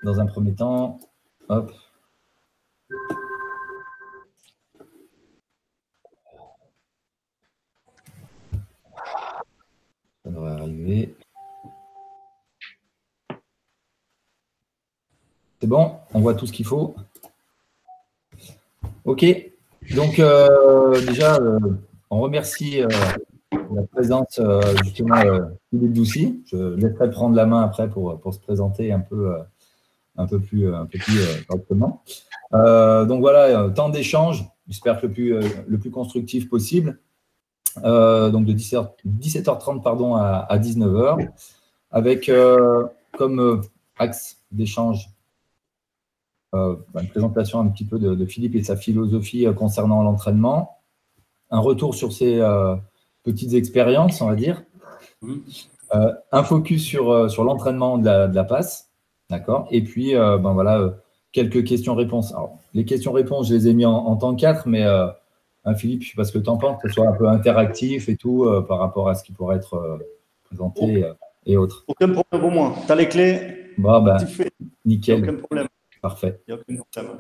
dans un premier temps. Hop. Ça devrait arriver. C'est bon, on voit tout ce qu'il faut. OK. Donc, déjà, on remercie la présence justement Philippe Doucy. Je laisserai prendre la main après pour se présenter un peu plus correctement. Donc voilà, temps d'échange, j'espère que le plus constructif possible. Donc de 17h30 pardon, à 19h, avec comme axe d'échange une présentation un petit peu de Philippe et sa philosophie concernant l'entraînement, un retour sur ses petites expériences, on va dire, un focus sur l'entraînement de la passe, d'accord, et puis voilà, quelques questions-réponses. Alors, les questions-réponses, je les ai mis en temps 4, mais Philippe, je ne sais pas ce que tu en penses, que ce soit un peu interactif et tout par rapport à ce qui pourrait être présenté et autres. Aucun problème pour moi. Tu as les clés. Bon, Tu fais. Nickel. Aucun problème. Parfait. Il n'y a aucun problème.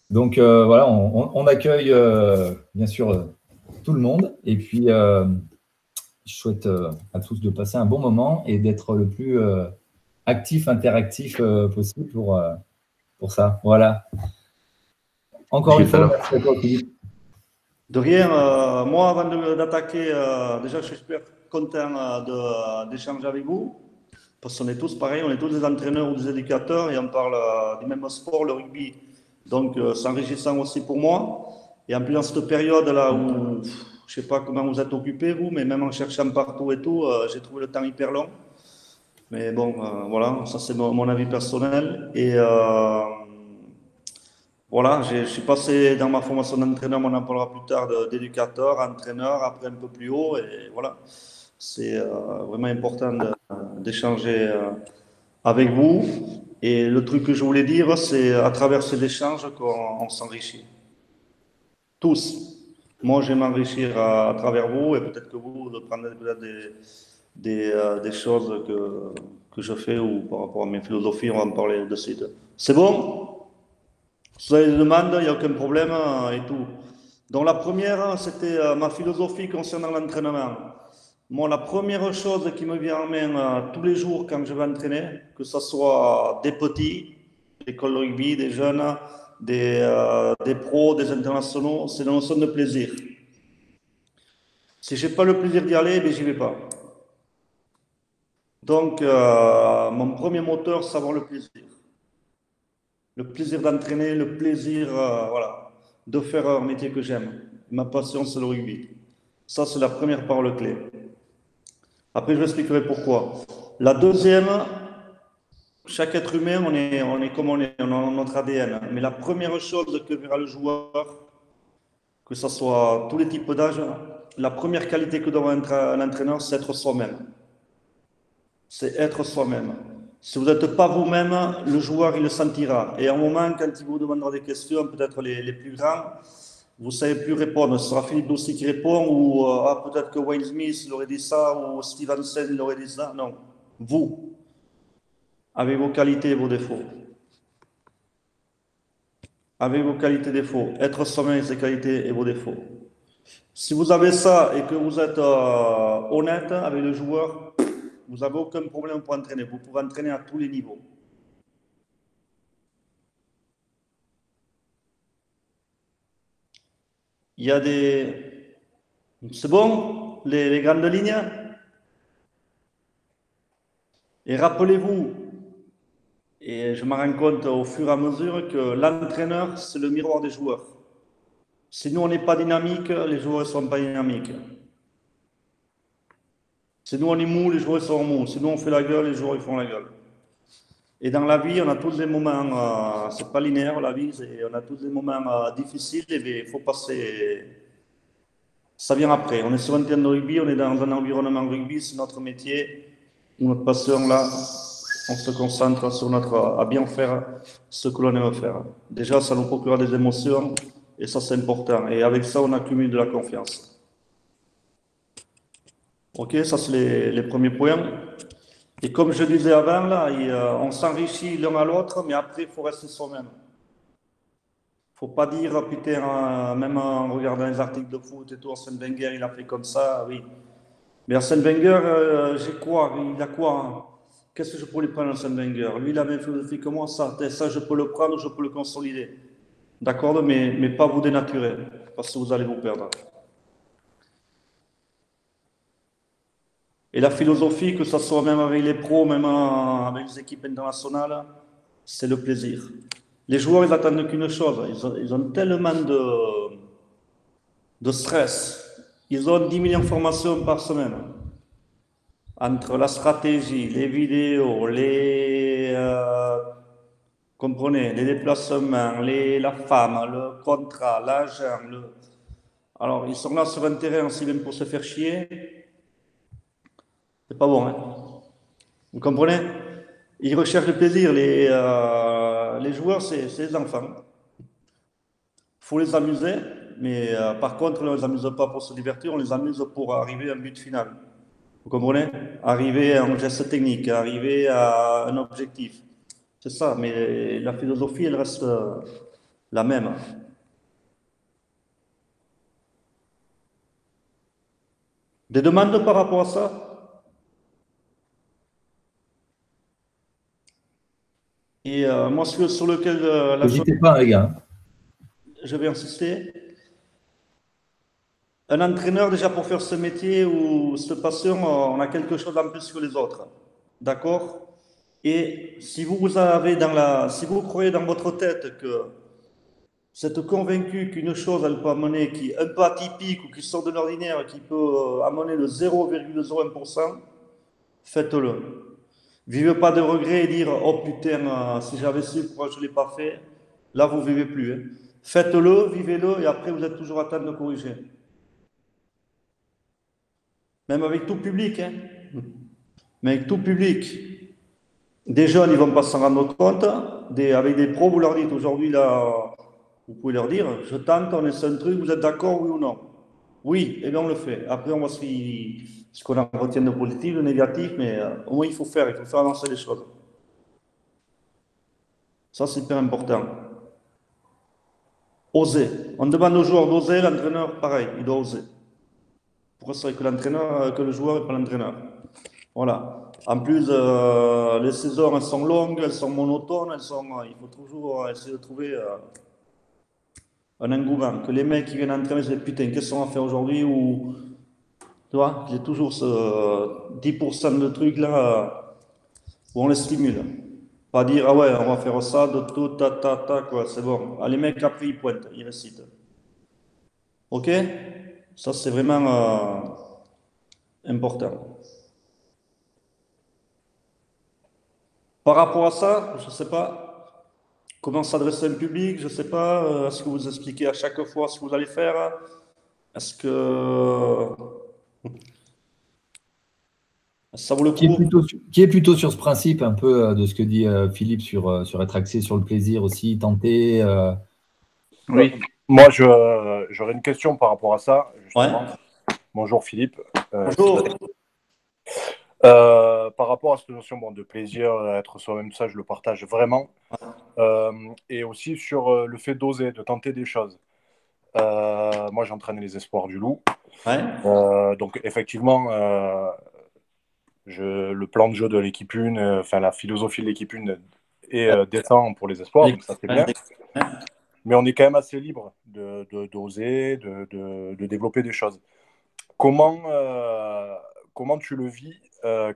Donc voilà, on accueille bien sûr tout le monde et puis je souhaite à tous de passer un bon moment et d'être le plus actif, interactif possible pour ça. Voilà. Encore une fois, merci à toi, Philippe. De rien. Moi, avant d'attaquer, déjà, je suis super content d'échanger avec vous. Parce qu'on est tous pareils, on est tous des entraîneurs ou des éducateurs et on parle du même sport, le rugby. Donc, c'est enrichissant aussi pour moi. Et en plus, dans cette période-là où, je ne sais pas comment vous êtes occupés, vous, mais même en cherchant partout et tout, j'ai trouvé le temps hyper long. Mais bon, voilà, ça c'est mon avis personnel. Et voilà, je suis passé dans ma formation d'entraîneur, on en parlera plus tard, d'éducateur, entraîneur, après un peu plus haut. Et voilà, c'est vraiment important d'échanger avec vous. Et le truc que je voulais dire, c'est à travers ces échanges qu'on s'enrichit. Tous. Moi, je vais m'enrichir à travers vous et peut-être que vous prendrez peut-être des choses que je fais ou par rapport à mes philosophies, on va en parler de suite. C'est bon? Si vous avez des demandes, il n'y a aucun problème et tout. Donc la première, c'était ma philosophie concernant l'entraînement. Moi, la première chose qui me vient en main tous les jours quand je vais entraîner, que ce soit des petits, l'école de rugby, des jeunes, des pros, des internationaux, c'est la notion de plaisir. Si je n'ai pas le plaisir d'y aller, ben, j'y vais pas. Donc, mon premier moteur, c'est avoir le plaisir. Le plaisir d'entraîner, le plaisir voilà, de faire un métier que j'aime. Ma passion, c'est le rugby. Ça, c'est la première parole clé. Après, je vous expliquerai pourquoi. La deuxième, chaque être humain, on est comme on est, on a notre ADN. Mais la première chose que verra le joueur, que ce soit tous les types d'âge, la première qualité que doit avoir un entraîneur, c'est être soi-même. C'est être soi-même. Si vous n'êtes pas vous-même, le joueur, il le sentira. Et à un moment, quand il vous demandera des questions, peut-être les plus grands, vous ne savez plus répondre. Ce sera Philippe Dossi qui répond, ou peut-être que Wayne Smith il aurait dit ça, ou Stevenson il aurait dit ça. Non. Vous, avec vos qualités et vos défauts. Avec vos qualités et défauts. Être soi-même avec ses qualités et vos défauts. Si vous avez ça et que vous êtes honnête avec le joueur, vous n'avez aucun problème pour entraîner. Vous pouvez entraîner à tous les niveaux. Il y a des... C'est bon, les grandes lignes? Et rappelez-vous, et je me rends compte au fur et à mesure que l'entraîneur, c'est le miroir des joueurs. Si nous, on n'est pas dynamique, les joueurs ne sont pas dynamiques. Si nous, on est mou, les joueurs sont mous. Si nous, on fait la gueule, les joueurs ils font la gueule. Et dans la vie, on a tous des moments, c'est pas linéaire la vie, on a tous des moments difficiles et il faut passer. Ça vient après. On est sur un terrain de rugby, on est dans un environnement rugby, c'est notre métier, notre passion là. On se concentre sur à bien faire ce que l'on aime faire. Déjà, ça nous procure des émotions et ça, c'est important. Et avec ça, on accumule de la confiance. Ok, ça, c'est les premiers points. Et comme je disais avant, là, on s'enrichit l'un à l'autre, mais après, il faut rester soi-même. Faut pas dire, putain, même en regardant les articles de foot et tout, Arsène Wenger, il a fait comme ça, oui. Mais Arsène Wenger, j'ai quoi? Il a quoi, hein? Qu'est-ce que je peux lui prendre, Arsène Wenger? Lui, il a la même philosophie que moi, ça, je peux le prendre, je peux le consolider. D'accord, mais pas vous dénaturer, parce que vous allez vous perdre. Et la philosophie, que ce soit même avec les pros, même avec les équipes internationales, c'est le plaisir. Les joueurs, ils attendent qu'une chose, ils ont tellement de stress. Ils ont 10 000 informations par semaine. Entre la stratégie, les vidéos, comprenez, les déplacements, la femme, le contrat, l'agent. Alors, ils sont là sur un terrain aussi bien pour se faire chier. C'est pas bon, hein? Vous comprenez? Ils recherchent le plaisir. Les joueurs, c'est les enfants. Il faut les amuser, mais par contre, on ne les amuse pas pour se divertir, on les amuse pour arriver à un but final. Vous comprenez? Arriver à un geste technique, arriver à un objectif. C'est ça, mais la philosophie, elle reste la même. Des demandes par rapport à ça? Et moi, sur lequel N'hésitez pas, les gars. je vais insister, un entraîneur, déjà pour faire ce métier ou cette passion, on a quelque chose en plus que les autres. D'accord? Et si vous avez si vous croyez dans votre tête que vous êtes convaincu qu'une chose, elle peut amener, qui est un peu atypique ou qui sort de l'ordinaire, qui peut amener le 0,01%, faites-le. Vivez pas de regrets et dire, oh putain, si j'avais su, pourquoi je ne l'ai pas fait? Là, vous ne vivez plus, hein. Faites-le, vivez-le, et après, vous êtes toujours à temps de corriger. Même avec tout public, hein. Mais avec tout public. Des jeunes, ils ne vont pas s'en rendre compte. Avec des pros, vous leur dites, aujourd'hui, là, vous pouvez leur dire, je tente, on essaie un truc, vous êtes d'accord, oui ou non? Oui, et bien on le fait. Après, on voit ce qu'on en retient de positif, de négatif, mais au moins, il faut faire avancer les choses. Ça, c'est hyper important. Oser. On demande aux joueurs d'oser, l'entraîneur, pareil, il doit oser. Pourquoi c'est que l'entraîneur, que le joueur et pas l'entraîneur? Voilà. En plus, les saisons, elles sont longues, elles sont monotones, il faut toujours essayer de trouver un engouement. Que les mecs qui viennent entraîner se disent, putain, qu'est-ce qu'on va faire aujourd'hui? Ou, tu vois, j'ai toujours ce 10% de trucs là où on les stimule. Pas dire, ah ouais, on va faire ça, de tout, quoi, c'est bon. Ah, les mecs, après, ils pointent, ils récitent. Ok? Ça, c'est vraiment important. Par rapport à ça, je ne sais pas comment s'adresser à un public, je ne sais pas, est-ce que vous expliquez à chaque fois ce que vous allez faire? Est-ce que ça vaut le Qui est coup? plutôt sur ce principe un peu de ce que dit Philippe sur être axé sur le plaisir aussi, tenter. Oui, moi j'aurais une question par rapport à ça, justement. Ouais. Bonjour Philippe. Bonjour. Par rapport à cette notion de plaisir, être soi-même, ça je le partage vraiment. Et aussi sur le fait d'oser, de tenter des choses. Moi j'entraîne les espoirs du Loup. Ouais. Donc effectivement, le plan de jeu de l'équipe 1, enfin la philosophie de l'équipe 1 est descend pour les espoirs, donc ça c'est bien. Mais on est quand même assez libre d'oser, de développer des choses. Comment tu le vis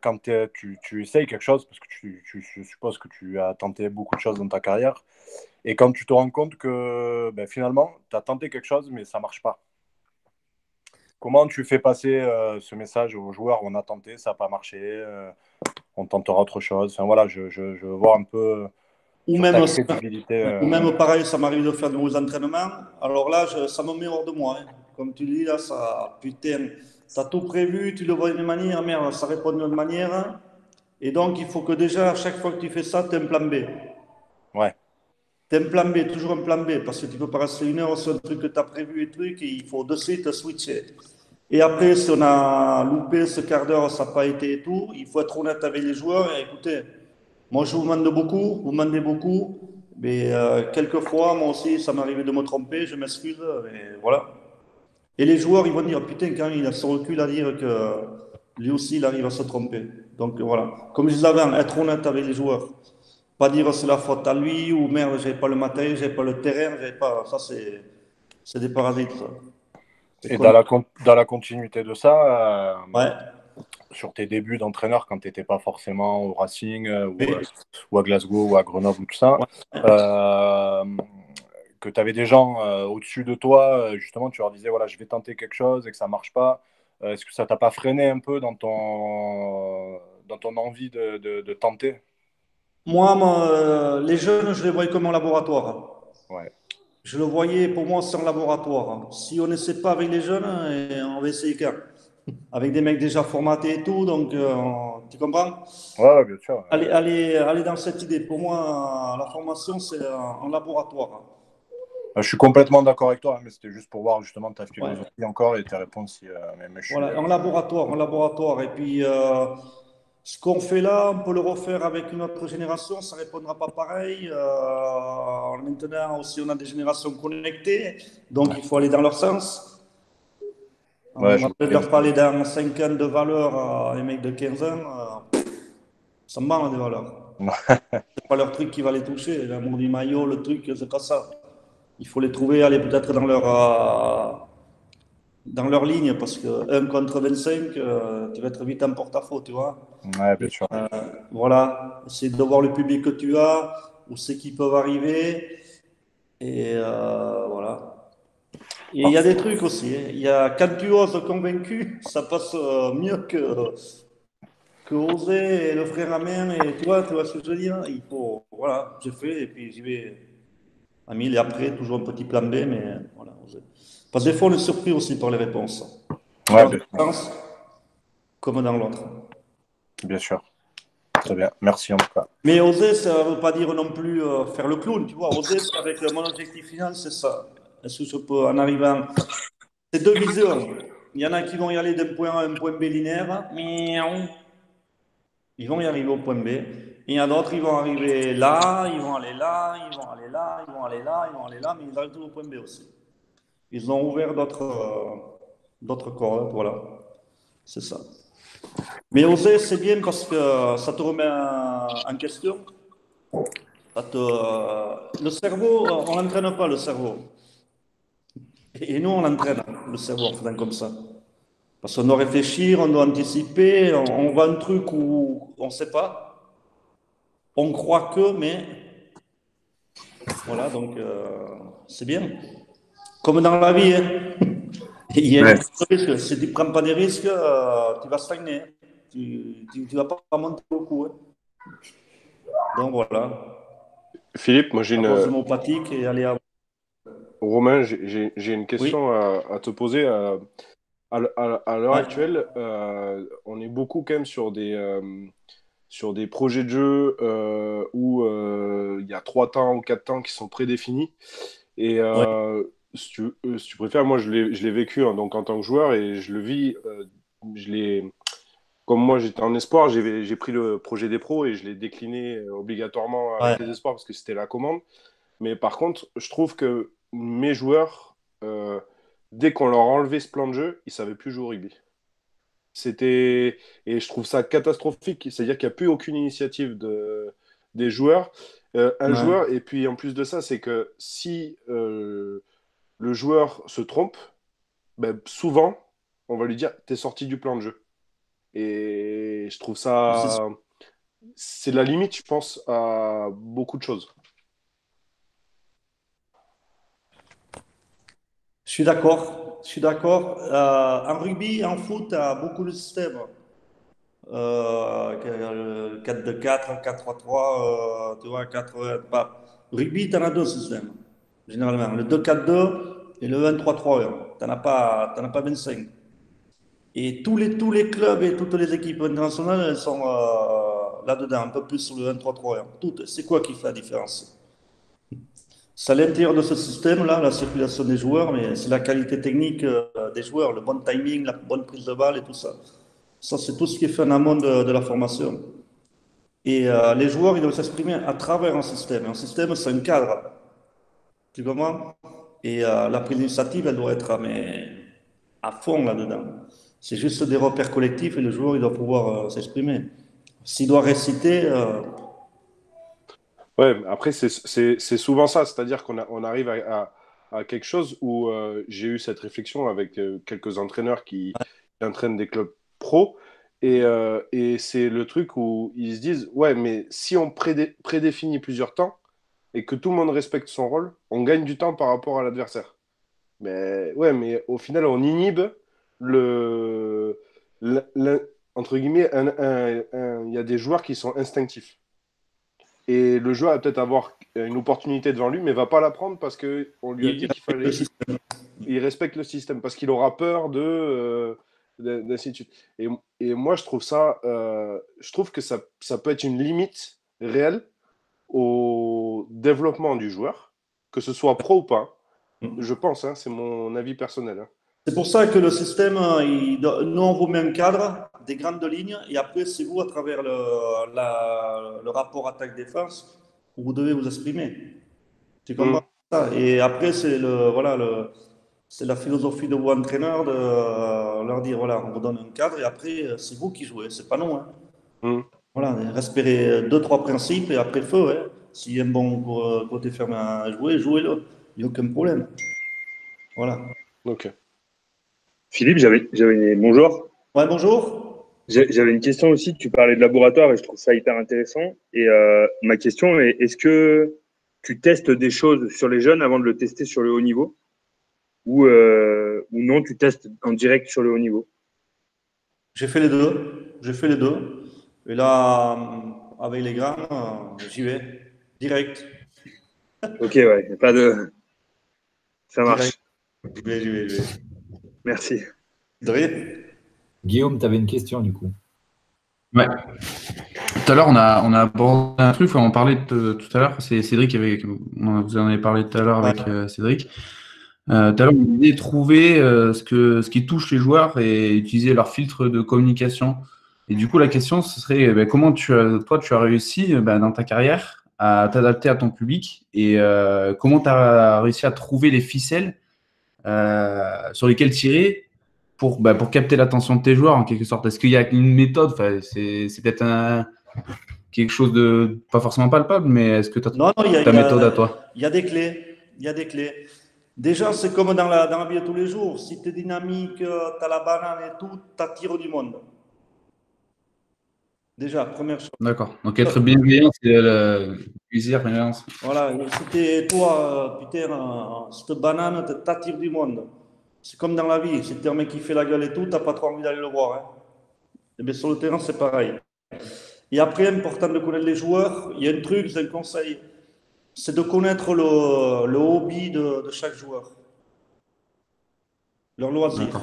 quand tu essayes quelque chose, parce que je suppose que tu as tenté beaucoup de choses dans ta carrière, et quand tu te rends compte que finalement, tu as tenté quelque chose, mais ça ne marche pas. Comment tu fais passer ce message aux joueurs? On a tenté, ça n'a pas marché, on tentera autre chose. Enfin voilà, je veux voir un peu Ou sur ta même, crédibilité. ou même pareil, ça m'arrive de faire de nouveaux entraînements. Alors là, ça me met hors de moi, hein. Comme tu dis, là, ça, putain, tu as tout prévu, tu le vois d'une manière, merde, ça répond d'une autre manière. Et donc, il faut que déjà, à chaque fois que tu fais ça, tu as un plan B. Ouais. Tu as un plan B, toujours un plan B, parce que tu peux pas rester une heure sur un truc que tu as prévu et truc, et il faut de suite switcher. Et après, si on a loupé ce quart d'heure, ça n'a pas été et tout, il faut être honnête avec les joueurs. Et écoutez, moi, je vous demande beaucoup, vous demandez beaucoup, mais quelquefois, moi aussi, ça m'arrive de me tromper, je m'excuse, et voilà. Et les joueurs, ils vont dire, putain, quand il a ce recul à dire que lui aussi, il arrive à se tromper. Donc voilà. Comme je disais avant, être honnête avec les joueurs. Pas dire c'est la faute à lui ou merde, j'avais pas le matériel, j'avais pas le terrain, j'avais pas. Ça, c'est des parasites, ça. C'est Et con. dans la continuité de ça, Ouais. sur tes débuts d'entraîneur, quand tu n'étais pas forcément au Racing Oui. ou à Glasgow ou à Grenoble ou tout ça, Ouais. euh, que tu avais des gens au-dessus de toi, justement, tu leur disais, voilà, je vais tenter quelque chose et que ça ne marche pas. Est-ce que ça t'a pas freiné un peu dans ton envie de tenter? Moi, les jeunes, je les voyais comme un laboratoire. Ouais. Je le voyais, pour moi, c'est un laboratoire. Si on n'essaie pas avec les jeunes, on va essayer qu'un. Avec des mecs déjà formatés et tout, donc tu comprends? Ouais, ouais, bien sûr. Ouais. Allez dans cette idée. Pour moi, la formation, c'est un laboratoire. Je suis complètement d'accord avec toi, hein, mais c'était juste pour voir justement ta Ouais. philosophie encore et tes réponses. Mais je suis. Voilà, un laboratoire, un laboratoire. Et puis, ce qu'on fait là, on peut le refaire avec une autre génération, ça ne répondra pas pareil. Maintenant aussi, on a des générations connectées, donc il faut aller dans leur sens. Ouais, On je va vois peut-être bien. leur parler dans 5 ans de valeur à les mecs de 15 ans. Ça me manque des valeurs. C'est pas leur truc qui va les toucher. L'amour du maillot, le truc, c'est pas ça. Il faut les trouver, aller peut-être dans leur ligne, parce que 1 contre 25, tu vas être vite en porte-à-faux, tu vois. Ouais, bien Et, sûr. voilà, essayer de voir le public que tu as, où c'est qu'ils peuvent arriver. Et voilà. Et il y a des trucs aussi, hein. Il y a, quand tu oses convaincu, ça passe mieux que oser et le frère à main. Et tu vois ce que je veux dire? Il faut, voilà, j'ai fait et puis j'y vais à 1000 et après, toujours un petit plan B, mais voilà, oser. Parce que des fois, on est surpris aussi par les réponses. Ouais, Dans un sens comme dans l'autre. bien sûr. Très bien. Merci en tout cas. Mais oser, ça ne veut pas dire non plus faire le clown, tu vois. Oser, c'est avec mon objectif final, c'est ça. Est-ce que je peux, en arrivant. C'est deux visions. Il y en a qui vont y aller d'un point A à un point B linéaire. Miaou. Ils vont y arriver au point B. Et il y en a d'autres, ils vont arriver là, ils vont aller là, ils vont aller là, ils vont aller là, ils vont aller là, mais ils arrivent toujours au point B aussi. Ils ont ouvert d'autres cordes, voilà. C'est ça. Mais oser, c'est bien parce que ça te remet en question. Le cerveau, on n'entraîne pas le cerveau. Et nous, on entraîne le cerveau en faisant comme ça. Parce qu'on doit réfléchir, on doit anticiper, on voit un truc où on ne sait pas. On croit que, mais voilà, donc c'est bien. Comme dans la vie, hein. Il y a une Ouais. prise de risque. Si tu ne prends pas des risques, tu vas stagner. Tu vas pas monter beaucoup, hein. Donc voilà, Philippe, moi la pause hémopathique et aller à. Romain, j'ai une Oui, question à te poser. À l'heure ouais, actuelle, on est beaucoup quand même sur des projets de jeu où il y a 3 temps ou 4 temps qui sont prédéfinis. Et ouais, si tu préfères, moi je l'ai vécu hein, donc en tant que joueur et je le vis. Je l'ai, comme moi j'étais en espoir, j'ai pris le projet des pros et je l'ai décliné obligatoirement avec ouais. les espoirs parce que c'était la commande. Mais par contre, je trouve que mes joueurs, dès qu'on leur a enlevé ce plan de jeu, ils ne savaient plus jouer au rugby. C'était. Et je trouve ça catastrophique. C'est-à-dire qu'il n'y a plus aucune initiative des joueurs. Un Ouais. joueur, et puis en plus de ça, c'est que si le joueur se trompe, ben, souvent, on va lui dire, t'es sorti du plan de jeu. Et je trouve C'est ça. C'est la limite, je pense, à beaucoup de choses. Je suis d'accord. Je suis d'accord. En rugby, en foot, tu as beaucoup de systèmes. 4-2-4, 4-3-3, tu vois, 4 pas. Rugby, tu en as deux systèmes, généralement. Le 2-4-2 et le 1-3-3-1. Tu n'en as pas 25. Et tous les clubs et toutes les équipes internationales, elles sont là-dedans, un peu plus sur le 1-3-3-1. Toutes. C'est quoi qui fait la différence? C'est à l'intérieur de ce système-là, la circulation des joueurs, mais c'est la qualité technique des joueurs, le bon timing, la bonne prise de balle et tout ça. Ça, c'est tout ce qui est fait en amont de la formation. Et les joueurs, ils doivent s'exprimer à travers un système. Un système, c'est un cadre. Tu comprends? Et la prise d'initiative, elle doit être mais, à fond là-dedans. C'est juste des repères collectifs et le joueur, il doit pouvoir s'exprimer. S'il doit réciter, Ouais, mais après, c'est souvent ça, c'est-à-dire on arrive à quelque chose où j'ai eu cette réflexion avec quelques entraîneurs qui entraînent des clubs pro, et c'est le truc où ils se disent, ouais, mais si on prédéfinit plusieurs temps et que tout le monde respecte son rôle, on gagne du temps par rapport à l'adversaire. Mais ouais, mais au final, on inhibe le, entre guillemets, il y a des joueurs qui sont instinctifs. Et le joueur va peut-être avoir une opportunité devant lui, mais va pas la prendre parce qu'on lui a dit qu'il fallait. Il respecte le système parce qu'il aura peur d'ainsi de suite. Et moi, je trouve ça, je trouve que ça peut être une limite réelle au développement du joueur, que ce soit pro ou pas. Je pense, hein, c'est mon avis personnel. Hein. c'est pour ça que le système, nous, on vous met un cadre, des grandes lignes, et après, c'est vous, à travers le rapport attaque-défense, où vous devez vous exprimer. Tu comprends ça? Et après, c'est la philosophie de vos entraîneurs de leur dire, voilà, on vous donne un cadre, et après, c'est vous qui jouez, c'est pas nous. Hein. Mm. Voilà, respectez deux, trois principes, et après, feu. Hein. S'il y a un bon côté fermé à jouer, jouez-le. Il n'y a aucun problème. Voilà. Ok. Philippe, bonjour. Ouais, bonjour. J'avais une question aussi. Tu parlais de laboratoire et je trouve ça hyper intéressant. Et ma question est, est-ce que tu testes des choses sur les jeunes avant de le tester sur le haut niveau ou non, tu testes en direct sur le haut niveau? J'ai fait les deux. J'ai fait les deux. Et là, avec les grands, j'y vais. Direct. Ok, ouais, y a pas de. Ça marche. Direct. J'y vais. Merci. De rien. Guillaume, tu avais une question du coup. Ouais. Tout à l'heure, on a abordé un truc, on parlait tout à l'heure, c'est Cédric, vous en avez parlé tout à l'heure avec Cédric. Tout à l'heure, on disait trouver ce qui touche les joueurs et utiliser leur filtre de communication. Et du coup, la question, ce serait comment toi, tu as réussi dans ta carrière à t'adapter à ton public et comment tu as réussi à trouver les ficelles sur lesquelles tirer pour capter l'attention de tes joueurs en quelque sorte. Est-ce qu'il y a une méthode? C'est peut-être quelque chose de pas forcément palpable, mais est-ce que tu as ta méthode à toi? Il y a des clés. Il y a des clés. Déjà, c'est comme dans la vie de tous les jours. Si tu es dynamique, tu as la banane et tout, tu attires du monde. Déjà, première chose. D'accord. Donc, être bienveillant, c'est le plaisir, bienveillance. Voilà. Si t'es, toi, putain, cette banane, t'attires du monde. C'est comme dans la vie. Si t'es un mec qui fait la gueule et tout, t'as pas trop envie d'aller le voir. Hein. Et bien, sur le terrain, c'est pareil. Et après, important de connaître les joueurs. Il y a un truc, c'est un conseil. C'est de connaître le hobby de chaque joueur. Leur loisir.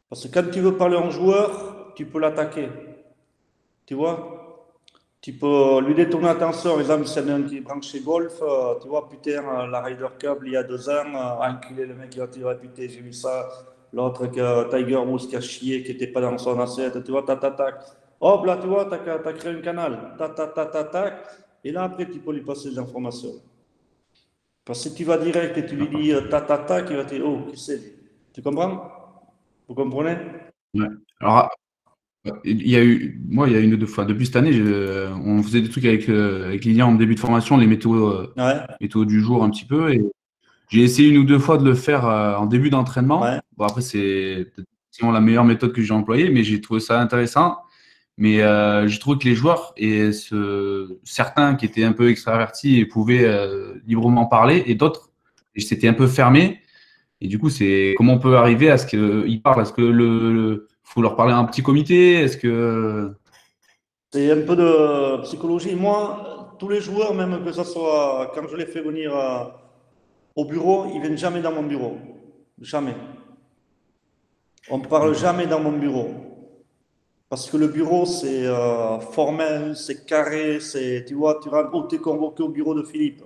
Parce que quand tu veux parler à un joueur, tu peux l'attaquer. Tu vois? Tu peux lui détourner l'attention. Par exemple, s'il y en a un qui est branché golf, tu vois, putain, la Ryder Cup, il y a 2 ans, enculé, le mec, il va te dire, putain, j'ai vu ça. L'autre, Tiger Woods qui a chié, qui n'était pas dans son assiette, tu vois, tac. Hop, là, tu vois, tu as créé un canal. Tac. Et là, après, tu peux lui passer des informations. Parce que si tu vas direct et tu lui dis tac, il va te dire, oh, qui c'est? Tu comprends? Vous comprenez? Ouais. Alors, il y a une ou deux fois. Depuis cette année, on faisait des trucs avec Lilian en début de formation, les météos du jour un petit peu. Et j'ai essayé une ou deux fois de le faire en début d'entraînement. Ouais. Bon, après, c'est peut-être la meilleure méthode que j'ai employée, mais j'ai trouvé ça intéressant. Mais j'ai trouvé que les joueurs, certains qui étaient un peu extravertis et pouvaient librement parler, et d'autres, c'était un peu fermé. Et du coup, c'est comment on peut arriver à ce qu'ils parlent? Est-ce que faut leur parler à un petit comité? Est-ce que c'est un peu de psychologie. Moi, tous les joueurs, même que ce soit quand je les fais venir au bureau, ils viennent jamais dans mon bureau. Jamais. On ne parle jamais dans mon bureau. Parce que le bureau, c'est formel, c'est carré, tu vois, tu es convoqué au bureau de Philippe.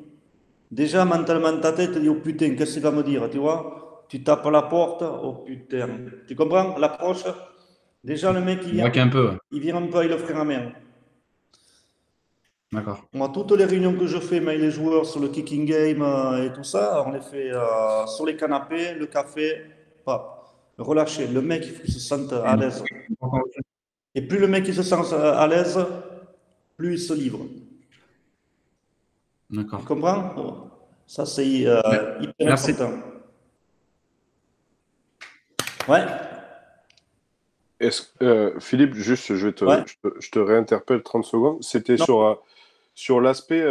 Déjà, mentalement, ta tête te dit, oh putain, qu'est-ce qu'il va me dire, tu vois? Tu tapes à la porte, oh putain. Tu comprends l'approche? Déjà, le mec, Braquer un peu, ouais. il vient un peu avec le frein à main. D'accord. Moi, toutes les réunions que je fais avec les joueurs sur le kicking game et tout ça, on les fait sur les canapés, le café, pas relâcher. Le mec, il faut qu'il se sente à l'aise. Et plus le mec il se sent à l'aise, plus il se livre. D'accord. Tu comprends? Ça, c'est hyper Merci. important. Ouais. Philippe, juste, je te réinterpelle 30 secondes. C'était sur l'aspect,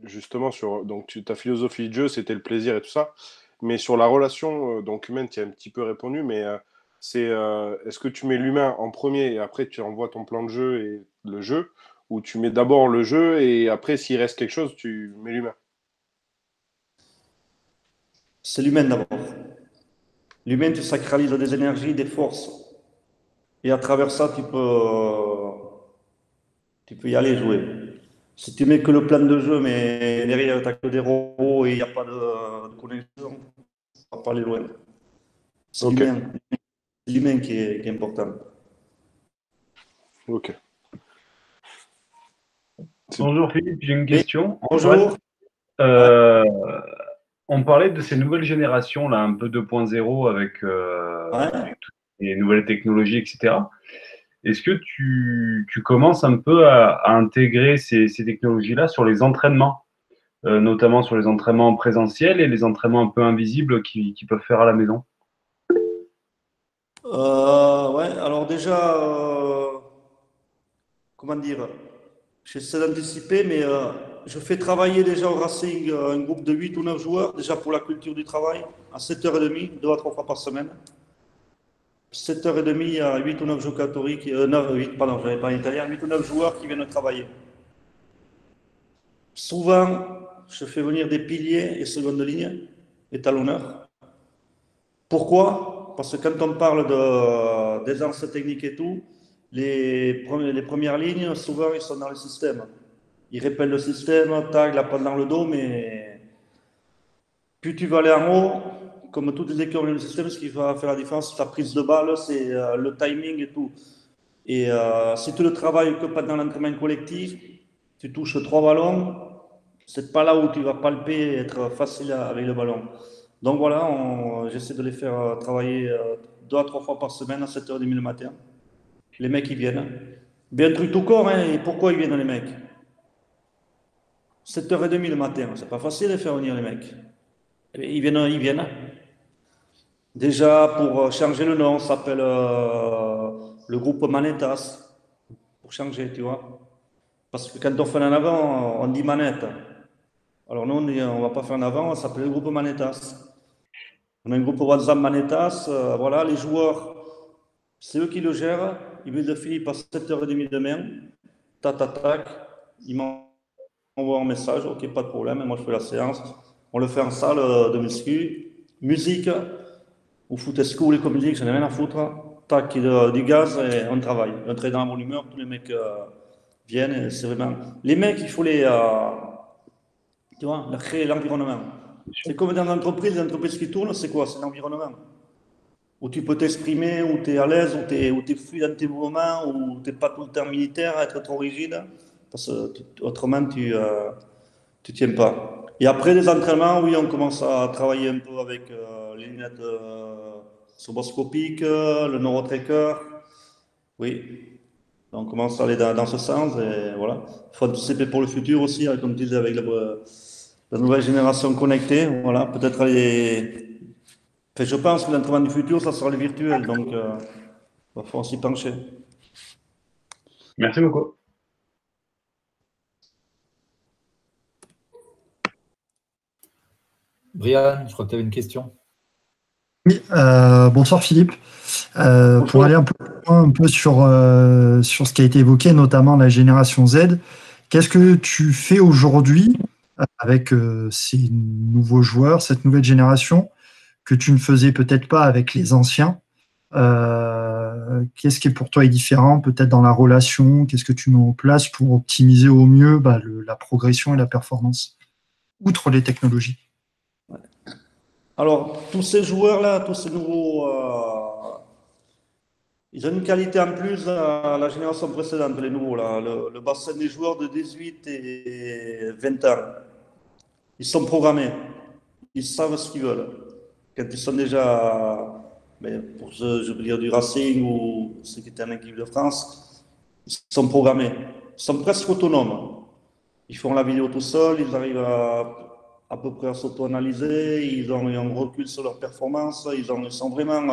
justement, donc ta philosophie de jeu, c'était le plaisir et tout ça. Mais sur la relation donc humaine, tu as un petit peu répondu, mais est-ce que tu mets l'humain en premier et après tu envoies ton plan de jeu et le jeu, ou tu mets d'abord le jeu et après, s'il reste quelque chose, tu mets l'humain? C'est l'humain d'abord. L'humain, tu sacralises des énergies, des forces. Et à travers ça, tu peux y aller jouer. Si tu mets que le plan de jeu, mais derrière, tu n'as que des robots et il n'y a pas de connexion, tu ne vas pas aller loin. C'est l'humain qui est important. Ok. Bonjour Philippe, j'ai une question. Bonjour. On parlait de ces nouvelles générations, là, un peu 2.0 avec toutes les nouvelles technologies, etc. Est-ce que tu commences un peu à intégrer ces technologies-là sur les entraînements, notamment sur les entraînements présentiels et les entraînements un peu invisibles qu'ils peuvent faire à la maison? Ouais, alors déjà, comment dire, j'essaie d'anticiper, mais je fais travailler déjà au Racing un groupe de 8 ou 9 joueurs, déjà pour la culture du travail, à 7h30, 2 à 3 fois par semaine. 7h30, il y a 8 ou 9 joueurs catholiques, 8, pardon, je n'avais pas en italien, 8 ou 9 joueurs qui viennent travailler. Souvent, je fais venir des piliers et seconde ligne, étalonneurs. Pourquoi? Parce que quand on parle d'aisance technique et tout, les premières lignes, souvent, ils sont dans le système. Ils répètent le système, tag, la patte dans le dos, mais plus tu vas aller en haut, comme toutes les équipes dans le système, ce qui va faire la différence, c'est la prise de balle, c'est le timing et tout. Et si tu ne travailles que pas dans l'entraînement collectif, tu touches 3 ballons, c'est pas là où tu vas palper et être facile avec le ballon. Donc voilà, j'essaie de les faire travailler 2 à 3 fois par semaine à 7h30 le matin. Les mecs, ils viennent. Bien truc tout corps, hein. Et pourquoi ils viennent les mecs? 7h30 le matin, c'est pas facile de faire venir les mecs. Ils viennent. Déjà, pour changer le nom, ça s'appelle le groupe Manetas. Pour changer, tu vois. Parce que quand on fait en avant, on dit manette. Alors nous, on ne va pas faire en avant, ça s'appelle le groupe Manetas. On a un groupe WhatsApp Manetas. Voilà, les joueurs, c'est eux qui le gèrent. Ils veulent de Philippe à 7h30 demain. Tac. Ils m'envoient un message. Ok, pas de problème. Moi, je fais la séance. On le fait en salle de muscu. Musique, ou foot school et comme musique, j'en ai rien à foutre. Tac, du gaz et on travaille. On travaille dans la bonne humeur. Tous les mecs viennent. C'est vraiment. Les mecs, il faut tu vois, créer l'environnement. C'est comme dans les entreprises qui tournent, c'est quoi? C'est l'environnement. Où tu peux t'exprimer, où tu es à l'aise, où tu es fluide dans tes mouvements, où tu n'es pas tout le temps militaire à être trop rigide, parce que autrement, tu tiens pas. Et après des entraînements, oui, on commence à travailler un peu avec les lunettes stroboscopiques, le neurotracker. Oui, on commence à aller dans ce sens, et voilà. Il faut anticiper pour le futur aussi, comme tu disais, avec la nouvelle génération connectée. Voilà, peut-être Enfin, je pense que l'entraînement du futur, ça sera le virtuel, donc il va falloir s'y pencher. Merci beaucoup. Brian, je crois que tu avais une question. Oui, bonsoir Philippe. Pour aller un peu sur ce qui a été évoqué, notamment la génération Z, qu'est-ce que tu fais aujourd'hui avec ces nouveaux joueurs, cette nouvelle génération, que tu ne faisais peut-être pas avec les anciens? Qu'est-ce qui pour toi est différent, peut-être dans la relation? Qu'est-ce que tu mets en place pour optimiser au mieux la progression et la performance? outre les technologies? Alors, tous ces joueurs-là, tous ces nouveaux, ils ont une qualité en plus à la génération précédente, les nouveaux, là. Le bassin des joueurs de 18 et 20 ans, ils sont programmés. Ils savent ce qu'ils veulent. Quand ils sont déjà, pour ceux, je veux dire, du Racing ou ceux qui étaient en équipe de France, ils sont programmés. Ils sont presque autonomes. Ils font la vidéo tout seuls, ils arrivent à peu près à s'auto-analyser, ils ont un recul sur leur performance, ils sont vraiment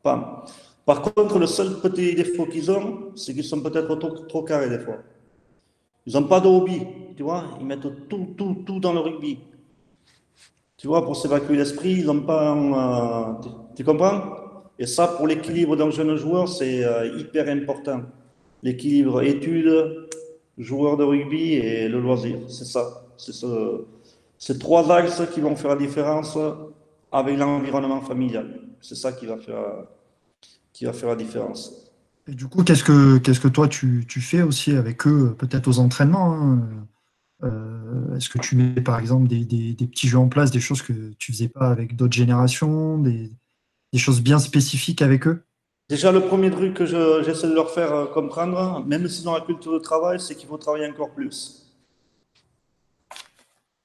pas. Par contre, le seul petit défaut qu'ils ont, c'est qu'ils sont peut-être trop carrés des fois. Ils n'ont pas de hobby, tu vois, ils mettent tout dans le rugby. Tu vois, pour s'évacuer l'esprit, ils n'ont pas. Tu comprends? Et ça, pour l'équilibre d'un jeune joueur, c'est hyper important. L'équilibre études, joueur de rugby et le loisir. C'est ça. C'est trois axes qui vont faire la différence avec l'environnement familial. C'est ça qui va faire la différence. Et du coup, qu'est-ce que toi tu fais aussi avec eux, peut-être aux entraînements, hein? Est-ce que tu mets par exemple des petits jeux en place, des choses que tu faisais pas avec d'autres générations, des choses bien spécifiques avec eux? Déjà, le premier truc que j'essaie de leur faire comprendre, même si dans la culture de travail, c'est qu'il faut travailler encore plus.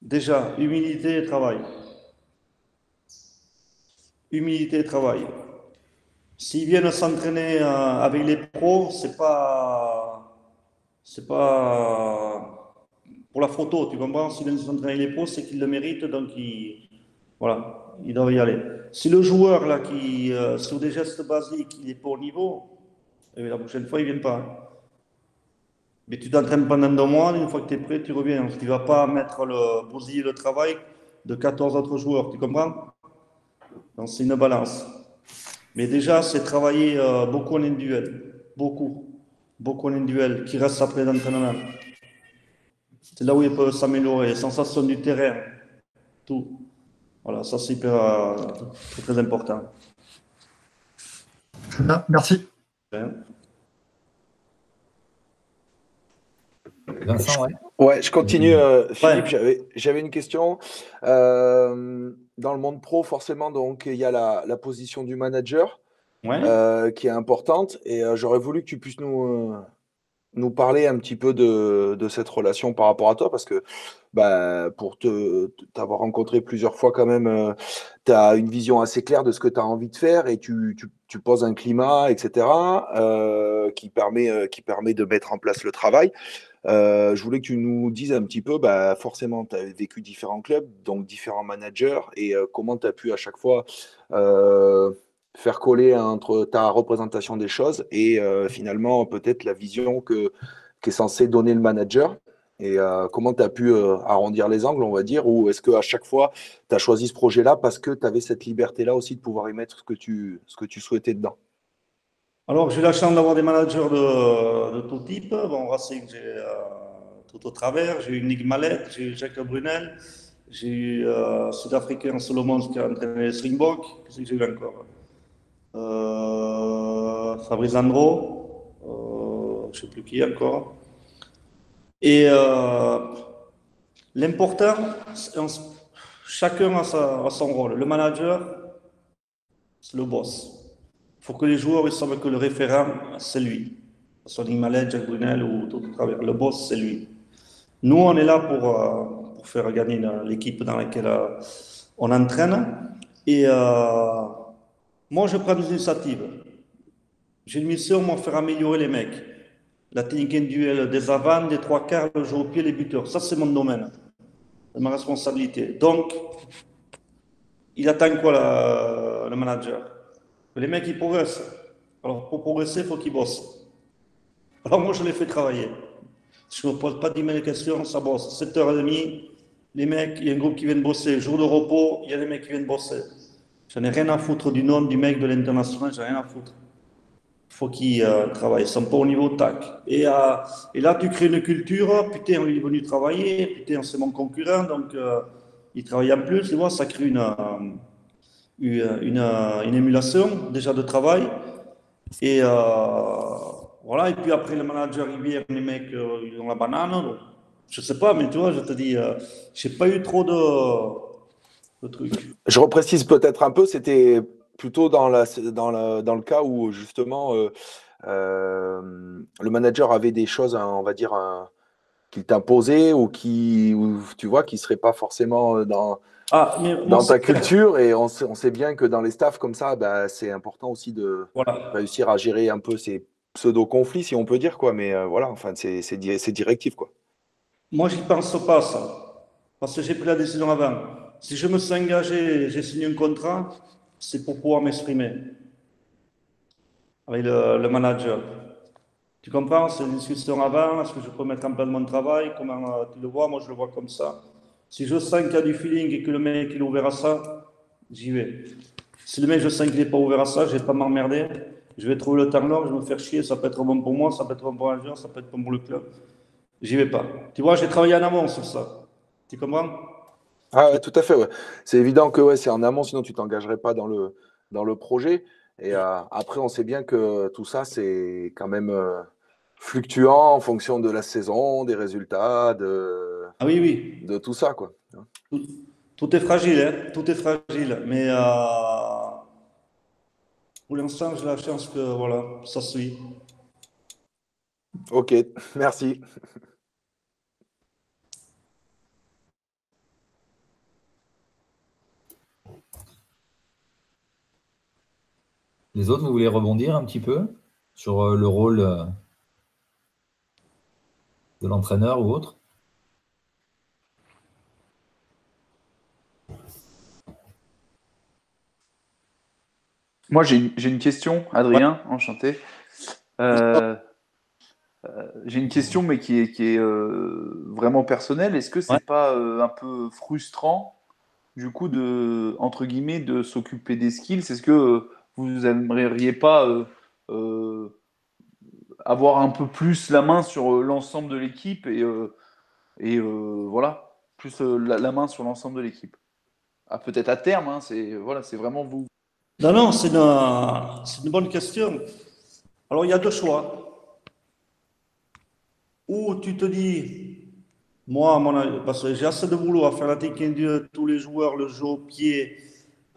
Déjà, humilité et travail. Humilité et travail. S'ils viennent s'entraîner avec les pros, c'est pas pour la photo, tu comprends? S'ils viennent s'entraîner avec les pros, c'est qu'ils le méritent, donc voilà, ils doivent y aller. Si le joueur là qui sur des gestes basiques, il n'est pas au niveau, eh bien, la prochaine fois, il ne vient pas, hein. Mais tu t'entraînes pendant 2 mois, une fois que tu es prêt, tu reviens. Tu ne vas pas bousiller le travail de 14 autres joueurs, tu comprends? Donc c'est une balance. Mais déjà, c'est travailler beaucoup en individuel. Beaucoup en individuel, qui reste après l'entraînement. C'est là où il peut s'améliorer. Sensation du terrain, tout. Voilà, ça c'est très, très important. Ah, merci. Bien. Vincent, ouais. Ouais, je continue. Philippe, j'avais une question. Dans le monde pro, forcément, donc il y a la position du manager qui est importante. Et j'aurais voulu que tu puisses nous parler un petit peu de cette relation par rapport à toi, parce que pour t'avoir rencontré plusieurs fois quand même, tu as une vision assez claire de ce que tu as envie de faire et tu poses un climat, etc., qui permet de mettre en place le travail. Je voulais que tu nous dises un petit peu, forcément, tu as vécu différents clubs, donc différents managers, et comment tu as pu à chaque fois faire coller entre ta représentation des choses et finalement peut-être la vision qu'est censé donner le manager, et comment tu as pu arrondir les angles, on va dire, ou est-ce qu'à chaque fois, tu as choisi ce projet-là parce que tu avais cette liberté-là aussi de pouvoir y mettre ce que tu souhaitais dedans? Alors, j'ai la chance d'avoir des managers de tout type. Bon, Racing, j'ai tout au travers. J'ai eu Nick Mallet, j'ai eu Jacques Brunel, j'ai eu Sud-Africain Solomons qui a entraîné les Springboks. Qu'est-ce que j'ai eu encore? Fabrice Andro, je ne sais plus qui encore. Et l'important, chacun a son rôle. Le manager, c'est le boss. Il faut que les joueurs ils savent que le référent, c'est lui. Que ce soit Nick Mallet, Jacques Brunel ou tout au travers. Le boss, c'est lui. Nous, on est là pour faire gagner l'équipe dans laquelle on entraîne. Et moi, je prends des initiatives. J'ai une mission, moi, faire améliorer les mecs. La technique individuelle des avants, des trois quarts, le jeu au pied, les buteurs. Ça, c'est mon domaine. C'est ma responsabilité. Donc, il attend quoi, le manager? Que les mecs, ils progressent. Alors, pour progresser, il faut qu'ils bossent. Alors, moi, je les fais travailler. Je ne me pose pas 10 000 questions, ça bosse. 7h30, les mecs, il y a un groupe qui vient bosser. Jour de repos, il y a des mecs qui viennent bosser. J'en ai rien à foutre du nom du mec de l'international, j'en ai rien à foutre. Il faut qu'ils travaillent. Ils ne sont pas au niveau tac. Et là, tu crées une culture. Putain, il est venu travailler. Putain, c'est mon concurrent. Donc, il travaille en plus. Tu vois, ça crée une émulation déjà de travail. Et voilà. Et puis après, le manager, il vient, les mecs, ils ont la banane. Je sais pas, mais tu vois, je te dis, j'ai pas eu trop de trucs. Je reprécise peut-être un peu, c'était plutôt dans le cas où justement le manager avait des choses, on va dire, qu'il t'imposait ou tu vois, qui ne seraient pas forcément dans ta culture. Et on sait bien que dans les staffs comme ça, bah, c'est important aussi de réussir à gérer un peu ces pseudo-conflits, si on peut dire, quoi. Mais voilà, enfin, c'est directif, quoi. Moi, j'y pense pas, ça. Parce que j'ai pris la décision avant. Si je me suis engagé, j'ai signé un contrat, c'est pour pouvoir m'exprimer avec le manager. Tu comprends? C'est une discussion avant. Est-ce que je peux mettre en place mon travail? Comment tu le vois? Moi, je le vois comme ça. Si je sens qu'il y a du feeling et que le mec il est ouvert à ça, j'y vais. Si le mec, je sens qu'il n'est pas ouvert à ça, je ne vais pas m'emmerder. Je vais trouver le temps long, je vais me faire chier. Ça peut être bon pour moi, ça peut être bon pour l'agent, ça peut être bon pour le club. J'y vais pas. Tu vois, j'ai travaillé en amont sur ça. Tu comprends? Ah ouais, tout à fait, ouais. C'est évident que c'est en amont, sinon tu t'engagerais pas dans le projet. Et après, on sait bien que tout ça, c'est quand même fluctuant en fonction de la saison, des résultats, Ah oui. de tout ça, quoi. Tout est fragile, hein? Tout est fragile. Mais pour l'instant, j'ai la chance que voilà, ça suit. Ok, merci. Les autres, vous voulez rebondir un petit peu sur le rôle de l'entraîneur ou autre? Moi, j'ai une question, Adrien, enchanté. J'ai une question, mais qui est vraiment personnelle. Est-ce que c'est pas un peu frustrant, du coup, entre guillemets, de s'occuper des skills? Est-ce que vous n'aimeriez pas avoir un peu plus la main sur l'ensemble de l'équipe et voilà, plus la main sur l'ensemble de l'équipe? Ah, peut-être à terme, hein, c'est vraiment vous. Non, c'est une bonne question. Alors, il y a deux choix. Ou tu te dis, moi, parce que j'ai assez de boulot à faire la technique de tous les joueurs, le jeu au pied,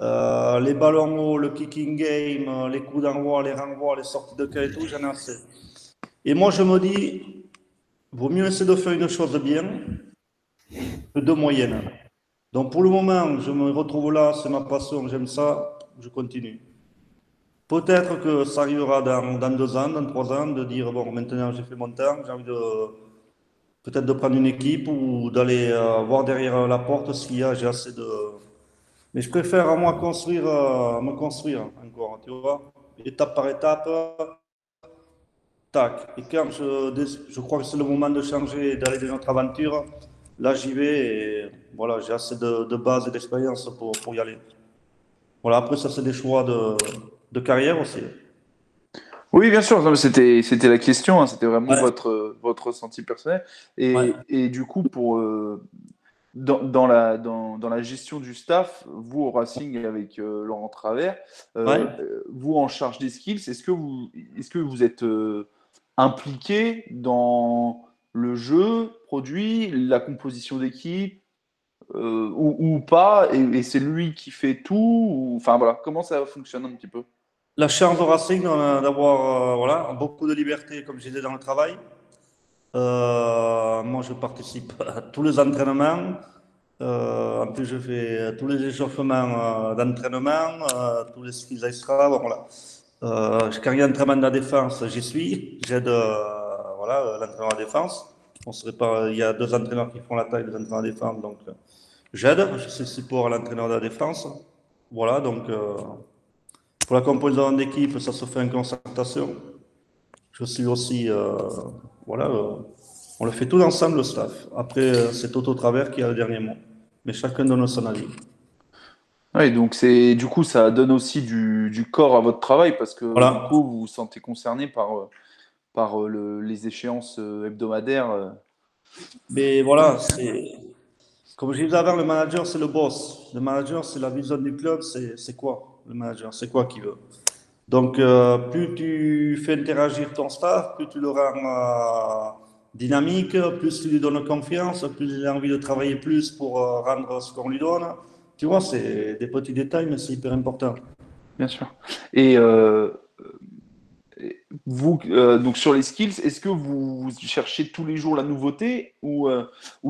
les ballons hauts, le kicking game, les coups d'envoi, les renvois, les sorties de cas et tout, j'en ai assez. Et moi, je me dis, vaut mieux essayer de faire une chose bien que de moyenne. Donc, pour le moment, je me retrouve là, c'est ma passion, j'aime ça, je continue. Peut-être que ça arrivera dans 2 ans, dans 3 ans, de dire, bon, maintenant j'ai fait mon temps, j'ai envie peut-être de prendre une équipe ou d'aller voir derrière la porte s'il y a, j'ai assez de... Mais je préfère à moi me construire encore, tu vois, étape par étape, tac. Et quand je crois que c'est le moment de changer et d'aller dans notre aventure, là j'y vais et voilà, j'ai assez de base et d'expérience pour y aller. Voilà, après ça c'est des choix de carrière aussi. Oui, bien sûr. Non, mais c'était la question. Hein, c'était vraiment votre ressenti personnel. Et du coup, dans la gestion du staff, vous au Racing avec Laurent Travers, vous en charge des skills, est-ce que vous êtes impliqué dans le jeu, produit, la composition d'équipe ou pas, et c'est lui qui fait tout, enfin voilà, comment ça fonctionne un petit peu? La chance au Racing d'avoir voilà, beaucoup de liberté, comme je disais, dans le travail. Moi, je participe à tous les entraînements. En plus, je fais tous les échauffements d'entraînement, tous les skills extra. Bon, voilà. Quand il y a un entraînement de la défense, j'y suis. J'aide l'entraîneur de la défense. Il y a 2 entraîneurs qui font la taille des entraîneurs de défense, donc j'aide. Je suis support à l'entraîneur de la défense. Voilà, donc pour la composition d'équipe, ça se fait en concertation. Je suis aussi, on le fait tout ensemble, le staff. Après, c'est Toto Travers qui a le dernier mot. Mais chacun donne son avis. Oui, donc du coup, ça donne aussi du corps à votre travail parce que du coup, vous vous sentez concerné par les échéances hebdomadaires. Mais voilà, comme je disais avant, le manager, c'est le boss. Le manager, c'est la vision du club. C'est quoi, le manager? C'est quoi qu'il veut? Donc, plus tu fais interagir ton staff, plus tu le rends dynamique, plus tu lui donnes confiance, plus il a envie de travailler plus pour rendre ce qu'on lui donne. Tu vois, c'est des petits détails, mais c'est hyper important. Bien sûr. Et vous, donc sur les skills, est-ce que vous cherchez tous les jours la nouveauté ou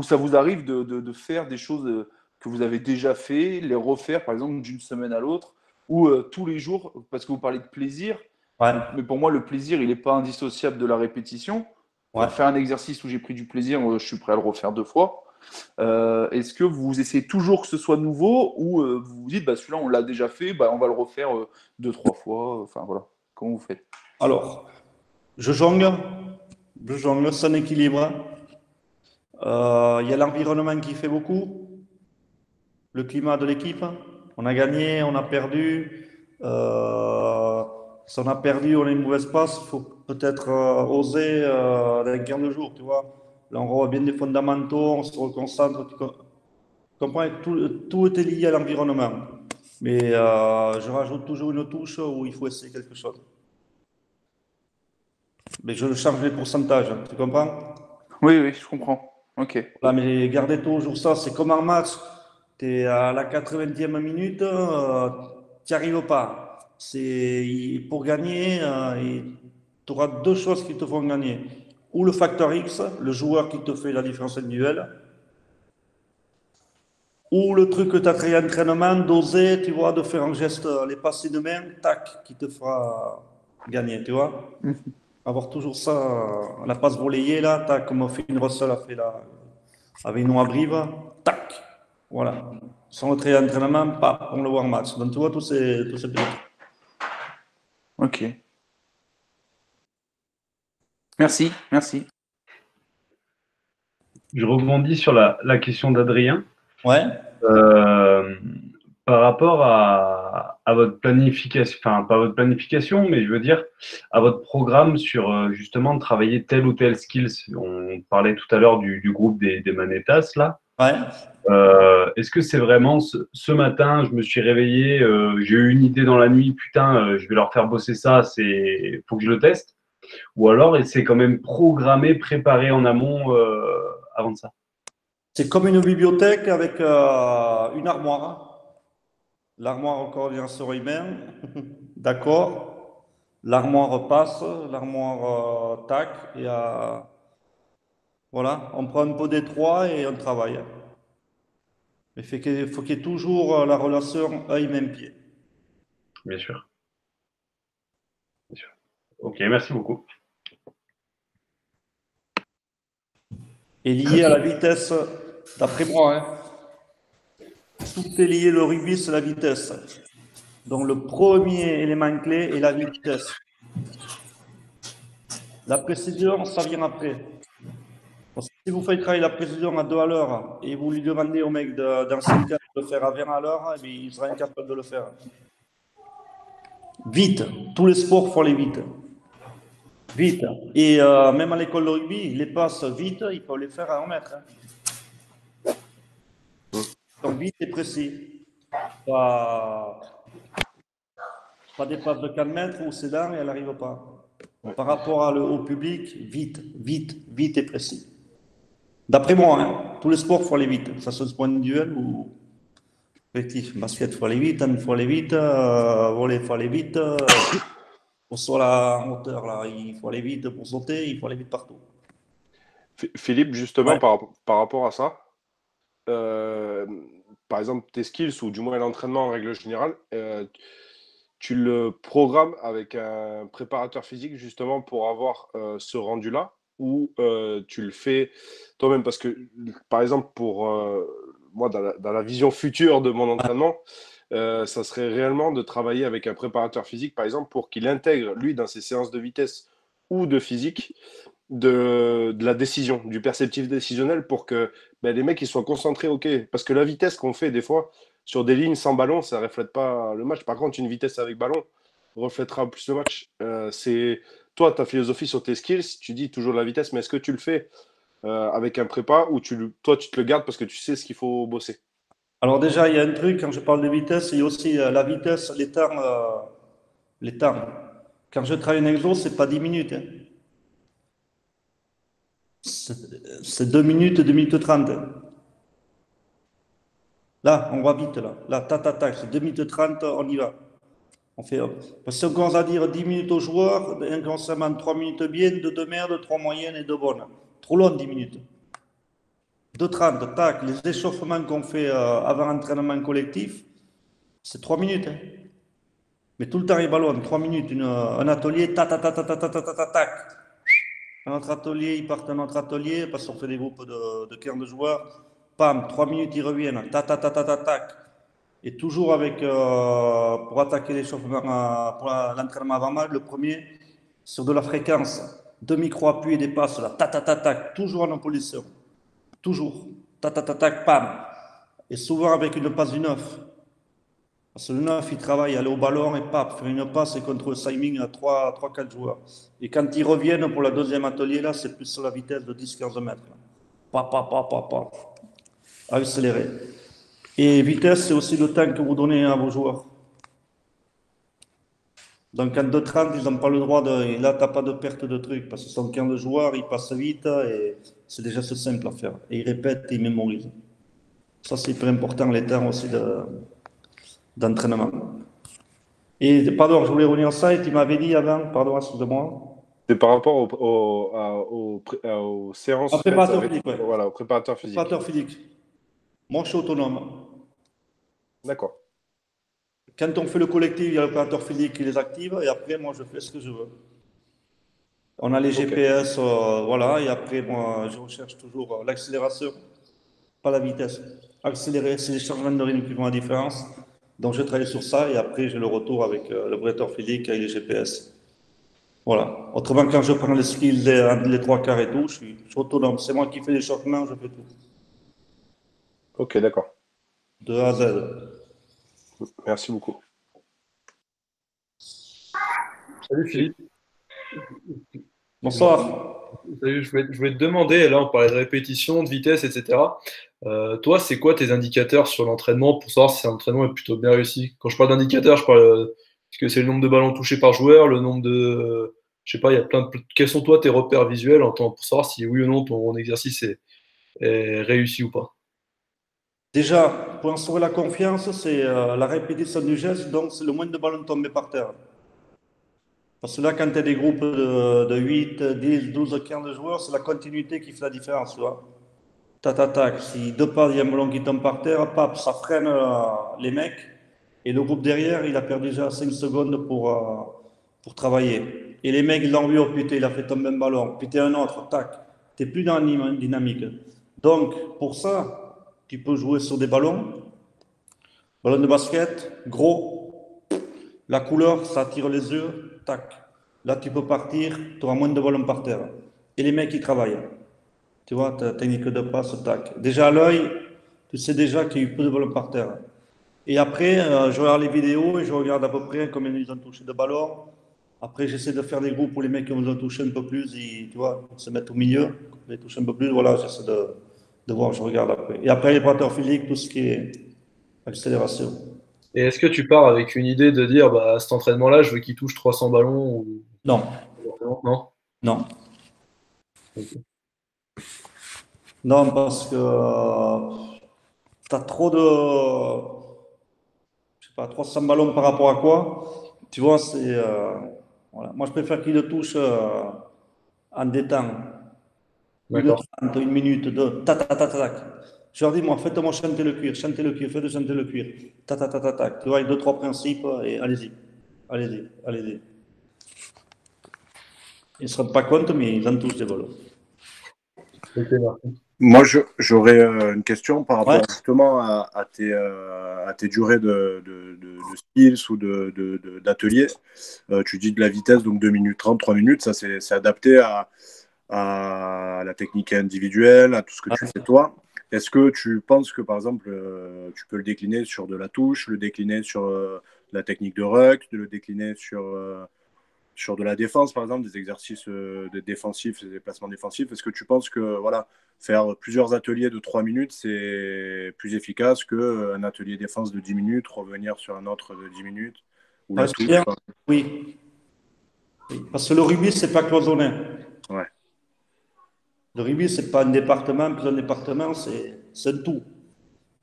ça vous arrive de faire des choses que vous avez déjà fait, les refaire par exemple d'une semaine à l'autre ou tous les jours, parce que vous parlez de plaisir, Ouais. mais pour moi le plaisir il n'est pas indissociable de la répétition. Ouais. Faire un exercice où j'ai pris du plaisir, je suis prêt à le refaire 2 fois. Est-ce que vous essayez toujours que ce soit nouveau ou vous vous dites bah, celui-là on l'a déjà fait, bah, on va le refaire 2-3 fois, enfin voilà, comment vous faites? Alors, je jongle, c'est un équilibre. Il y a l'environnement qui fait beaucoup, le climat de l'équipe. On a gagné, on a perdu. Si on a perdu, on a une mauvaise passe, il faut peut-être oser dans 15 jours, tu vois. Là, on revoit bien des fondamentaux, on se reconcentre. Tu comprends? Tout est lié à l'environnement. Mais je rajoute toujours une touche où il faut essayer quelque chose. Mais je change les pourcentages, tu comprends? Oui, je comprends. Ok. Là, mais gardez toujours ça, c'est comme en match. Tu es à la 80e minute, tu n'y arrives pas. Pour gagner, tu auras deux choses qui te font gagner. Ou le facteur X, le joueur qui te fait la différence individuelle, ou le truc que tu as créé à l'entraînement, d'oser, tu vois, de faire un geste, les passer de main, tac, qui te fera gagner, tu vois. Avoir toujours ça, la passe relayée, là, tac, comme Finn Russell a fait là, avec Noah Brive, tac, voilà. Sans le trait d'entraînement, paf, on le voit en match. Donc tu vois tous ces petits. Ok. Merci. Je rebondis sur la question d'Adrien. Ouais. Par rapport à votre planification, enfin pas votre planification, mais je veux dire à votre programme sur justement de travailler tel ou tel skills. On parlait tout à l'heure du groupe des Manetas là. Ouais. Est-ce que c'est vraiment ce matin, je me suis réveillé, j'ai eu une idée dans la nuit, putain, je vais leur faire bosser ça, faut que je le teste? Ou alors c'est quand même programmé, préparé en amont avant de ça? C'est comme une bibliothèque avec une armoire. L'armoire en coordination humaine, d'accord. L'armoire passe, l'armoire tac, et voilà, on prend un peu des trois et on travaille. Mais il faut qu'il y ait toujours la relation œil-même-pied. Bien sûr. Ok, merci beaucoup. Et lié à la vitesse, d'après moi, hein. Tout est lié, le rugby, c'est la vitesse. Donc le premier élément clé est la vitesse. La précision, ça vient après. Parce que si vous faites travailler la précision à 2 à l'heure et vous lui demandez au mec dans 5 ans de le faire à 20 à l'heure, eh il sera incapable de le faire. Vite. Tous les sports, faut aller vite. Vite. Et même à l'école de rugby, les passes vite, il faut les faire à 1 mètre. Hein. Donc vite et précis. Pas des passes de 4 mètres où c'est là et elle n'arrive pas. Par rapport au public, vite et précis. D'après moi, hein, tous les sports, il faut aller vite. Ça se point individuel ou collectif. Basket, il faut aller vite, il faut aller vite, volley, il faut aller vite. Pour sur la hauteur, là, il faut aller vite pour sauter, il faut aller vite partout. Philippe, justement, Ouais. par rapport à ça, par exemple, tes skills, ou du moins l'entraînement en règle générale, tu le programmes avec un préparateur physique justement pour avoir ce rendu-là, ou tu le fais toi-même? Parce que, par exemple, pour moi, dans la vision future de mon entraînement, ça serait réellement de travailler avec un préparateur physique, par exemple, pour qu'il intègre, lui, dans ses séances de vitesse ou de physique, de la décision, du perceptif décisionnel, pour que les mecs ils soient concentrés. Ok, parce que la vitesse qu'on fait des fois sur des lignes sans ballon, ça reflète pas le match. Par contre, une vitesse avec ballon reflètera plus le match. C'est toi, ta philosophie sur tes skills, tu dis toujours la vitesse, mais est-ce que tu le fais avec un prépa, ou toi tu te le gardes parce que tu sais ce qu'il faut bosser? Alors déjà, il y a un truc, quand je parle de vitesse, il y a aussi la vitesse, les temps. Les temps. Quand je travaille un exo, c'est pas 10 minutes. Hein. C'est 2 minutes, 2 minutes 30. Là, on va vite, là. Là, tac, c'est 2 minutes 30, on y va. On fait hop. Parce qu'on commence à dire 10 minutes aux joueurs, inconsciemment 3 minutes bien, 2 de merde, 3 moyennes et 2 bonnes. Trop long, 10 minutes. 2,30, tac. Les échauffements qu'on fait avant l'entraînement collectif, c'est 3 minutes. Hein. Mais tout le temps, ils ballonnent. 3 minutes, un atelier, tac. Un autre atelier, ils partent à un autre atelier, parce qu'on fait des groupes de 15 joueurs. Pam, 3 minutes, ils reviennent. Tac. Et toujours avec, pour attaquer l'échauffement, pour l'entraînement avant-match, le premier, sur de la fréquence, 2 micro-appuis et des passes, là, tac, toujours en opposition. Toujours. Tac, pam. Et souvent avec une passe du 9. Parce que le 9, il travaille, aller au ballon et pap, faire une passe et contre le timing à 3-4 joueurs. Et quand ils reviennent pour le deuxième atelier, là, c'est plus sur la vitesse de 10-15 mètres. Pap. Accélérer. Et vitesse, c'est aussi le temps que vous donnez à vos joueurs. Donc en 2,30, ils n'ont pas le droit de... Et là, tu n'as pas de perte de trucs, parce que ce sont 15 joueurs, ils passent vite, et c'est déjà simple à faire. Et ils répètent et ils mémorisent. Ça, c'est hyper important, les temps aussi d'entraînement. Et pardon, je voulais revenir à ça, et tu m'avais dit avant, pardon, excuse-moi. C'est par rapport aux séances. Préparateur physique, ouais. Voilà, au préparateur physique. Préparateur physique. Moi, je suis autonome. D'accord. Quand on fait le collectif, il y a le préparateur physique qui les active, et après, moi, je fais ce que je veux. On a les GPS, voilà, et après, moi, je recherche toujours l'accélération, pas la vitesse. Accélérer, c'est les changements de rythme qui font la différence. Donc, je travaille sur ça, et après, j'ai le retour avec le préparateur physique, avec les GPS. Voilà. Autrement, quand je prends les skills, les 3/4 et tout, je suis autonome. C'est moi qui fais l'échauffement, je fais tout. Ok, d'accord. De A à Z. Merci beaucoup. Salut Philippe. Bonsoir. Salut, je voulais te demander, là on parlait de répétition, de vitesse, etc. Toi, c'est quoi tes indicateurs sur l'entraînement pour savoir si l'entraînement est plutôt bien réussi? Quand je parle d'indicateurs, je parle est-ce que c'est le nombre de ballons touchés par joueur, le nombre de... je sais pas, il y a plein de... Quels sont toi tes repères visuels pour savoir si oui ou non ton exercice est réussi ou pas? Déjà, pour instaurer la confiance, c'est la répétition du geste, donc c'est le moins de ballons tombés par terre. Parce que là, quand tu as des groupes de 8, 10, 12, 15 joueurs, c'est la continuité qui fait la différence, tu vois. Tac. Si deux pas, il y a un ballon qui tombe par terre, pap, ça freine les mecs. Et le groupe derrière, il a perdu déjà 5 secondes pour travailler. Et les mecs, ils l'ont vu, oh putain, il a fait tomber un ballon. Putain, un autre, tac. Tu n'es plus dans la dynamique. Donc, pour ça, tu peux jouer sur des ballons. Ballon de basket, gros. La couleur, ça attire les yeux. Tac. Là, tu peux partir, tu auras moins de ballons par terre. Et les mecs, ils travaillent. Tu vois, ta technique de passe, tac. Déjà à l'œil, tu sais déjà qu'il y a eu peu de ballons par terre. Et après, je regarde les vidéos et je regarde à peu près combien ils ont touché de ballons. Après, j'essaie de faire des groupes où les mecs qui ont touché un peu plus, tu vois, se mettent au milieu. Ils touchent un peu plus, voilà, j'essaie de voir, je regarde après. Et après, les préparateurs physiques, tout ce qui est accélération. Et est-ce que tu pars avec une idée de dire, bah, à cet entraînement-là, je veux qu'il touche 300 ballons ou... Non. Non. Non. Okay. Non, parce que tu as trop de... Je sais pas, 300 ballons par rapport à quoi? Tu vois, c'est... voilà. Moi, je préfère qu'il le touche en détente. D'accord. 1 minute, 2, tac. Je leur dis, moi, faites-moi chanter le cuir, faites-le chanter le cuir. Tac. Tu vois, il y a 2-3 principes et allez-y. Ils ne se rendent pas compte, mais ils en touchent des ballons. Moi, j'aurais une question par rapport justement à tes durées de skills ou d'ateliers. Tu dis de la vitesse, donc 2 minutes 30, 3 minutes, ça c'est adapté à la technique individuelle, à tout ce que tu fais toi. Est-ce que tu penses que, par exemple, tu peux le décliner sur de la touche, le décliner sur la technique de ruck, le décliner sur de la défense, par exemple, des exercices défensifs, des déplacements défensifs? Est-ce que tu penses que voilà, faire plusieurs ateliers de 3 minutes, c'est plus efficace qu'un atelier défense de 10 minutes, revenir sur un autre de 10 minutes ou la touche, oui. Parce que le rugby, c'est pas cloisonné. Ouais. Le rugby, c'est pas un département, puis un département, c'est un tout.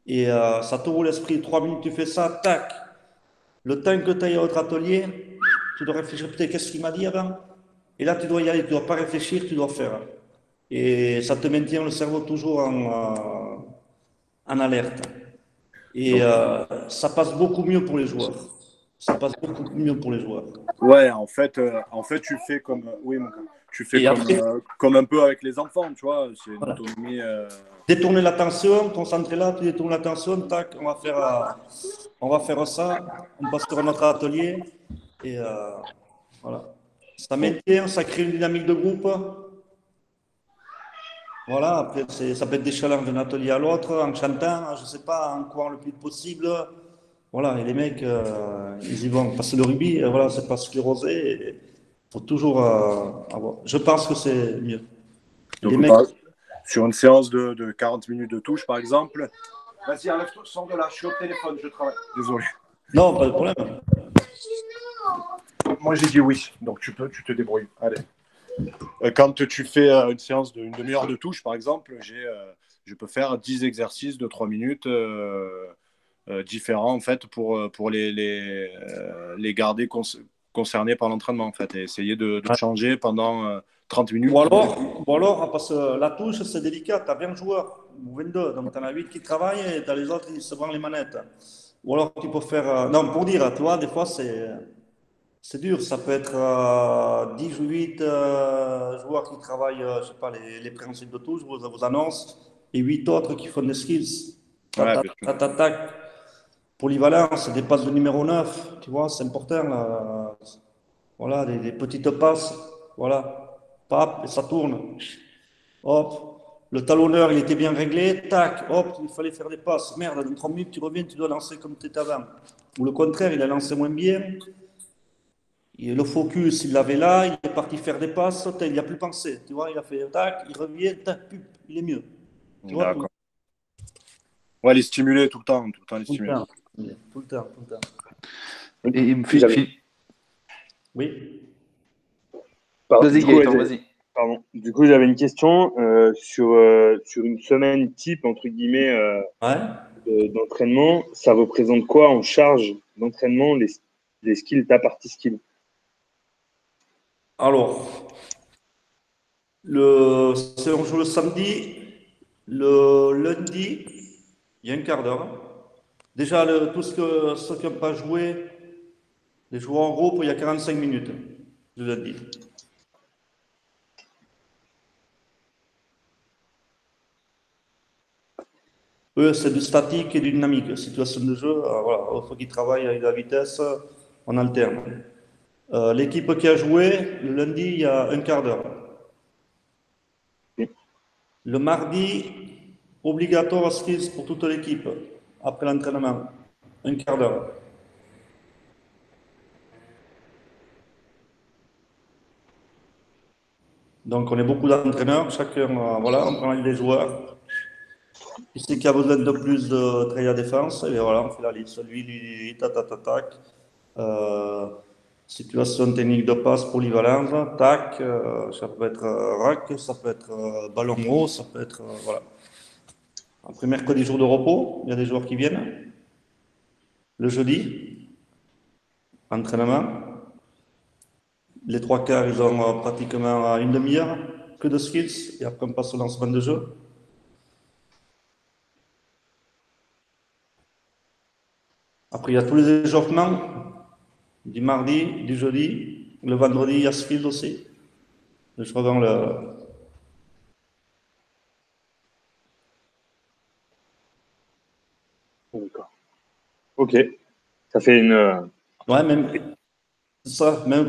Et ça te roule l'esprit. 3 minutes, tu fais ça, tac. Le temps que tu ailles à votre atelier, tu dois réfléchir, peut-être qu'est-ce qu'il m'a dit avant. Et là, tu dois y aller, tu dois pas réfléchir, tu dois faire. Et ça te maintient le cerveau toujours en alerte. Et ça passe beaucoup mieux pour les joueurs. Ça passe beaucoup mieux pour les joueurs. Ouais, en fait, tu fais comme, oui, tu fais comme un peu avec les enfants, tu vois. C'est une autonomie. Détourner l'attention, concentrer là, tu détournes l'attention, tac, on va faire ça, on passe sur notre atelier. Et voilà. Ça maintient, ça crée une dynamique de groupe. Voilà, après, ça peut être des challenges d'un atelier à l'autre, en chantant, je ne sais pas, en courant le plus vite possible. Voilà, et les mecs, ils y vont. Parce que le rugby, voilà, c'est pas sclérosé. Il faut toujours avoir. Je pense que c'est mieux. Donc, les mecs... sur une séance de 40 minutes de touche, par exemple. Vas-y, enlève-toi, sors de là, je suis au téléphone, je travaille. Désolé. Non, pas de problème. Moi, j'ai dit oui, donc tu te débrouilles. Allez. Quand tu fais une séance d'une demi-heure de touche, par exemple, je peux faire 10 exercices de 3 minutes différents, en fait, pour les garder concernés par l'entraînement, en fait, et essayer de changer pendant 30 minutes. Ou alors, parce que la touche, c'est délicat. Tu as 20 joueurs, ou 22, donc tu en as 8 qui travaillent et tu as les autres qui se branlent les manettes. Ou alors, tu peux faire... non, pour dire, tu vois, des fois, c'est dur. Ça peut être 10 ou 8 joueurs qui travaillent, je sais pas, les principes de touche, vous annonce, et 8 autres qui font des skills. Tac. Polyvalence, des passes de numéro 9, tu vois, c'est important. Là. Voilà, des petites passes, voilà, pap, et ça tourne. Hop, le talonneur, il était bien réglé, tac, hop, il fallait faire des passes. Merde, dans 30 minutes, tu reviens, tu dois lancer comme tu étais avant. Ou le contraire, il a lancé moins bien. Et le focus, il l'avait là, il est parti faire des passes, il n'y a plus pensé. Tu vois, il a fait tac, il revient, tac, il est mieux. Tu vois, ouais, les stimuler tout le temps, les stimuler. Tout le temps. Et oui. Vas-y, Gaëtan, vas-y. Pardon. Du coup, j'avais une question sur une semaine type, entre guillemets, d'entraînement. Ça représente quoi en charge d'entraînement, les skills, ta partie skill? Alors, on joue le samedi, le lundi, il y a un quart d'heure. Déjà, ceux qui n'ont pas joué, les joueurs en groupe, il y a 45 minutes, le lundi. Eux, c'est du statique et du dynamique. Situation de jeu, voilà, il faut qu'ils travaillent avec la vitesse, on alterne. L'équipe qui a joué, le lundi, il y a un quart d'heure. Le mardi, obligatoire skills pour toute l'équipe, après l'entraînement. Un quart d'heure. Donc, on est beaucoup d'entraîneurs, chacun, voilà, on prend les joueurs. Qui c'est qui a besoin de plus de travail à défense, et voilà, on fait la liste. Lui, tac. Situation technique de passe polyvalente, tac, ça peut être rack, ça peut être ballon haut, ça peut être, voilà. Après mercredi, jour de repos, il y a des joueurs qui viennent. Le jeudi, entraînement. Les 3/4, ils ont pratiquement une demi-heure que de skills, et après on passe au lancement de jeu. Après, il y a tous les échauffements, du mardi, du jeudi, le vendredi, il y a skills aussi. Je reviens le... D'accord. Ok. Ça fait une... Ouais, même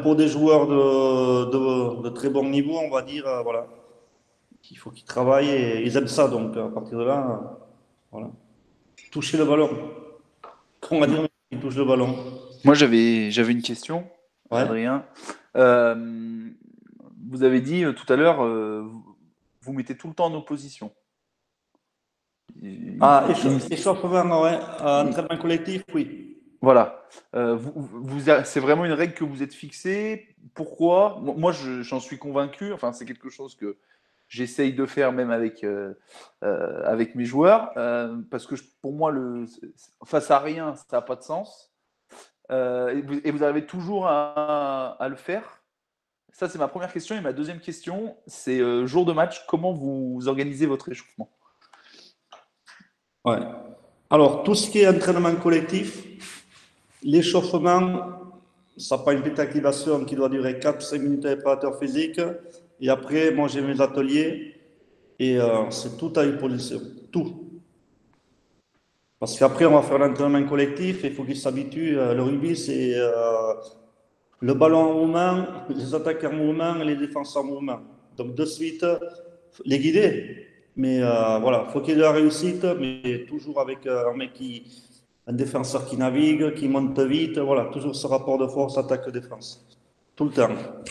pour des joueurs de très bon niveau, on va dire, voilà, qu'il faut qu'ils travaillent et ils aiment ça. Donc, à partir de là, voilà. Toucher le ballon. On va dire qu'ils touchent le ballon. Moi, j'avais une question, Adrien. Vous avez dit tout à l'heure, vous mettez tout le temps en opposition. Échauffement, ouais. Entraînement collectif, oui. Voilà. C'est vraiment une règle que vous êtes fixée. Pourquoi? Moi, j'en suis convaincu. Enfin, c'est quelque chose j'essaye de faire même avec mes joueurs, parce que pour moi, face à rien, ça n'a pas de sens. Et vous arrivez toujours à le faire. Ça, c'est ma première question. Et ma deuxième question, c'est jour de match, comment vous organisez votre échauffement? Ouais. Alors, tout ce qui est entraînement collectif, l'échauffement, ça prend une petite activation qui doit durer 4-5 minutes à préparateur physique. Et après, moi, j'ai mes ateliers et c'est tout à position. Tout. Parce qu'après, on va faire l'entraînement collectif et il faut qu'ils s'habituent. Le rugby, c'est le ballon en mouvement, les attaques en mouvement et les défenses en mouvement. Donc, de suite, les guider. Mais voilà, il faut qu'il y ait de la réussite, mais toujours avec un défenseur qui navigue, qui monte vite. Voilà, toujours ce rapport de force, attaque-défense. Tout le temps.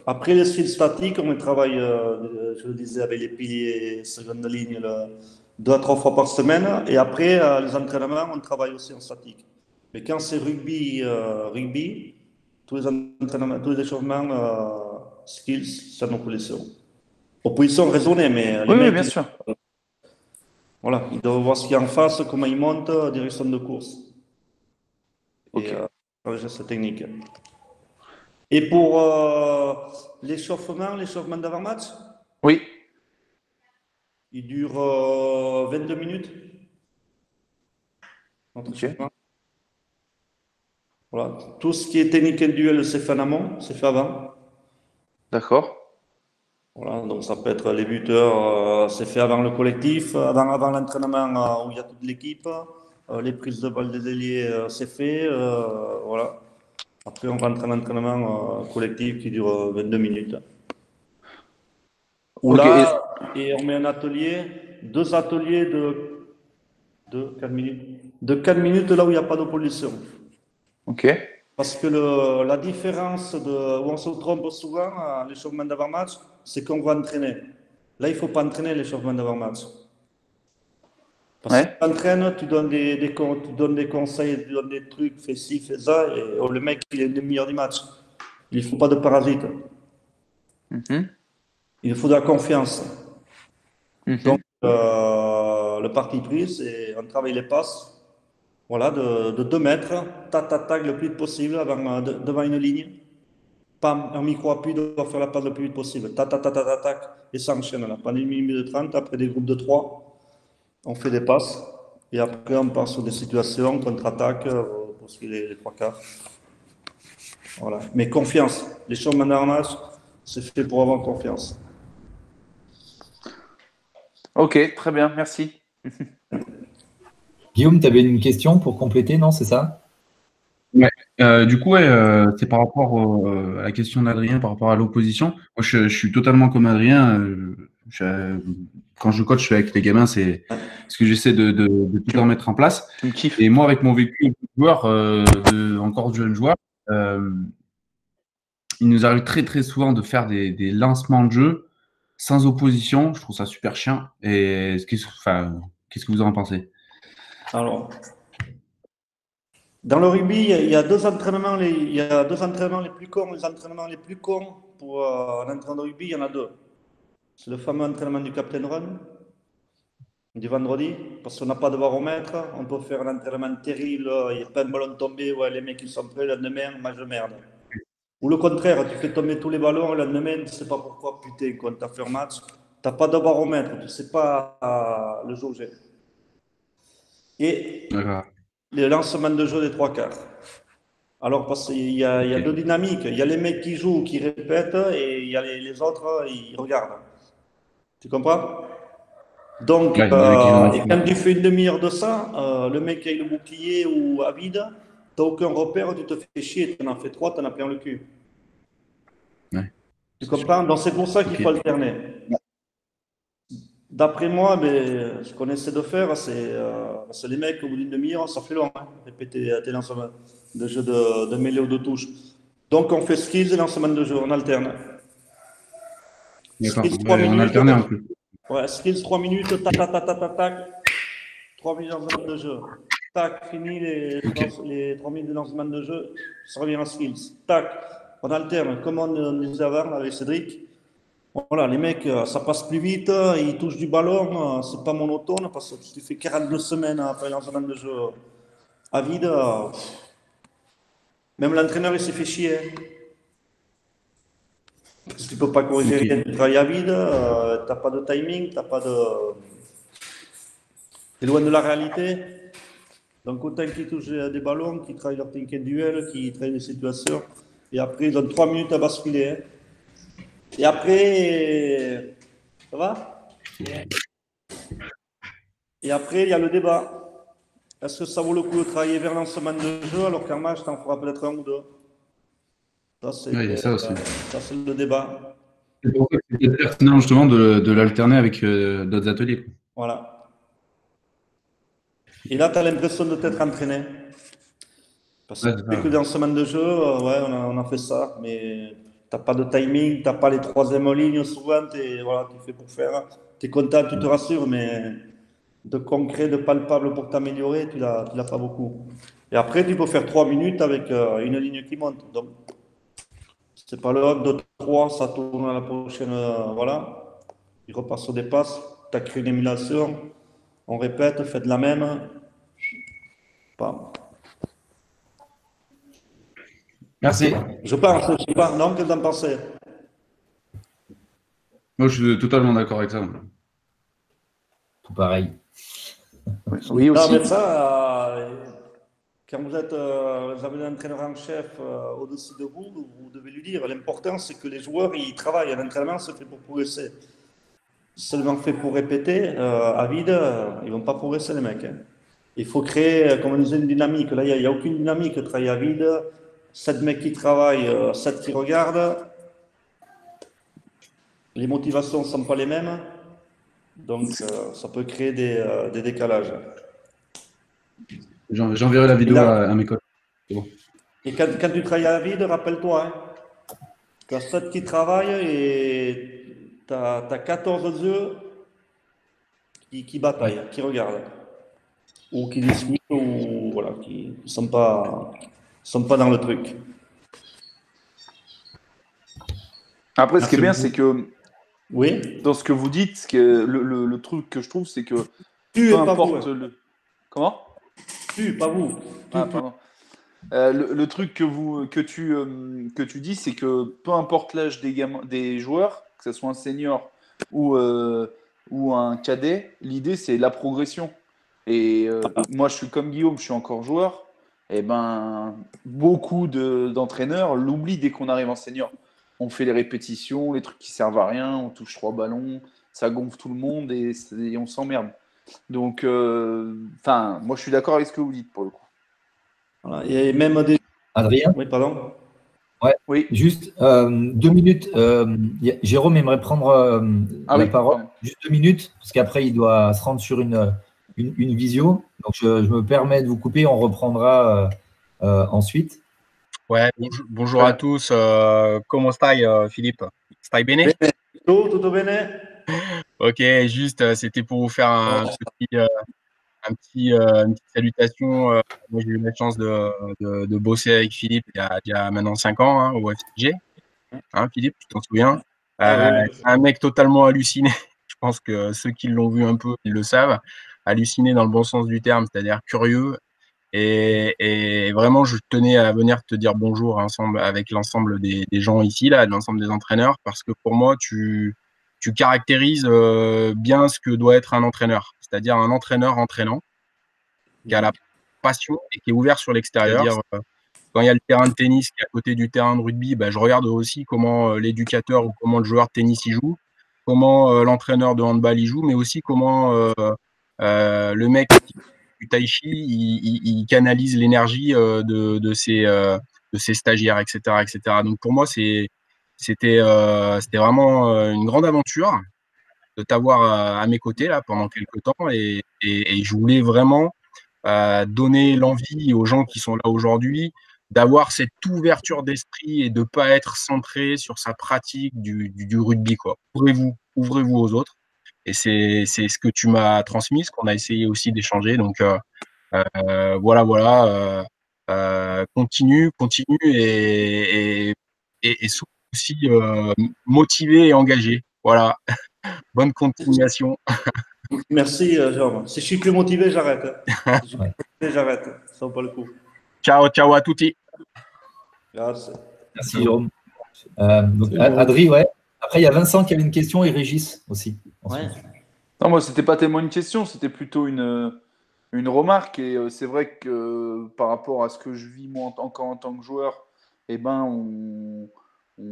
Après, les skills statiques, on travaille, je le disais, avec les piliers seconde ligne 2 à 3 fois par semaine. Et après, les entraînements, on travaille aussi en statique. Mais quand c'est rugby, tous les entraînements, tous les échauffements, skills, c'est nos positions. Opposition raisonnée, mais les Oui, mecs, bien sûr. Voilà, ils doivent voir ce qu'il y a en face, comment ils montent, direction de course. Okay. Et cette technique. Et pour l'échauffement d'avant-match, oui, il dure 22 minutes. Okay. Voilà. Tout ce qui est technique et duel, c'est fait en amont, c'est fait avant. D'accord. Voilà, donc ça peut être les buteurs, c'est fait avant le collectif, avant l'entraînement où il y a toute l'équipe. Les prises de balles des ailiers, c'est fait. Voilà. Après, on rentre en entraînement collectif qui dure 22 minutes. Où là, et on met un atelier, 2 ateliers de 4 minutes. De 4 minutes là où il n'y a pas d'opposition. Ok. Parce que la différence où on se trompe souvent à l'échauffement d'avant-match, c'est qu'on va entraîner. Là, il ne faut pas entraîner l'échauffement d'avant-match. Parce que tu entraînes, tu donnes des conseils, tu donnes des trucs, fais ci, fais ça, et le mec, il est le meilleur du match. Il ne faut pas de parasites. Il faut de la confiance. Donc, le parti pris, c'est on travaille les passes. Voilà, de 2 mètres, tac, le plus vite possible devant une ligne. Pam, un micro-appui doit faire la passe le plus vite possible. Tac, et ça enchaîne là. Pendant 1 minute 30, après des groupes de 3, on fait des passes. Et après, on part sur des situations, contre-attaque, pour ce qui est les 3 quarts. Voilà. Mais confiance. Les chambres d'armage, c'est fait pour avoir confiance. Ok, très bien, merci. Guillaume, tu avais une question pour compléter, non, c'est ça? Ouais. Du coup, c'est par rapport à la question d'Adrien, par rapport à l'opposition. Moi, je suis totalement comme Adrien. Quand je coach avec les gamins, c'est ce que j'essaie de tout le temps mettre en place. Et moi, avec mon vécu de joueur, encore de jeunes joueurs, il nous arrive très très souvent de faire des lancements de jeu sans opposition. Je trouve ça super chiant. Et qu'est-ce que vous en pensez? Alors, dans le rugby, il y a 2 entraînements, il y a 2 entraînements les plus cons. Les entraînements les plus cons pour un entraînement de rugby, il y en a 2. C'est le fameux entraînement du Captain Run, du vendredi, parce qu'on n'a pas de baromètre. On peut faire un entraînement terrible, il n'y a pas de ballon tombé, ouais, les mecs ils sont prêts, le lendemain, match de merde. Ou le contraire, tu fais tomber tous les ballons, le lendemain, tu ne sais pas pourquoi, putain, quand tu as fait un match, tu n'as pas de baromètre, tu ne sais pas le jauger. Et le lancement de jeu des 3 quarts. Alors, parce qu'il y a 2 dynamiques. Il y a les mecs qui jouent, qui répètent, et il y a les autres, ils regardent. Tu comprends? Donc, et quand tu fais une demi-heure de ça, le mec avec le bouclier ou à vide, tu n'as aucun repère, tu te fais chier, tu en as fait 3, tu en as plein le cul. Ouais. Tu comprends? Donc, c'est pour ça qu'il faut alterner. D'après moi, ce qu'on essaie de faire, c'est les mecs, au bout d'une demi-heure, ça fait long, hein, répéter tes lancements de jeu de mêlée ou de touche. Donc, on fait skills et lancement de jeu, on alterne. D'accord, skills 3 minutes. on alterne un peu. Ouais, skills 3 minutes, tac. 3 minutes de lancement de jeu. Tac, fini les 3 minutes de lancement de jeu, ça revient à skills. Tac, on alterne, comme on disait avant avec Cédric. voilà, les mecs, ça passe plus vite, ils touchent du ballon, c'est pas monotone parce que tu fais 42 semaines à faire un entraînement de jeu à vide. Même l'entraîneur, il s'est fait chier. Parce que tu peux pas corriger rien, tu travailles à vide, t'as pas de timing, t'as pas de. T'es loin de la réalité. Donc autant qu'ils touchent des ballons, qu'ils travaillent leur tinker duel, qu'ils travaillent des situations. Et après, ils ont 3 minutes à basculer. Hein. Et après, ça va? Et après, il y a le débat. Est-ce que ça vaut le coup de travailler vers lancement de jeu alors qu'en match, t'en feras peut-être un ou deux? Ça, c'est le débat. C'est pour ça que c'est pertinent justement de l'alterner avec d'autres ateliers. Voilà. Et là, tu as l'impression de t'être entraîné. Parce que dans semaine de jeu, ouais, on a fait ça, mais tu n'as pas de timing, tu n'as pas les troisième lignes souvent, voilà, tu fais pour faire. Tu es content, tu te rassures, mais de concret, de palpable pour t'améliorer, tu l'as pas beaucoup. Et après, tu peux faire 3 minutes avec une ligne qui monte. Donc, c'est pas le hop de 3, ça tourne à la prochaine, voilà. Il repart sur des passes, tu as créé une émulation, on répète, faites la même. Pas. Merci. Je pense, non, qu'est-ce que t'en pensez? Moi, je suis totalement d'accord avec ça. Tout pareil. Oui, aussi. Non, mais ça, quand vous avez un entraîneur en chef au-dessus de vous, vous devez lui dire. L'important, c'est que les joueurs, ils travaillent. L'entraînement, c'est fait pour progresser. Seulement fait pour répéter, à vide, ils ne vont pas progresser, les mecs. Hein. Il faut créer, comme on disait, une dynamique. Là, il n'y a aucune dynamique. Travailler à vide, 7 mecs qui travaillent, 7 qui regardent. Les motivations ne sont pas les mêmes. Donc, ça peut créer des décalages. J'enverrai la vidéo à mes collègues. Bon. Et quand tu travailles à vide, rappelle-toi, hein, tu as 7 qui travaillent et tu as 14 yeux qui bataillent, qui regardent. Ou qui discutent, ou voilà, qui ne sont pas dans le truc. Après, ce qui est bien, c'est que oui, dans ce que vous dites, le truc que je trouve, c'est que peu importe le. Comment? Pas vous. Ah, pardon. Le truc que tu dis, c'est que peu importe l'âge des joueurs, que ce soit un senior ou un cadet, l'idée c'est la progression. Et moi, je suis comme Guillaume, je suis encore joueur. Et ben, beaucoup d'entraîneurs l'oublient dès qu'on arrive en senior. On fait les répétitions, les trucs qui servent à rien, on touche 3 ballons, ça gonfle tout le monde et on s'emmerde. Donc, moi, je suis d'accord avec ce que vous dites pour le coup. Voilà. Et même des. Adrien? Oui, pardon. Ouais, oui. Juste 2 minutes. Jérôme aimerait prendre la parole. Pardon. Juste 2 minutes, parce qu'après, il doit se rendre sur une visio. Donc, je me permets de vous couper. On reprendra ensuite. Ouais, bonjour à tous. Comment stai, Philippe? Stai bene? Tutto bene? Ok, juste, c'était pour vous faire une petite salutation. Moi, j'ai eu la chance de bosser avec Philippe il y a maintenant 5 ans hein, au FCG. Hein, Philippe, tu t'en souviens? Un mec totalement halluciné. Je pense que ceux qui l'ont vu un peu, ils le savent. Halluciné dans le bon sens du terme, c'est-à-dire curieux. Et vraiment, je tenais à venir te dire bonjour avec l'ensemble des gens ici, là, l'ensemble des entraîneurs, parce que pour moi, tu caractérises bien ce que doit être un entraîneur, c'est-à-dire un entraîneur entraînant, qui a la passion et qui est ouvert sur l'extérieur. Quand il y a le terrain de tennis qui est à côté du terrain de rugby, je regarde aussi comment l'éducateur ou comment le joueur de tennis y joue, comment l'entraîneur de handball y joue, mais aussi comment le mec du tai chi, il canalise l'énergie de ses stagiaires, etc., etc. Donc pour moi, c'était vraiment une grande aventure de t'avoir à mes côtés là pendant quelques temps et je voulais vraiment donner l'envie aux gens qui sont là aujourd'hui d'avoir cette ouverture d'esprit et de pas être centré sur sa pratique du rugby quoi. Ouvrez-vous aux autres. Et c'est ce que tu m'as transmis, ce qu'on a essayé aussi d'échanger. Donc voilà. Continue et aussi motivé et engagé. Voilà. Bonne continuation. Merci, Jérôme. Si je suis plus motivé, j'arrête. Si je suis plus motivé, j'arrête. Ça vaut pas le coup. Ciao, ciao à tutti. Merci. Merci, Jérôme. Adri, ouais. Après, il y a Vincent qui avait une question et Régis aussi. Ouais. Non, moi, c'était pas tellement une question, c'était plutôt une remarque. Et c'est vrai que par rapport à ce que je vis moi encore en tant que joueur, eh ben, on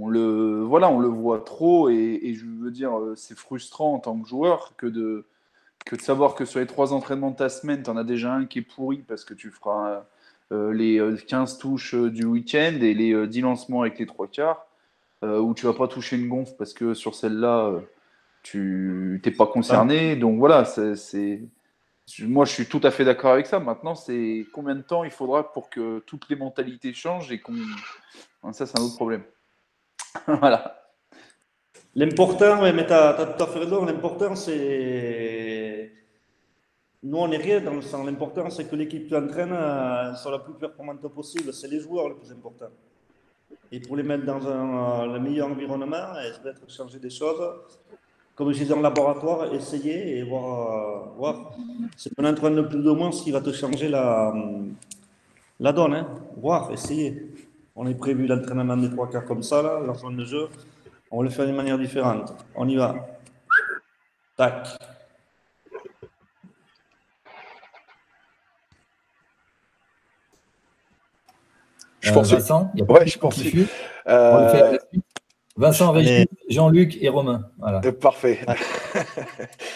le voit trop. Et je veux dire, c'est frustrant en tant que joueur que de savoir que sur les 3 entraînements de ta semaine, tu en as déjà un qui est pourri parce que tu feras les 15 touches du week-end et les 10 lancements avec les 3 quarts, où tu vas pas toucher une gonfle parce que sur celle-là, tu n'es pas concerné. Donc voilà, moi je suis tout à fait d'accord avec ça. Maintenant, c'est combien de temps il faudra pour que toutes les mentalités changent et ça, c'est un autre problème. Voilà. L'important, mais tu as tout à fait raison, l'important c'est. Nous, on n'est rien dans le sens. L'important, c'est que l'équipe qui entraîne soit la plus performante possible. C'est les joueurs le plus important. Et pour les mettre dans le meilleur environnement, et peut-être changer des choses, comme je disais en laboratoire, essayer et voir. C'est un entraînement de plus ou moins ce qui va te changer la donne. Hein. Voir, essayer. On est prévu l'entraînement des 3 quarts comme ça, là, la zone de jeu. On va le faire d'une manière différente. On y va. Tac. Vincent, je poursuis. Vincent, Régis, Jean-Luc et Romain. Voilà. Parfait.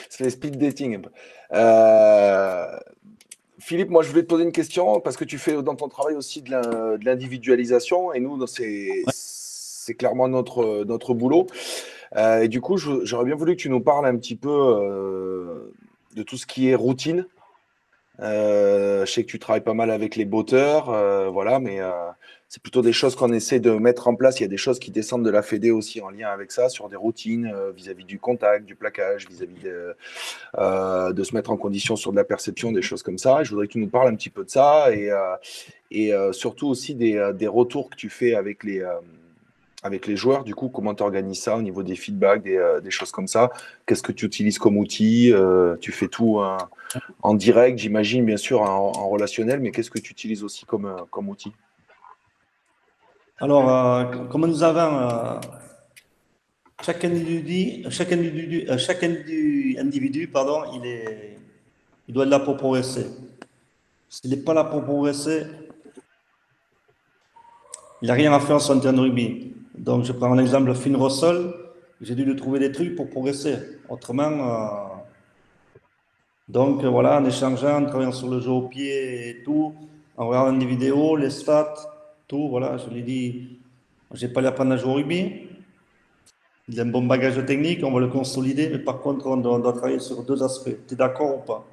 C'est les speed dating. Philippe, moi je voulais te poser une question parce que tu fais dans ton travail aussi de l'individualisation et nous c'est clairement notre boulot. Et du coup, j'aurais bien voulu que tu nous parles un petit peu de tout ce qui est routine. Je sais que tu travailles pas mal avec les botteurs, voilà, mais c'est plutôt des choses qu'on essaie de mettre en place. Il y a des choses qui descendent de la Fédé aussi en lien avec ça, sur des routines vis-à-vis du contact, du plaquage, vis-à-vis de se mettre en condition sur de la perception, des choses comme ça. Et je voudrais que tu nous parles un petit peu de ça et surtout aussi des retours que tu fais avec les joueurs. Du coup, comment tu organises ça au niveau des feedbacks, des choses comme ça? Qu'est-ce que tu utilises comme outil? Tu fais tout en direct, j'imagine, bien sûr, en relationnel, mais qu'est-ce que tu utilises aussi comme outil? Alors, comme nous avons chaque individu, pardon, il doit être là pour progresser. S'il n'est pas là pour progresser, il n'a rien à faire sur un terrain de rugby. Donc, je prends un exemple, Finn Russell, j'ai dû lui trouver des trucs pour progresser. Autrement, donc voilà, en échangeant, en travaillant sur le jeu au pied et tout, en regardant des vidéos, les stats, tout, voilà, je lui ai dit, j'ai pas l'apprendre à jouer au rugby. Il a un bon bagage technique, on va le consolider, mais par contre, on doit travailler sur 2 aspects. Tu es d'accord ou pas?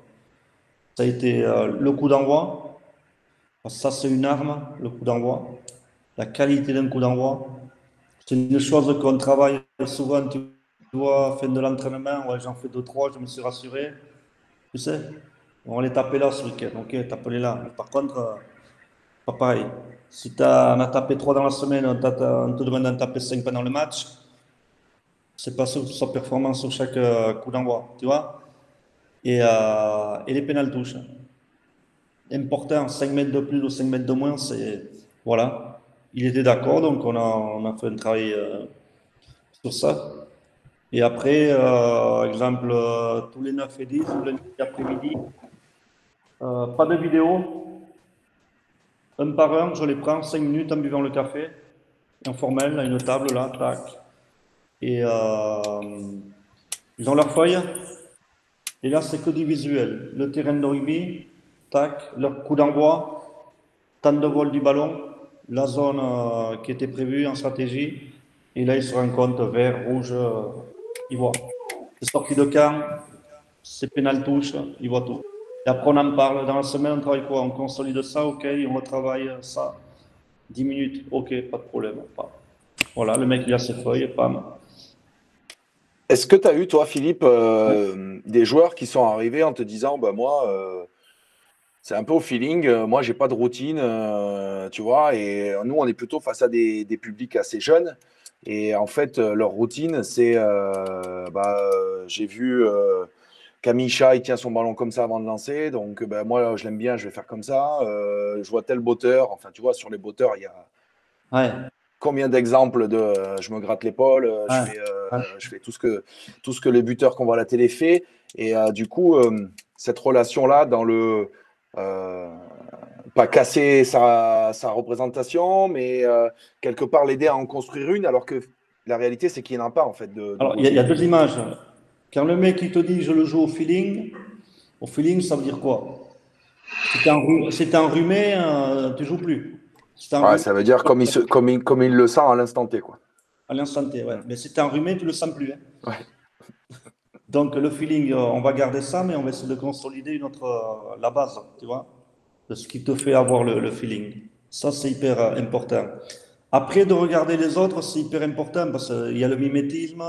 Ça a été le coup d'envoi. Ça, c'est une arme, le coup d'envoi. La qualité d'un coup d'envoi. C'est une chose qu'on travaille souvent, tu vois, fin de l'entraînement, ouais, j'en fais 2-3, je me suis rassuré. Tu sais, on va les taper là ce week-end, ok, tape-les là. Mais par contre, pas pareil. Si on a tapé 3 dans la semaine, on te demande d'en taper 5 pendant le match, c'est pas sa performance sur chaque coup d'envoi, tu vois. Et les pénales touches. Important, 5 mètres de plus ou 5 mètres de moins, c'est. Voilà. Il était d'accord, donc on a fait un travail sur ça. Et après, exemple, tous les 9 et 10, ou lundi après-midi, pas de vidéo. Un par un, je les prends 5 minutes en buvant le café, informel, à une table là, tac. Et ils ont leur feuille. Et là, c'est que du visuel. Le terrain de rugby, tac, leur coup d'envoi, temps de vol du ballon, la zone qui était prévue en stratégie. Et là, ils se rendent compte, vert, rouge, ils voient. C'est sorti de camp, c'est pénal touche, ils voient tout. Et après, on en parle. Dans la semaine, on travaille quoi? On consolide ça, ok, on retravaille ça. 10 minutes, ok, pas de problème. Voilà, le mec, il a ses feuilles, pam. Est-ce que tu as eu, toi, Philippe, des joueurs qui sont arrivés en te disant, bah, moi, c'est un peu au feeling, moi, j'ai pas de routine, tu vois, et nous, on est plutôt face à des publics assez jeunes. Et en fait, leur routine, c'est j'ai vu Kamisha, il tient son ballon comme ça avant de lancer. Donc, moi, je l'aime bien, je vais faire comme ça. Je vois tel botteur. Enfin, tu vois, sur les botteurs, il y a combien d'exemples de je me gratte l'épaule, je fais tout ce que les buteurs qu'on voit à la télé fait. Et du coup, cette relation-là, dans le pas casser sa représentation, mais quelque part l'aider à en construire une, alors que la réalité, c'est qu'il n'y en a pas, en fait. Alors, il y a deux images. Quand le mec, il te dit, je le joue au feeling, ça veut dire quoi? Si t'es enrhumé, tu joues plus. Ça veut dire comme il le sent à l'instant T, quoi. À l'instant T, ouais. Mais si t'es enrhumé, tu le sens plus. Hein. Donc, le feeling, on va garder ça, mais on va essayer de consolider la base, tu vois, de ce qui te fait avoir le feeling. Ça, c'est hyper important. Après, de regarder les autres, c'est hyper important parce qu'il y a le mimétisme,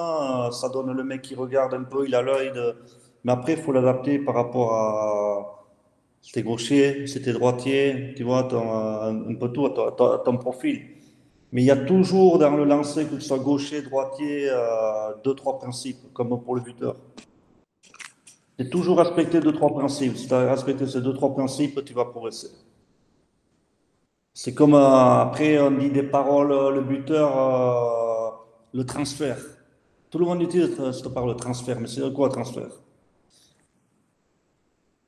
ça donne le mec qui regarde un peu, il a l'œil de... Mais après, il faut l'adapter par rapport à si t'es gaucher, si t'es droitier, tu vois, un peu tout, à ton profil. Mais il y a toujours dans le lancer, que ce soit gaucher, droitier, 2-3 principes, comme pour le buteur. C'est toujours respecter 2-3 principes. Si tu as respecté ces 2-3 principes, tu vas progresser. C'est comme après, on dit des paroles, le buteur, le transfert. Tout le monde utilise cette parole, le transfert. Mais c'est quoi, transfert?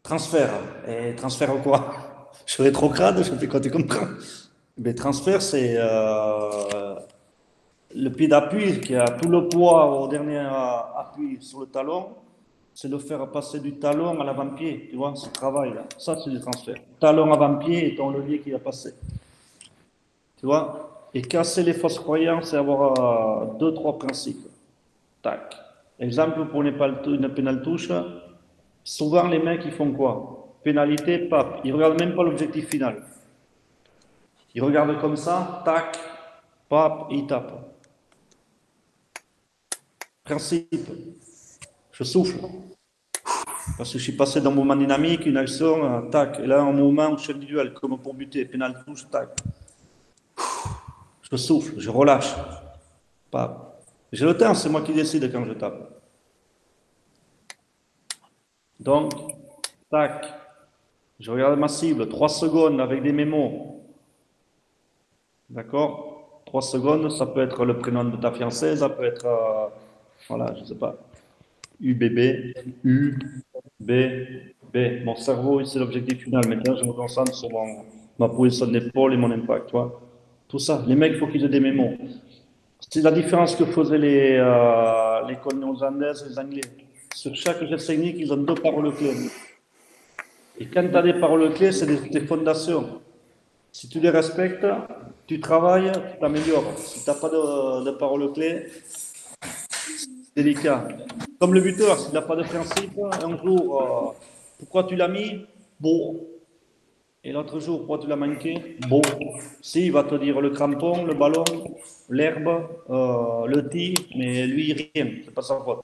Transfert. Et transfert quoi? Je serais trop crade, je fais quoi, tu comprends? Mais transfert, c'est le pied d'appui qui a tout le poids au dernier appui sur le talon. C'est de faire passer du talon à l'avant-pied, tu vois, ce travail là. Ça, c'est du transfert. Talon avant-pied et ton levier qui va passer. Tu vois? Et casser les fausses croyances, c'est avoir 2-3 principes. Tac. Exemple pour une pénale touche. Souvent, les mecs, ils font quoi? Pénalité, pape. Ils ne regardent même pas l'objectif final. Ils regardent comme ça, tac, pape, et ils tapent. Principe. Je souffle. Parce que je suis passé d'un mouvement dynamique, une action, tac. Et là, un mouvement individuel, comme pour buter, pénal touche, tac. Je souffle, je relâche. Pape. J'ai le temps, c'est moi qui décide quand je tape. Donc, tac, je regarde ma cible, 3 secondes avec des mémos. D'accord? 3 secondes, ça peut être le prénom de ta fiancée, ça peut être, voilà, je ne sais pas, UBB, U, B, B. Mon cerveau, c'est l'objectif final. Maintenant, je me concentre sur ma position d'épaule et mon impact, tu vois? Tout ça, les mecs, il faut qu'ils aient des mémos. C'est la différence que faisaient les néo-zélandaises et les Anglais. Sur chaque geste technique, ils ont 2 paroles clés. Et quand tu as des paroles clés, c'est des fondations. Si tu les respectes, tu travailles, tu t'améliores. Si tu n'as pas de paroles clés, c'est délicat. Comme le buteur, s'il n'a pas de principe, un jour, pourquoi tu l'as mis? Bon. Et l'autre jour, pourquoi tu l'as manqué? Bon. Si, il va te dire le crampon, le ballon, l'herbe, le tir, mais lui, rien. C'est pas sa faute.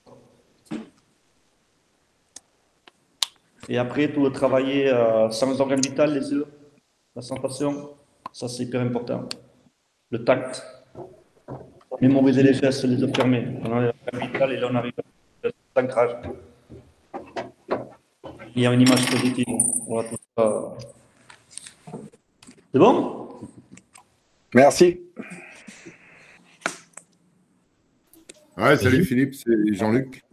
Et après, tout le travailler sans organe vital, les yeux, la sensation, ça c'est hyper important. Le tact. Mémoriser les gestes, les yeux fermés. On a l'organe vital et là on arrive à l'ancrage. Il y a une image positive. Voilà, tout ça. C'est bon? Merci. Ouais, salut Philippe, c'est Jean-Luc.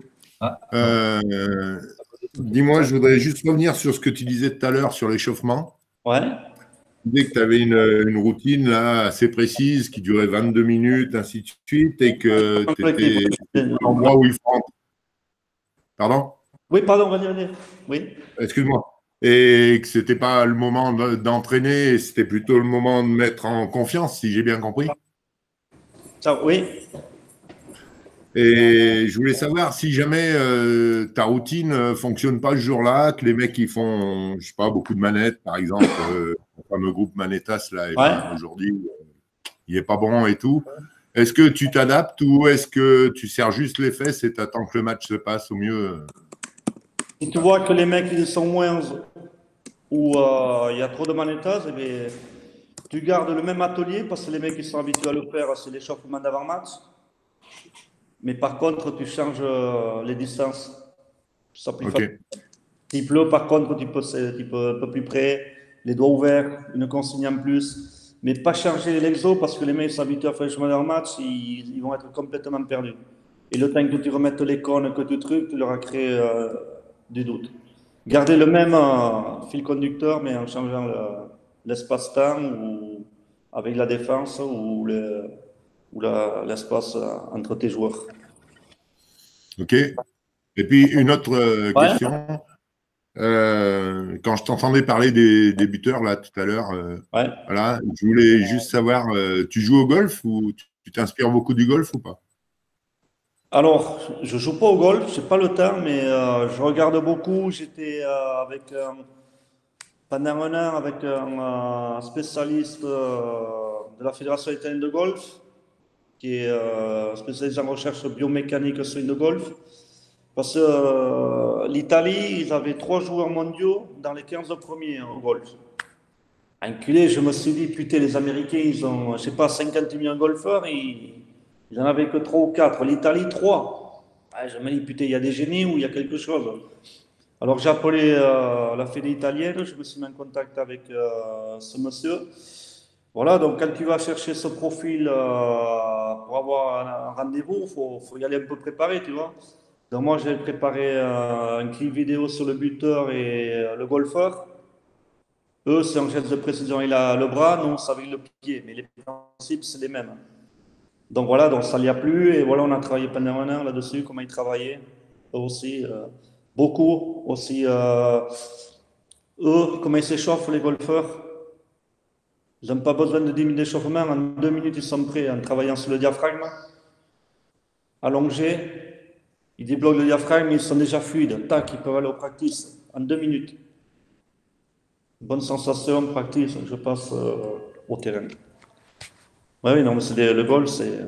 Dis-moi, je voudrais juste revenir sur ce que tu disais tout à l'heure sur l'échauffement. Ouais. Tu disais que tu avais une routine là, assez précise qui durait 22 minutes, ainsi de suite, et que tu étais à l'endroit où il faut rentrer. Pardon? Oui, pardon, vas-y. Oui. Excuse-moi. Et que ce n'était pas le moment d'entraîner, c'était plutôt le moment de mettre en confiance, si j'ai bien compris. Ça, oui. Et je voulais savoir si jamais ta routine ne fonctionne pas ce jour-là, que les mecs qui font, je sais pas, beaucoup de manettes, par exemple, le fameux groupe Manetas, là, aujourd'hui, il n'est pas bon et tout. Est-ce que tu t'adaptes ou est-ce que tu serres juste les fesses et tu attends que le match se passe au mieux? Si tu vois que les mecs ils sont moins ou il y a trop de manetas, tu gardes le même atelier parce que les mecs qui sont habitués à le faire, c'est l'échauffement d'avant-match. Mais par contre, tu changes les distances. Ça plus Ok. facile. S'il pleut, par contre, tu peux un peu plus près, les doigts ouverts, une consigne en plus. Mais pas changer l'exo parce que les mecs s'habituent à faire le chemin de leur match, ils vont être complètement perdus. Et le temps que tu remettes les cônes, que tu trucs, tu leur as créé des doutes. Garder le même fil conducteur, mais en changeant l'espace-temps ou avec la défense ou l'espace entre tes joueurs. Ok. Et puis, une autre Ouais. question. Quand je t'entendais parler des buteurs là tout à l'heure, Ouais. voilà, je voulais juste savoir, tu joues au golf ou tu t'inspires beaucoup du golf ou pas? Alors, je joue pas au golf, j'ai pas le temps, mais je regarde beaucoup. J'étais pendant un an avec un spécialiste de la Fédération italienne de golf, qui est spécialisé en recherche biomécanique sur le golf. Parce que l'Italie, ils avaient 3 joueurs mondiaux dans les 15 premiers au golf. Enculé, je me suis dit, putain, les Américains, ils ont, je sais pas, 50 millions de golfeurs, ils n'en avaient que 3 ou 4. L'Italie, 3. Ah, je me dis, putain, il y a des génies ou il y a quelque chose. Alors j'ai appelé la fédé italienne, je me suis mis en contact avec ce monsieur. Voilà, donc quand tu vas chercher ce profil pour avoir un rendez-vous, il faut y aller un peu préparé, tu vois. Donc moi j'ai préparé un clip vidéo sur le buteur et le golfeur. Eux, c'est en geste de précision, il a le bras, nous, c'est avec le pied, mais les principes, c'est les mêmes. Donc voilà, donc ça n'y a plus, et voilà, on a travaillé pendant un an là-dessus, comment ils travaillaient, eux aussi, beaucoup aussi, eux, comment ils s'échauffent, les golfeurs. Ils n'ont pas besoin de 10 minutes d'échauffement, en 2 minutes, ils sont prêts en travaillant sur le diaphragme, allongé, ils débloquent le diaphragme, ils sont déjà fluides, tac, ils peuvent aller au practice en 2 minutes. Bonne sensation, practice, je passe au terrain. Oui, non, mais le golf, c'est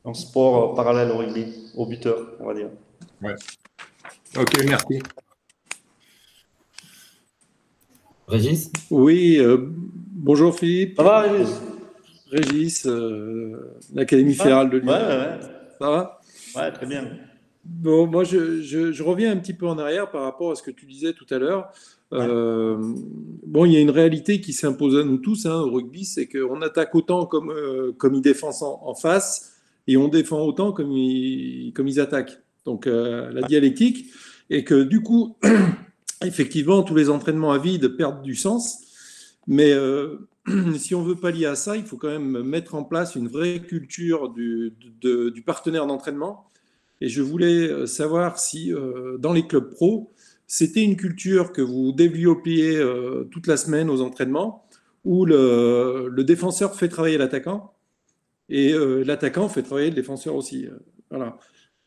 un sport parallèle au rugby, au buteur, on va dire. Ouais. Ok, merci. Régis? Oui, bonjour Philippe. Ça va, Régis? Régis, l'Académie fédérale de Lyon. Ouais. Ça va? Ouais, très bien. Bon, moi, je reviens un petit peu en arrière par rapport à ce que tu disais tout à l'heure. Bon, il y a une réalité qui s'impose à nous tous au rugby, c'est qu'on attaque autant comme ils défendent en face et on défend autant comme ils attaquent. Donc, la dialectique, et que du coup, effectivement, tous les entraînements à vide perdent du sens. Mais si on veut pallier à ça, il faut quand même mettre en place une vraie culture du partenaire d'entraînement. Et je voulais savoir si dans les clubs pro, c'était une culture que vous développiez toute la semaine aux entraînements, où le défenseur fait travailler l'attaquant et l'attaquant fait travailler le défenseur aussi. Voilà.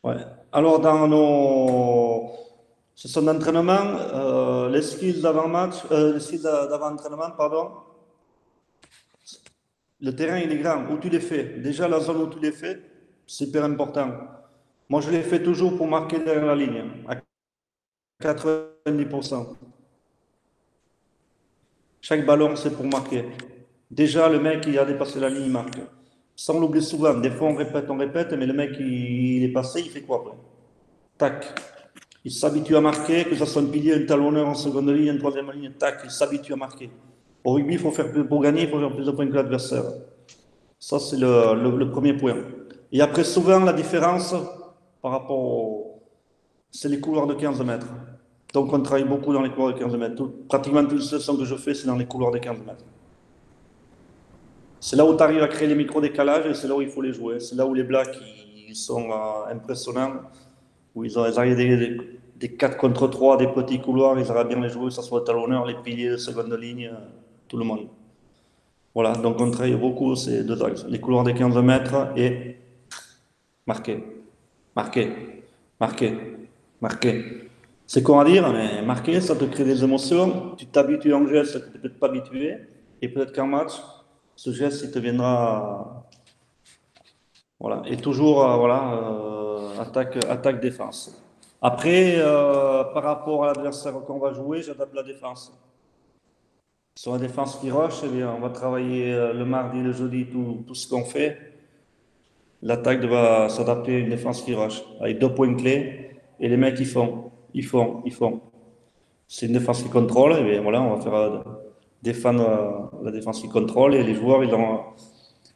Ouais. Alors, dans nos sessions d'entraînement, les skills d'avant-match, les skills d'avant-entraînement, pardon, le terrain, il est grand. Où tu les fais? Déjà, la zone où tu les fais, c'est hyper important. Moi, je les fais toujours pour marquer derrière la ligne, à 90%. Chaque ballon, c'est pour marquer. Déjà, le mec, il a dépassé la ligne, il marque. Ça, on l'oublie souvent. Des fois, on répète, mais le mec, il est passé, il fait quoi après? Tac. Il s'habitue à marquer, que ce soit un pilier, un talonneur en seconde ligne, en troisième ligne, tac, il s'habitue à marquer. Au rugby, pour gagner, il faut faire plus de points que l'adversaire. Ça, c'est le premier point. Et après, souvent, la différence par rapport c'est les couloirs de 15 mètres. Donc, on travaille beaucoup dans les couloirs de 15 mètres. Pratiquement toutes les sessions que je fais, c'est dans les couloirs de 15 mètres. C'est là où tu arrives à créer les micro-décalages et c'est là où il faut les jouer. C'est là où les blacks, ils sont impressionnants, où ils arrivent des 4 contre 3, des petits couloirs, ils arrivent bien les jouer, que ce soit le talonneur, les piliers de seconde ligne, tout le monde. Voilà, donc on travaille beaucoup ces deux axes. Les couloirs de 15 mètres et marquer. C'est con à dire, mais marquer, ça te crée des émotions. Tu t'habitues à un geste que tu n'es peut-être pas habitué. Et peut-être qu'en match, ce geste, il te viendra. Voilà. Et toujours, attaque-défense. Après, par rapport à l'adversaire qu'on va jouer, j'adapte la défense. Sur la défense qui rush, eh bien, on va travailler le mardi, le jeudi, tout ce qu'on fait. L'attaque doit s'adapter à une défense qui rush, avec 2 points clés, et les mecs, ils font. C'est une défense qui contrôle, et bien voilà, on va faire défendre la défense qui contrôle, et les joueurs, ils ont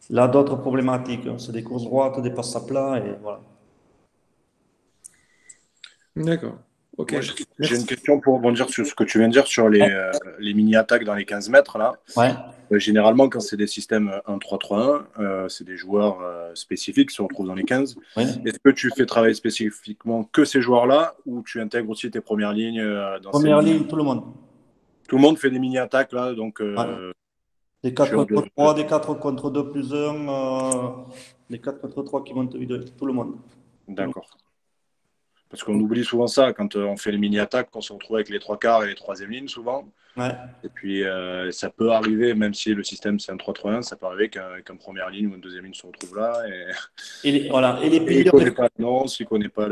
là d'autres problématiques. C'est des courses droites, des passes à plat, et voilà. D'accord. Ok. Moi, j'ai une question pour rebondir sur ce que tu viens de dire sur les mini-attaques dans les 15 mètres. Là. Ouais. Généralement, quand c'est des systèmes 1-3-3-1, c'est des joueurs spécifiques qui se retrouvent dans les 15. Ouais. Est-ce que tu fais travailler spécifiquement que ces joueurs-là ou tu intègres aussi tes premières lignes dans Première ligne, tout le monde. Tout le monde fait des mini-attaques là, donc des 4 contre 3, des 4 contre 2 plus 1, des 4 contre 3 qui montent vidéo, tout le monde. D'accord. Parce qu'on oublie souvent ça quand on fait les mini-attaques, qu'on se retrouve avec les 3 quarts et les 3e lignes souvent. Ouais. Et puis ça peut arriver, même si le système c'est un 3-3-1, ça peut arriver qu'en première ligne ou une 2e ligne se retrouve là. Et les piliers, il ne connaît pas l'annonce, il ne connaît pas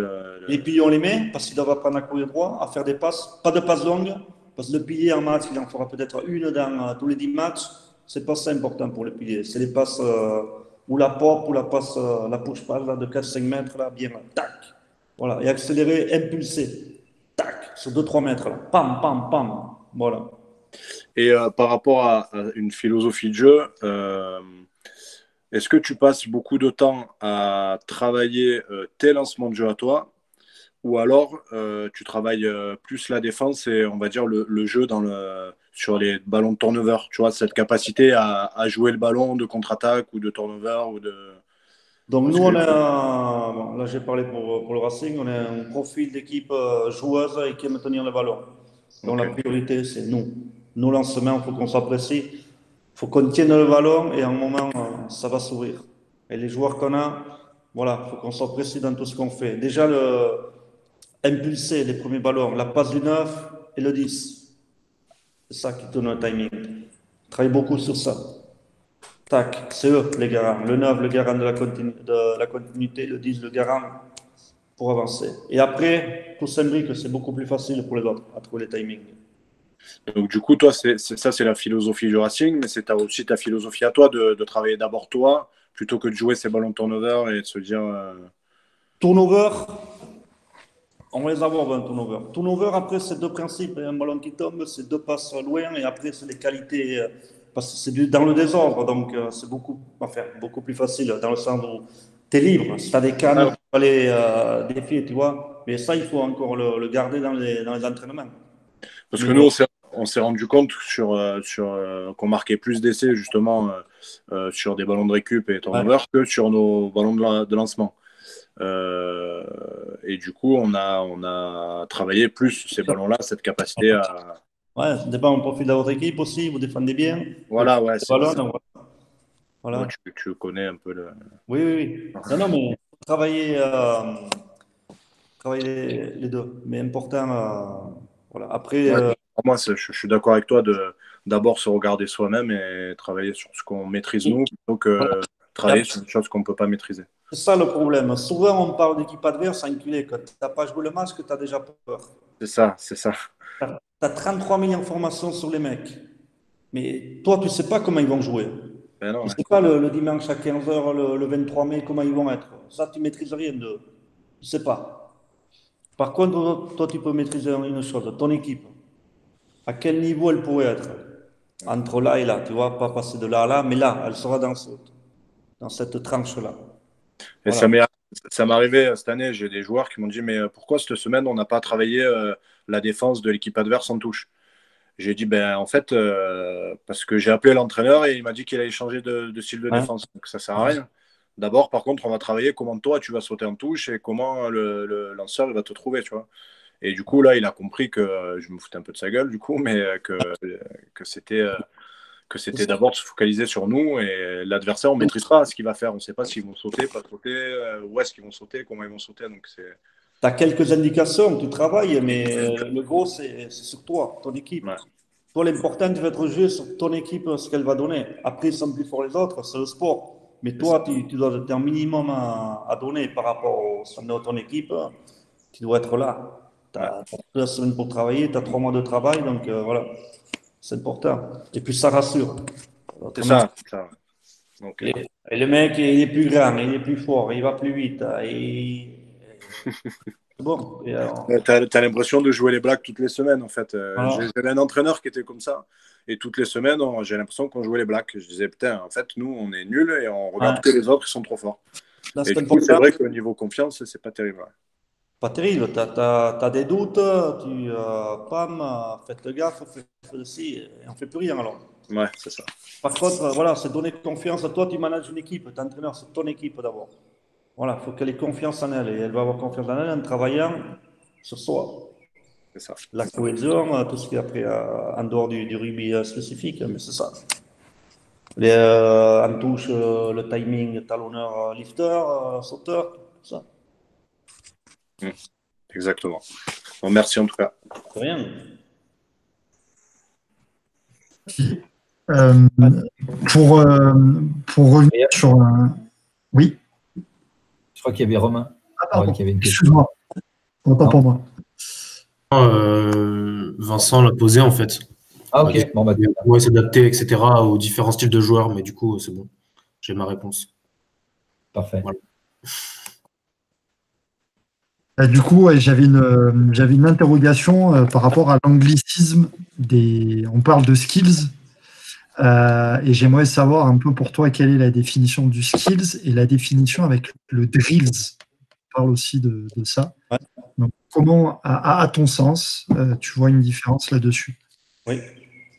Les piliers, on les met parce qu'ils doivent apprendre à courir droit, à faire des passes, pas de passes longues, parce que le pilier en match, il en fera peut-être une dans tous les 10 matchs. C'est pas ça important pour le pilier. C'est les passes ou la pop ou la passe, la push-pass de 4-5 mètres, là, bien, là, tac. Voilà, et accélérer, impulser, tac, sur 2-3 mètres, là, pam, pam, pam. Voilà. Et par rapport à une philosophie de jeu, est-ce que tu passes beaucoup de temps à travailler tes lancements de jeu à toi ou alors tu travailles plus la défense et on va dire le jeu sur les ballons de turnover, tu vois, cette capacité à jouer le ballon de contre-attaque ou de turnover ou de... Donc nous, on a, bon, là j'ai parlé pour le Racing, on a un profil d'équipe joueuse et qui aime tenir le ballon. Donc la priorité, c'est nous. Nos lancements, il faut qu'on s'apprécie, il faut qu'on tienne le ballon et à un moment, ça va s'ouvrir. Et les joueurs qu'on a, voilà, il faut qu'on s'apprécie dans tout ce qu'on fait. Déjà, impulser les premiers ballons, la passe du 9 et le 10. C'est ça qui tourne le timing. On travaille beaucoup sur ça. Tac, c'est eux les garants. Le 9, le garant de la continuité, le 10, le garant pour avancer. Et après, tout s'imbrique, c'est beaucoup plus facile pour les autres à trouver les timings. Donc du coup, toi, ça c'est la philosophie du Racing, mais c'est aussi ta philosophie à toi de travailler d'abord toi, plutôt que de jouer ces ballons de turnover et de se dire... Turnover, on va les avoir un turnover. Turnover, après, c'est 2 principes. Un ballon qui tombe, c'est 2 passes loin, et après, c'est les qualités... parce que c'est dans le désordre, donc c'est beaucoup plus facile, dans le sens où tu es libre. Si tu as des cannes, tu peux aller défier, tu vois. Mais ça, il faut encore le garder dans les entraînements. Parce que nous, on s'est rendu compte qu'on marquait plus d'essais, justement, sur des ballons de récup et turnover que sur nos ballons de lancement. Et du coup, on a travaillé plus ces ballons-là, cette capacité à... Ouais, ça dépend du profil de votre équipe aussi, vous défendez bien. Voilà, ouais. Voilà. Ouais, tu connais un peu le... Oui. Non, mais travailler les deux. Mais important, voilà. Après... Moi, je suis d'accord avec toi d'abord se regarder soi-même et travailler sur ce qu'on maîtrise nous, plutôt que travailler sur des choses qu'on ne peut pas maîtriser. C'est ça le problème. Souvent, on parle d'équipe adverse, enculé. Quand tu n'as pas joué le match, que tu as déjà peur. C'est ça. Tu as 33 000 informations sur les mecs. Mais toi, tu ne sais pas comment ils vont jouer. Tu ne sais pas le dimanche à 15h, le 23 mai, comment ils vont être. Ça, tu ne maîtrises rien d'eux. Tu ne sais pas. Par contre, toi, tu peux maîtriser une chose, ton équipe. À quel niveau elle pourrait être? Entre là et là, tu vois, pas passer de là à là, mais là, elle sera dans cette tranche-là. Et voilà. Ça m'est arrivé cette année, j'ai des joueurs qui m'ont dit mais pourquoi cette semaine on n'a pas travaillé la défense de l'équipe adverse en touche? J'ai dit en fait parce que j'ai appelé l'entraîneur et il m'a dit qu'il allait changer de style de défense, donc ça sert à rien. D'abord, par contre, on va travailler comment toi tu vas sauter en touche et comment le lanceur il va te trouver, tu vois. Et du coup là, il a compris que je me foutais un peu de sa gueule du coup, mais que c'était d'abord de se focaliser sur nous et l'adversaire, on ne maîtrise pas ce qu'il va faire. On ne sait pas s'ils vont sauter, pas sauter, où est-ce qu'ils vont sauter, comment ils vont sauter. Donc tu as quelques indications, tu travailles, mais le gros, c'est sur toi, ton équipe. Ouais. Toi, l'important, tu vas être joué sur ton équipe, ce qu'elle va donner. Après, ils sont plus forts les autres, c'est le sport. Mais toi, tu dois avoir un minimum à donner par rapport à ton équipe. Tu dois être là. Tu as 2 semaines pour travailler, tu as 3 mois de travail, donc voilà. C'est important. Et puis ça rassure. C'est ça. Donc, et le mec, il est plus grand, il est plus fort, il va plus vite. C'est bon. T'as l'impression de jouer les blagues toutes les semaines, en fait. Voilà. J'avais un entraîneur qui était comme ça. Et toutes les semaines, j'ai l'impression qu'on jouait les blagues. Je disais, putain, en fait, nous, on est nuls et on regarde que les autres, ils sont trop forts. Là, Et du coup, c'est vrai qu'au niveau confiance, c'est pas terrible. Ouais. Pas terrible. Tu as des doutes, faites le gaffe, faites ceci, et on ne fait plus rien alors. Ouais, c'est ça. Par contre, voilà, c'est donner confiance à toi, tu manages une équipe, tu es entraîneur, c'est ton équipe d'abord. Voilà, il faut qu'elle ait confiance en elle et elle va avoir confiance en elle en travaillant sur soi. C'est ça. La cohésion, tout ce qui est après en dehors du rugby spécifique, mais c'est ça. En touche, le timing, talonneur, lifter, sauteur, tout ça. Exactement. Bon, merci en tout cas. C'est rien. Pour revenir sur un... Oui. Je crois qu'il y avait Romain. Ah, pardon. Qui avait une question. Excuse-moi. Autant pour moi. Vincent l'a posé en fait. Ah ok. Bon, bah, ouais, s'adapter, etc. aux différents styles de joueurs, mais du coup, c'est bon. J'ai ma réponse. Parfait. Voilà. Du coup, ouais, j'avais une interrogation par rapport à l'anglicisme des. On parle de skills. Et j'aimerais savoir un peu pour toi quelle est la définition du skills et la définition avec le drills. On parle aussi de ça. Ouais. Donc, comment, à ton sens, tu vois une différence là-dessus? Oui.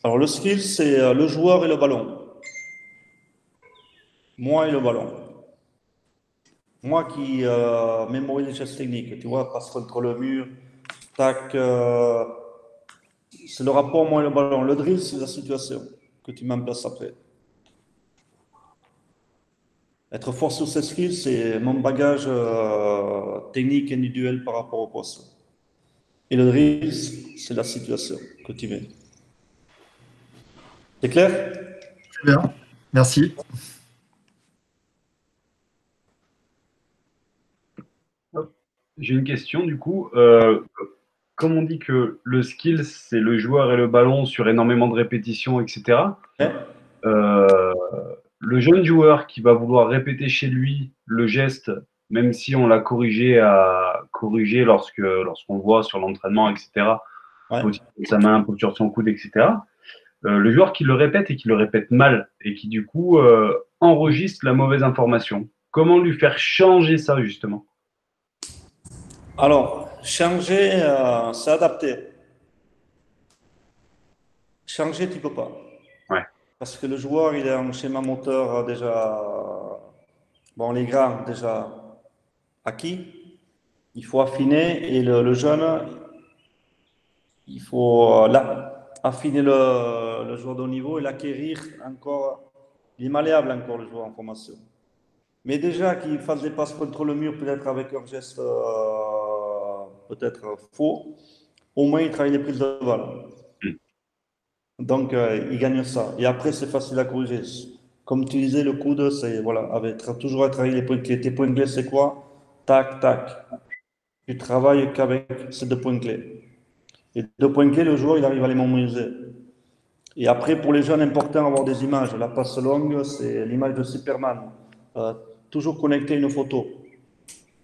Alors, le skill, c'est le joueur et le ballon. Moi et le ballon. Moi qui mémorise les gestes techniques, tu vois, passe contre le mur, tac. C'est le rapport moi et le ballon. Le drill, c'est la situation que tu mets en place après. Être fort sur ces skills, c'est mon bagage technique individuel par rapport au poste. Et le drill, c'est la situation que tu mets. C'est clair? Très bien, merci. J'ai une question du coup. Comme on dit que le skill, c'est le joueur et le ballon sur énormément de répétitions, etc. Ouais. Le jeune joueur qui va vouloir répéter chez lui le geste, même si on l'a corrigé lorsqu'on le voit sur l'entraînement, etc. Ouais. Sa main, posture son coude, etc. Le joueur qui le répète et qui le répète mal et qui du coup enregistre la mauvaise information. Comment lui faire changer ça justement? Alors, changer, c'est adapter. Changer, tu ne peux pas. Ouais. Parce que le joueur, il est en schéma moteur déjà, bon, les grands déjà acquis. Il faut affiner et le jeune, il faut affiner le joueur de haut niveau et l'acquérir encore. Il est malléable encore, le joueur en formation. Mais déjà qu'il fasse des passes contre le mur, peut-être avec un geste peut-être faux, au moins il travaille les prises de balle. Donc il gagne ça. Et après, c'est facile à corriger. Comme tu disais, le coude, c'est voilà, toujours à travailler les points clés. Tes points clés, c'est quoi? Tac, tac. Tu travailles qu'avec ces 2 points clés. Et 2 points clés, le joueur, il arrive à les mémoriser. Et après, pour les jeunes, important avoir des images. La passe longue, c'est l'image de Superman. Toujours connecter une photo.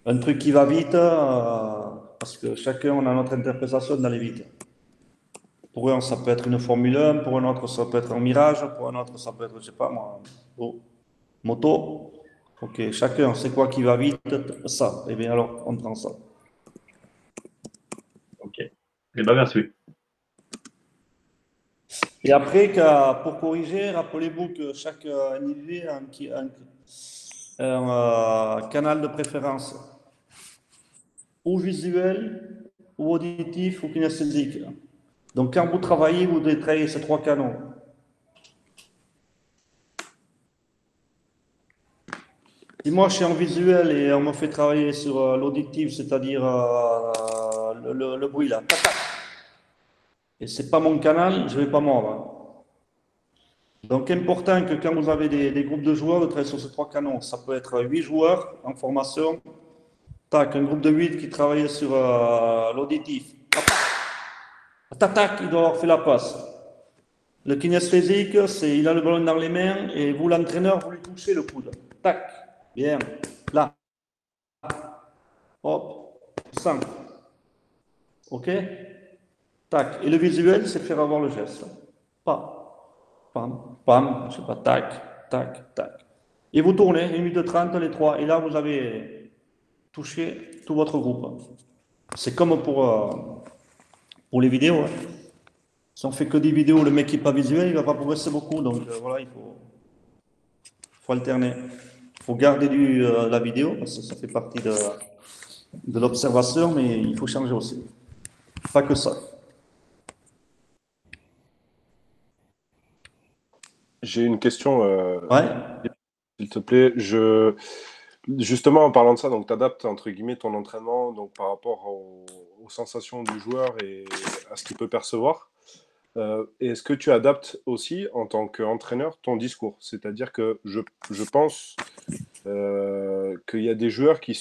Un truc qui va vite, parce que chacun on a notre interprétation d'aller vite. Pour un, ça peut être une Formule 1, pour un autre, ça peut être un Mirage, pour un autre, ça peut être, je sais pas moi, moto. Ok, chacun sait quoi qui va vite, ça. Et bien alors, on prend ça. Ok. Eh bien, merci. Et après, pour corriger, rappelez-vous que chaque individu a un canal de préférence, ou visuel, ou auditif, ou kinesthésique. Donc, quand vous travaillez, vous devez travailler ces 3 canaux. Si moi, je suis en visuel et on me fait travailler sur l'auditif, c'est-à-dire le bruit, là, tac, tac. Et ce n'est pas mon canal, je ne vais pas mordre. Donc, important que quand vous avez des groupes de joueurs, de travailler sur ces 3 canaux. Ça peut être 8 joueurs en formation. Tac, un groupe de 8 qui travaille sur l'auditif. Tac, tac, il doit avoir fait la passe. Le kinesthésique, c'est il a le ballon dans les mains et vous, l'entraîneur, vous lui touchez le coude. Tac, bien, là. Hop, 100. OK? Tac. Et le visuel, c'est faire avoir le geste. Pam, pam, pam, je sais pas, tac, tac, tac. Et vous tournez, 1 minute 30, les trois. Et là, vous avez touché tout votre groupe. C'est comme pour les vidéos. Hein. Si on fait que des vidéos, le mec qui n'est pas visuel, il ne va pas progresser beaucoup. Donc voilà, il faut alterner. Il faut garder la vidéo, parce que ça fait partie de l'observation, mais il faut changer aussi. Pas que ça. J'ai une question, s'il te plaît. Justement, en parlant de ça, donc tu adaptes entre guillemets ton entraînement donc, par rapport aux sensations du joueur et à ce qu'il peut percevoir. Et est-ce que tu adaptes aussi, en tant qu'entraîneur, ton discours? C'est-à-dire que je pense qu'il y a des joueurs qui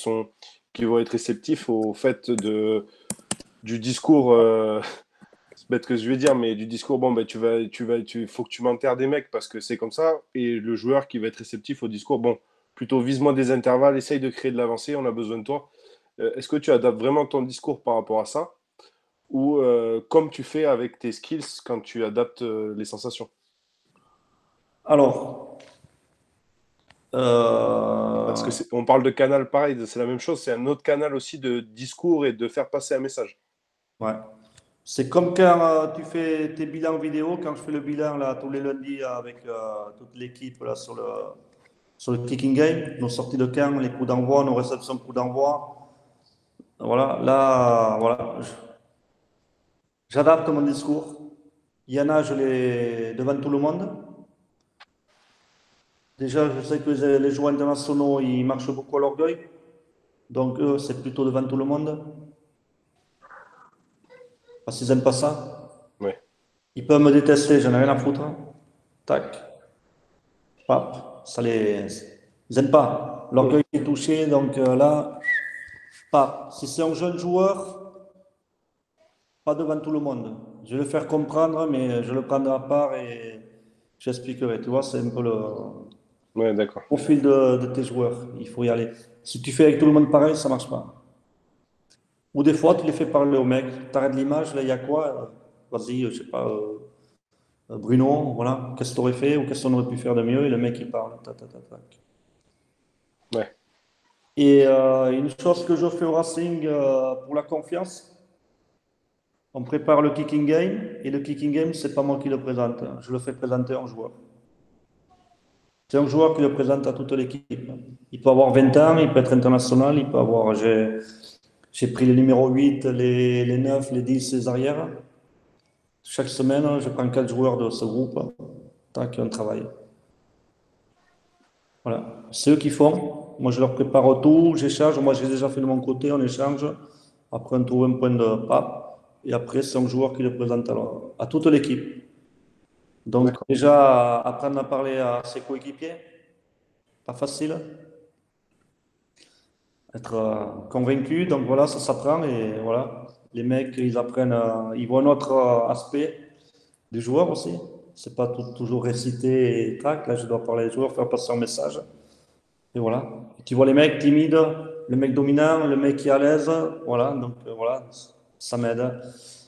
vont être réceptifs au fait du discours... c'est bête que je vais dire, mais du discours, bon, ben, faut que tu m'enterres des mecs parce que c'est comme ça. Et le joueur qui va être réceptif au discours, bon, plutôt vise-moi des intervalles, essaye de créer de l'avancée, on a besoin de toi. Est-ce que tu adaptes vraiment ton discours par rapport à ça? Ou comme tu fais avec tes skills quand tu adaptes les sensations? Alors, parce que on parle de canal pareil, c'est la même chose, c'est un autre canal aussi de discours et de faire passer un message. Ouais. C'est comme quand tu fais tes bilans vidéo, quand je fais le bilan là, tous les lundis avec toute l'équipe là, sur le kicking game, nos sorties de camp, les coups d'envoi, nos réceptions de coups d'envoi. Voilà, là, voilà, j'adapte mon discours. Il y en a, je l'ai devant tout le monde. Déjà, je sais que les joueurs internationaux, ils marchent beaucoup à l'orgueil. Donc, eux, c'est plutôt devant tout le monde. Parce qu'ils n'aiment pas ça. Ouais. Ils peuvent me détester, j'en ai rien à foutre. Tac. Pap. Ils n'aiment pas. L'orgueil est touché, donc là, pap. Si c'est un jeune joueur, pas devant tout le monde. Je vais le faire comprendre, mais je le prendrai à part et j'expliquerai. Tu vois, c'est un peu le profil de tes joueurs. Il faut y aller. Si tu fais avec tout le monde pareil, ça ne marche pas. Ou des fois, tu les fais parler au mec. Tu arrêtes l'image, là, il y a quoi? Vas-y, je ne sais pas, Bruno, voilà, qu'est-ce que tu aurais fait ou qu'est-ce qu'on aurait pu faire de mieux? Et le mec, il parle. Ouais. Et une chose que je fais au Racing pour la confiance, on prépare le kicking game. Et le kicking game, ce n'est pas moi qui le présente. Je le fais présenter à un joueur. C'est un joueur qui le présente à toute l'équipe. Il peut avoir 20 ans, il peut être international, il peut avoir... J'ai pris les numéros 8, les 9, les 10, les arrières. Chaque semaine, je prends 4 joueurs de ce groupe. Tac, on travaille. Voilà. C'est eux qui font. Moi, je leur prépare tout, j'échange. Moi, j'ai déjà fait de mon côté, on échange. Après, on trouve un point de pape. Et après, c'est un joueur qui le présente à toute l'équipe. Donc, déjà, apprendre à parler à ses coéquipiers, pas facile. Être convaincu, donc voilà, ça s'apprend et voilà. Les mecs, ils apprennent, ils voient notre aspect du joueur aussi. C'est pas toujours réciter et tac. Là, je dois parler aux joueurs, faire passer un message. Et voilà. Et tu vois les mecs timides, le mec dominant, le mec qui est à l'aise. Voilà, donc voilà, ça m'aide.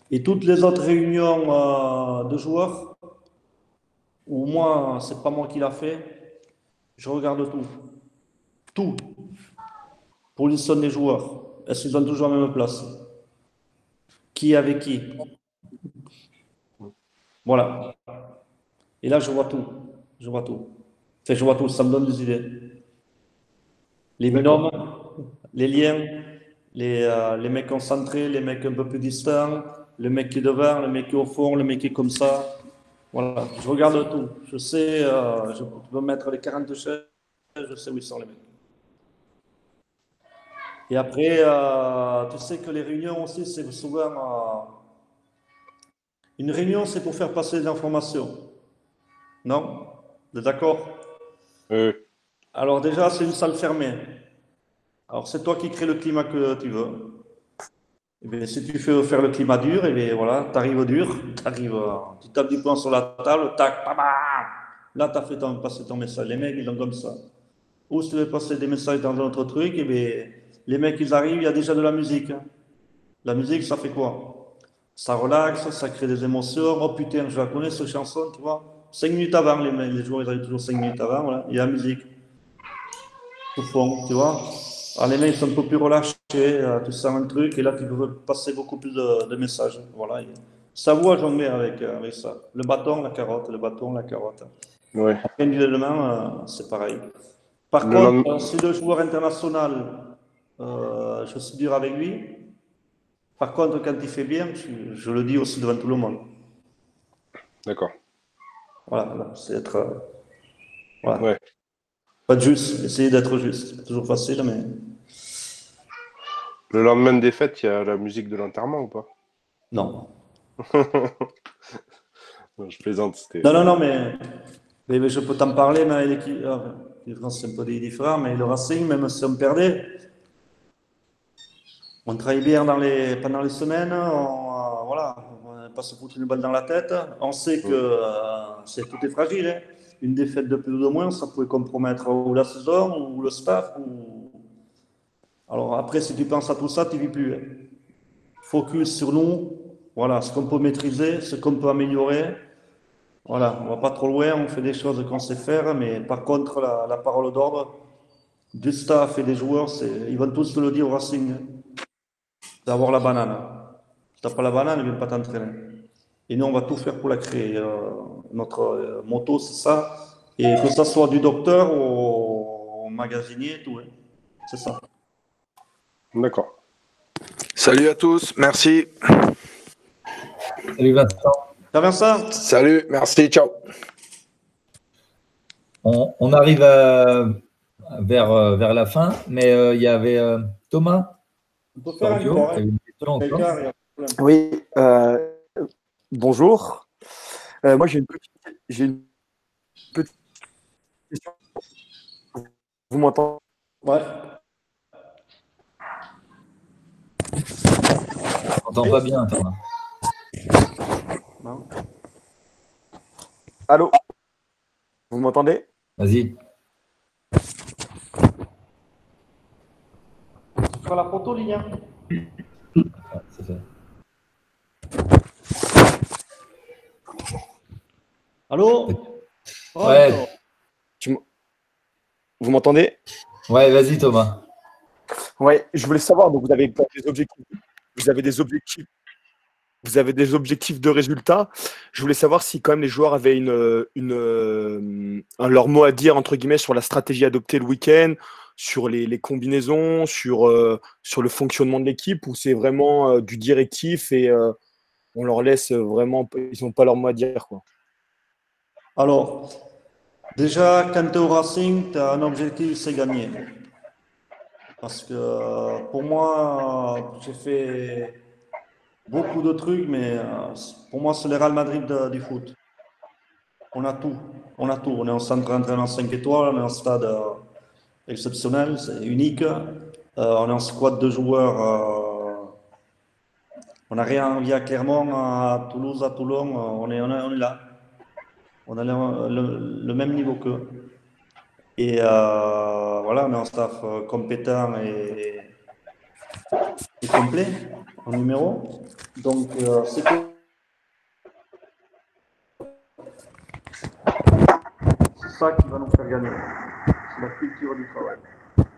Et toutes les autres réunions de joueurs, où moi, c'est pas moi qui l'a fait, je regarde tout. Tout. Position des joueurs. Est-ce qu'ils ont toujours la même place? Qui est avec qui? Voilà. Et là, je vois tout. Je vois tout. Enfin, je vois tout. Ça me donne des idées. Les binômes, les liens, les mecs concentrés, les mecs un peu plus distants, le mec qui est devant, le mec qui est au fond, le mec qui est comme ça. Voilà. Je regarde tout. Je sais, je peux mettre les 40 chaises, je sais où ils sont les mecs. Et après, tu sais que les réunions aussi, c'est souvent... une réunion, c'est pour faire passer des informations. Non? Vous êtes d'accord? Alors déjà, c'est une salle fermée. Alors c'est toi qui crée le climat que tu veux. Et bien, si tu fais faire le climat dur, et bien voilà, tu arrives dur, tu tapes du poing sur la table, tac, bam, bam. Là, tu as fait passer ton message. Les mecs, ils ont comme ça. Ou si tu veux passer des messages dans un autre truc, et bien, les mecs, ils arrivent, il y a déjà de la musique. La musique, ça fait quoi? Ça relaxe, ça crée des émotions. Oh putain, je la connais, cette chanson, tu vois. 5 minutes avant, les joueurs, ils arrivent toujours 5 minutes avant, voilà, il y a la musique. Tout fond, tu vois. Alors, les mecs sont un peu plus relâchés, tu sens un truc, et là, tu peux passer beaucoup plus de messages. Voilà. Ça vous à jongler avec ça. Le bâton, la carotte, le bâton, la carotte. Ouais. Individuellement, c'est pareil. Par contre, si le joueur international, je suis dur avec lui. Par contre, quand il fait bien, je le dis aussi devant tout le monde. D'accord. Voilà, c'est être. Voilà. Ouais. Pas de juste, essayer d'être juste. C'est pas toujours facile, mais. Le lendemain des fêtes, il y a la musique de l'enterrement ou pas? Non. Non, je plaisante. Non, mais je peux t'en parler, mais l'équipe. C'est un peu différent, mais le Racing, même si on perdait, on travaille bien pendant les semaines, voilà, on ne va pas se foutre une balle dans la tête. On sait que tout est fragile. Hein. Une défaite de plus ou de moins, ça pouvait compromettre ou la saison, ou le staff. Alors après, si tu penses à tout ça, tu ne vis plus. Hein. Focus sur nous, voilà, ce qu'on peut maîtriser, ce qu'on peut améliorer. Voilà, on ne va pas trop loin, on fait des choses qu'on sait faire, mais par contre, la parole d'ordre du staff et des joueurs, ils vont tous te le dire au Racing. D'avoir la banane. Si tu n'as pas la banane, ils ne viennent pas t'entraîner. Et nous, on va tout faire pour la créer. Notre motto, c'est ça. Et que ça soit du docteur au magasinier, tout. Hein. C'est ça. D'accord. Salut à tous, merci. Salut Vincent. Ciao Vincent. Salut, merci, ciao. On arrive vers la fin, mais il y avait Thomas. On peut faire une Oui, bonjour. Moi, j'ai une petite question. Vous m'entendez? Ouais. On t'entend pas bien, Thomas. Non. Allô? Vous m'entendez? Vas-y. Sur la photo, Lilian. C'est fait. Allô? Ouais. Vous m'entendez? Ouais, vas-y Thomas. Ouais, je voulais savoir, donc vous avez des objectifs. Vous avez des objectifs de résultats. Je voulais savoir si quand même les joueurs avaient leur mot à dire entre guillemets sur la stratégie adoptée le week-end, sur les combinaisons, sur le fonctionnement de l'équipe, ou c'est vraiment du directif et on leur laisse vraiment, ils n'ont pas leur mot à dire, quoi. Alors, déjà, quand tu es au Racing, tu as un objectif, c'est gagner. Parce que pour moi, j'ai fait beaucoup de trucs, mais pour moi, c'est le Real Madrid du foot. On a tout. On est en centre d'entraînement 5 étoiles, on est en stade exceptionnel, c'est unique. On est en squad de joueurs. On n'a rien envie à Clermont, à Toulouse, à Toulon. On est là. On a le même niveau qu'eux. Et voilà, on est un staff compétent et complet en numéro. Donc, c'est ça qui va nous faire gagner. C'est la culture du travail.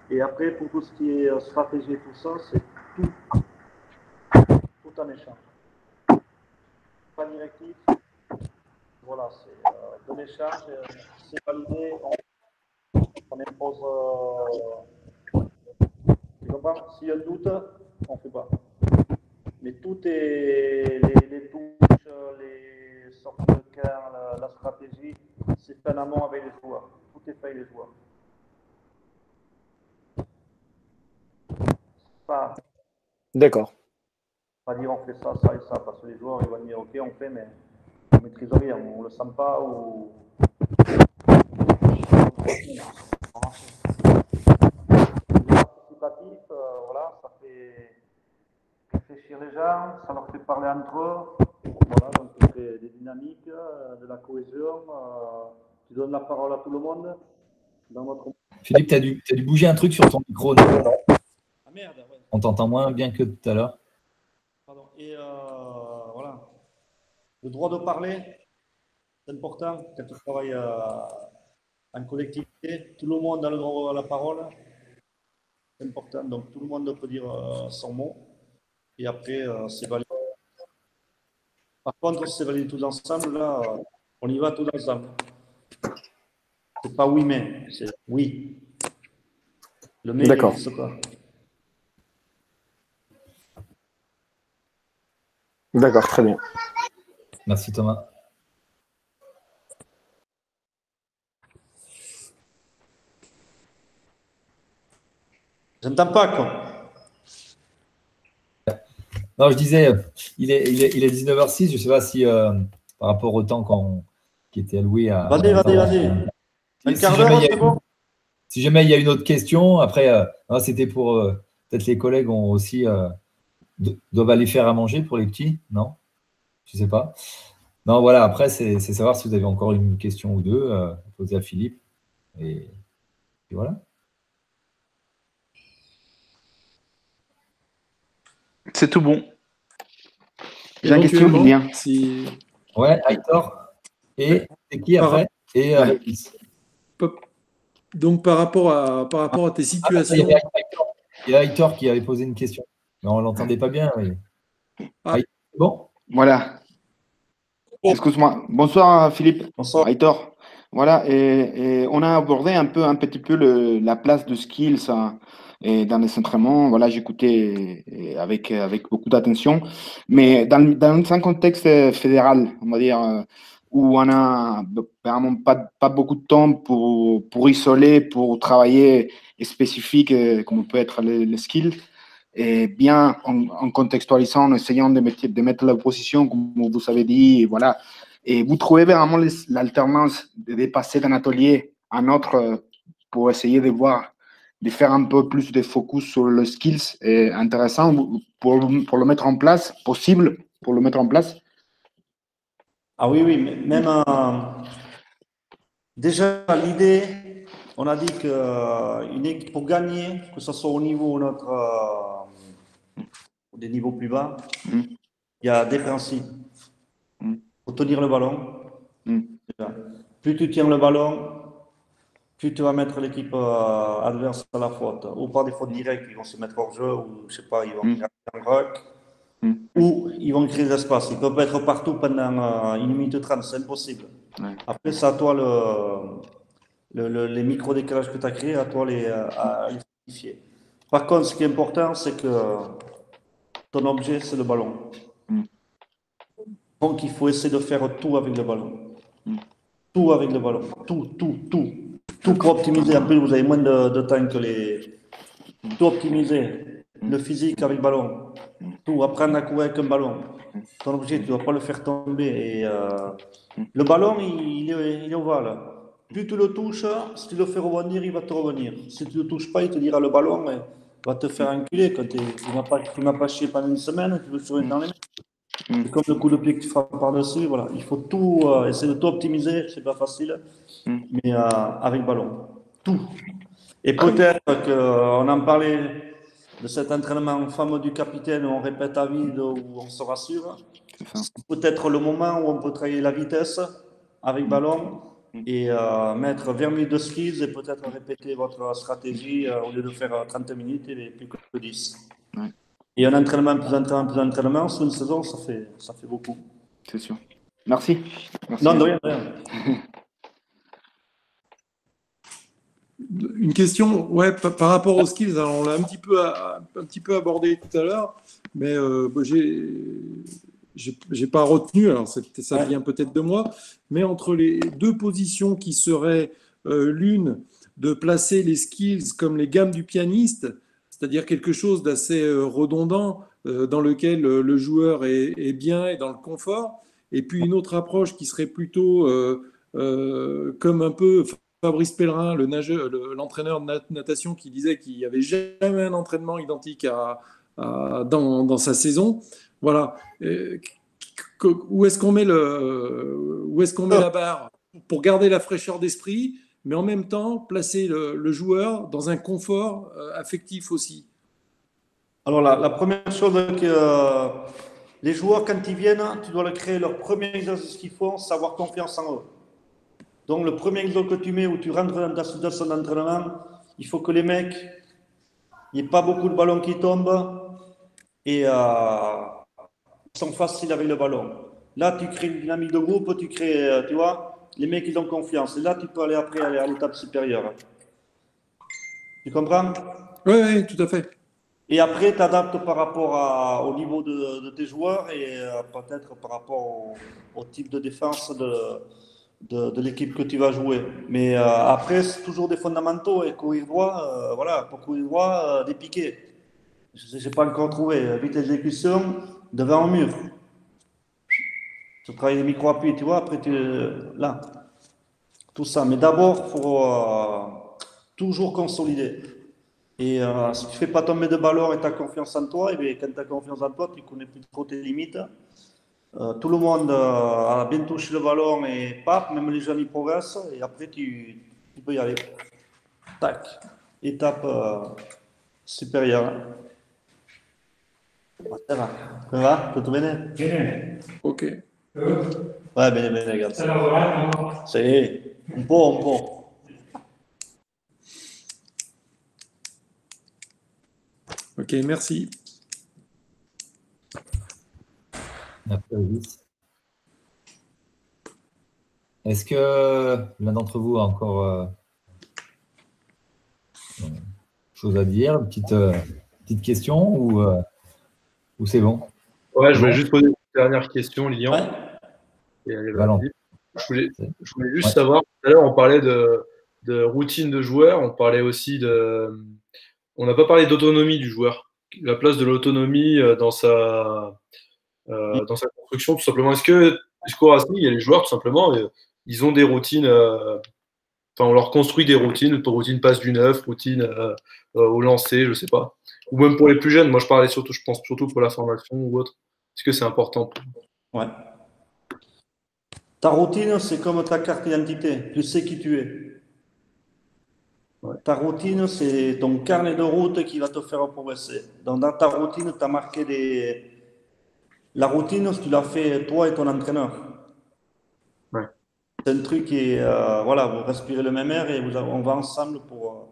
Et après, pour tout ce qui est stratégie et tout ça, c'est tout en échange. Pas directif. Voilà, c'est de l'échange, c'est validé, on impose. Tu comprends? S'il y a un doute, on ne fait pas. Mais tout est les touches, les sorties de cœur, la stratégie, c'est fait en amont avec les joueurs. Tout est fait avec les joueurs. Pas, D'accord. pas dire on fait ça, ça et ça, parce que les joueurs ils vont dire ok on fait, mais on ne maîtrise rien, on ne le sent pas ou. Participatif, voilà, ça fait réfléchir les gens, ça leur fait parler entre eux. Voilà, donc tu fais des dynamiques, de la cohésion. Tu donnes la parole à tout le monde. Dans notre... Philippe, tu as dû bouger un truc sur ton micro. Non? Ah merde, ouais. On t'entend moins bien que tout à l'heure. Pardon. Et voilà. Le droit de parler, c'est important quand tu travailles en collectivité. Tout le monde a le droit à la parole. C'est important. Donc tout le monde peut dire son mot. Et après, c'est validé. Par contre, c'est validé tout ensemble. Là, on y va tout ensemble. C'est pas oui, mais c'est oui. Le mais n'existe pas. D'accord, très bien. Merci Thomas. J'entends pas quoi. Non, je disais, il est 19h06, je ne sais pas si par rapport au temps qui était alloué à... Vas-y. Un quart d'heure, c'est bon. Si jamais il y a une autre question, après, c'était pour... peut-être les collègues ont aussi... doivent aller faire à manger pour les petits, non? Je ne sais pas. Non, voilà, après, c'est savoir si vous avez encore une question ou deux, posez à Philippe. Et voilà. C'est tout bon. J'ai une question, Lilian. Ouais, Aitor. Et c'est qui après? Et donc, par rapport à tes situations. Il y a Aitor qui avait posé une question. Mais on ne l'entendait pas bien. Mais... Bon. Voilà. Excuse-moi. Bonsoir, Philippe. Bonsoir. Aitor. Voilà. Et on a abordé un petit peu la place de skills dans les entraînements. Voilà, j'écoutais avec beaucoup d'attention. Mais dans un contexte fédéral, on va dire, où on n'a vraiment pas beaucoup de temps pour isoler, pour travailler spécifique, comme peut être les skills, et bien en contextualisant, en essayant de mettre l'opposition, comme vous avez dit, et voilà. Et vous trouvez vraiment l'alternance de passer d'un atelier à un autre pour essayer de faire un peu plus de focus sur le skills intéressant pour le mettre en place, possible pour le mettre en place? Ah oui, même déjà l'idée, on a dit qu'une équipe pour gagner, que ce soit au niveau des niveaux plus bas, il y a des principes. Pour tenir le ballon, plus tu tiens le ballon, plus tu vas mettre l'équipe adverse à la faute, ou par des fautes directes, ils vont se mettre hors jeu, ou je sais pas, ils vont faire un ruck, ou ils vont créer des espaces. Ils peuvent être partout pendant 1 minute 30, c'est impossible. Après, c'est à toi les micro-décalages que tu as créés, à toi à les modifier. Par contre, ce qui est important, c'est que ton objet, c'est le ballon. Donc, il faut essayer de faire tout avec le ballon. Tout avec le ballon. Tout pour optimiser. En plus, vous avez moins de temps que les... Tout optimiser. Le physique avec le ballon. Tout. Apprendre à courir avec un ballon. Ton objet, tu ne vas pas le faire tomber. Et, le ballon, il est ovale. Plus tu le touches, si tu le fais rebondir, il va te revenir. Si tu ne le touches pas, il te dira le ballon va te faire enculer. Quand tu n'as pas chié pendant une semaine, tu veux sur une dans les mains. C'est comme le coup de pied que tu frappes par-dessus. Voilà. Il faut tout essayer de tout optimiser. C'est pas facile, mais avec ballon. Tout. Et peut-être qu'on en parlait de cet entraînement fameux du capitaine où on répète à vide, où on se rassure. Peut-être le moment où on peut travailler la vitesse avec ballon et mettre 20 minutes de skills et peut-être répéter votre stratégie au lieu de faire 30 minutes et plus que 10. Et un entraînement, plus d'entraînement, sur une saison, ça fait beaucoup. C'est sûr. Merci. Non, de rien. Une question, ouais, par rapport aux skills, alors on l'a un petit peu abordé tout à l'heure, mais j'ai pas retenu, alors ça vient peut-être de moi, mais entre les deux positions qui seraient l'une de placer les skills comme les gammes du pianiste, c'est-à-dire quelque chose d'assez redondant dans lequel le joueur est bien et dans le confort, et puis une autre approche qui serait plutôt comme un peu Fabrice Pellerin, l'entraîneur de natation, qui disait qu'il n'y avait jamais un entraînement identique à dans sa saison. Voilà. Où est-ce qu'on met la barre pour garder la fraîcheur d'esprit, mais en même temps placer le joueur dans un confort affectif aussi. Alors la première chose que les joueurs, quand ils viennent, tu dois leur créer leur premier exercice qu'ils font, c'est avoir confiance en eux. Donc le premier exercice que tu mets où tu rentres dans ta situation d'entraînement, il faut que les mecs, il n'y ait pas beaucoup de ballons qui tombent et ils sont faciles avec le ballon. Là, tu crées une dynamique de groupe, tu crées, tu vois, les mecs, ils ont confiance. Et là, tu peux aller après à l'étape supérieure. Tu comprends? Oui, tout à fait. Et après, tu adaptes par rapport au niveau de tes joueurs et peut-être par rapport au type de défense de l'équipe que tu vas jouer. Mais après, c'est toujours des fondamentaux. Et courir droit, voilà, pour courir droit, des piquets. Je n'ai pas encore trouvé. Vite exécution, devant un mur. Tu travailles les micro-appuis, tu vois, après, là. Tout ça. Mais d'abord, il faut toujours consolider. Et si tu ne fais pas tomber de ballon et tu as confiance en toi, et bien, quand tu as confiance en toi, tu connais plus trop tes limites. Tout le monde a bien touché le ballon et paf, même les jeunes ils progressent. Et après, tu peux y aller. Tac. Étape supérieure. Ça va? Ça va? Tutto bene? Bene. Ok. Ouais, bene, grazie. Sì, un po'. Ok, merci. Merci, Régis. Est-ce que l'un d'entre vous a encore chose à dire, petite question ou c'est bon? Ouais, je voulais juste poser une dernière question, Lilian. Ouais. Et allez, Ballon. je voulais juste savoir, tout à l'heure, on parlait de routine de joueur, on parlait aussi on n'a pas parlé d'autonomie du joueur, la place de l'autonomie dans sa construction, tout simplement. Est-ce qu'au Racing, il y a les joueurs, tout simplement, ils ont des routines, on leur construit des routines, routine passe du neuf, routine au lancer, je sais pas. Ou même pour les plus jeunes, moi je pense surtout pour la formation ou autre. Est-ce que c'est important? Ouais. Ta routine, c'est comme ta carte d'identité. Tu sais qui tu es. Ouais. Ta routine, c'est ton carnet de route qui va te faire progresser. Donc, dans ta routine, tu as marqué La routine, tu l'as fait toi et ton entraîneur. Ouais. C'est un truc qui est, voilà, vous respirez le même air et on va ensemble pour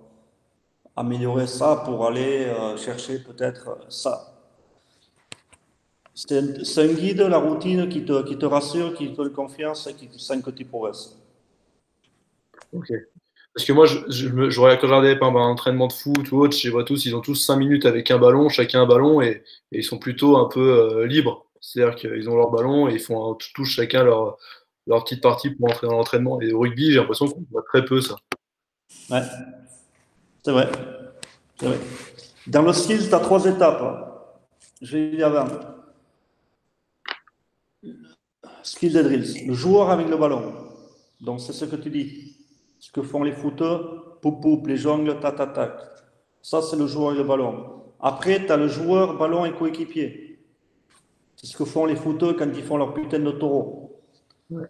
améliorer ça, pour aller chercher peut-être ça. C'est un guide, la routine, qui te rassure, qui te donne confiance et qui te sent que tu progresses. Ok. Parce que moi, je regardais par exemple un entraînement de foot ou autre, je les vois tous, ils ont tous 5 minutes avec un ballon, chacun un ballon, et ils sont plutôt un peu libres. C'est-à-dire qu'ils ont leur ballon et ils font tous chacun leur petite partie pour entrer dans l'entraînement. Et au rugby, j'ai l'impression qu'on voit très peu ça. Ouais, c'est vrai. C'est vrai. Dans le skills, tu as 3 étapes. Je vais dire avant. Skills et drills. Le joueur avec le ballon. Donc, c'est ce que tu dis. Ce que font les footeux, poup, les jongles, tac. Ça, c'est le joueur avec le ballon. Après, tu as le joueur, ballon et coéquipier. C'est ce que font les footeux quand ils font leur putain de taureau. Ouais.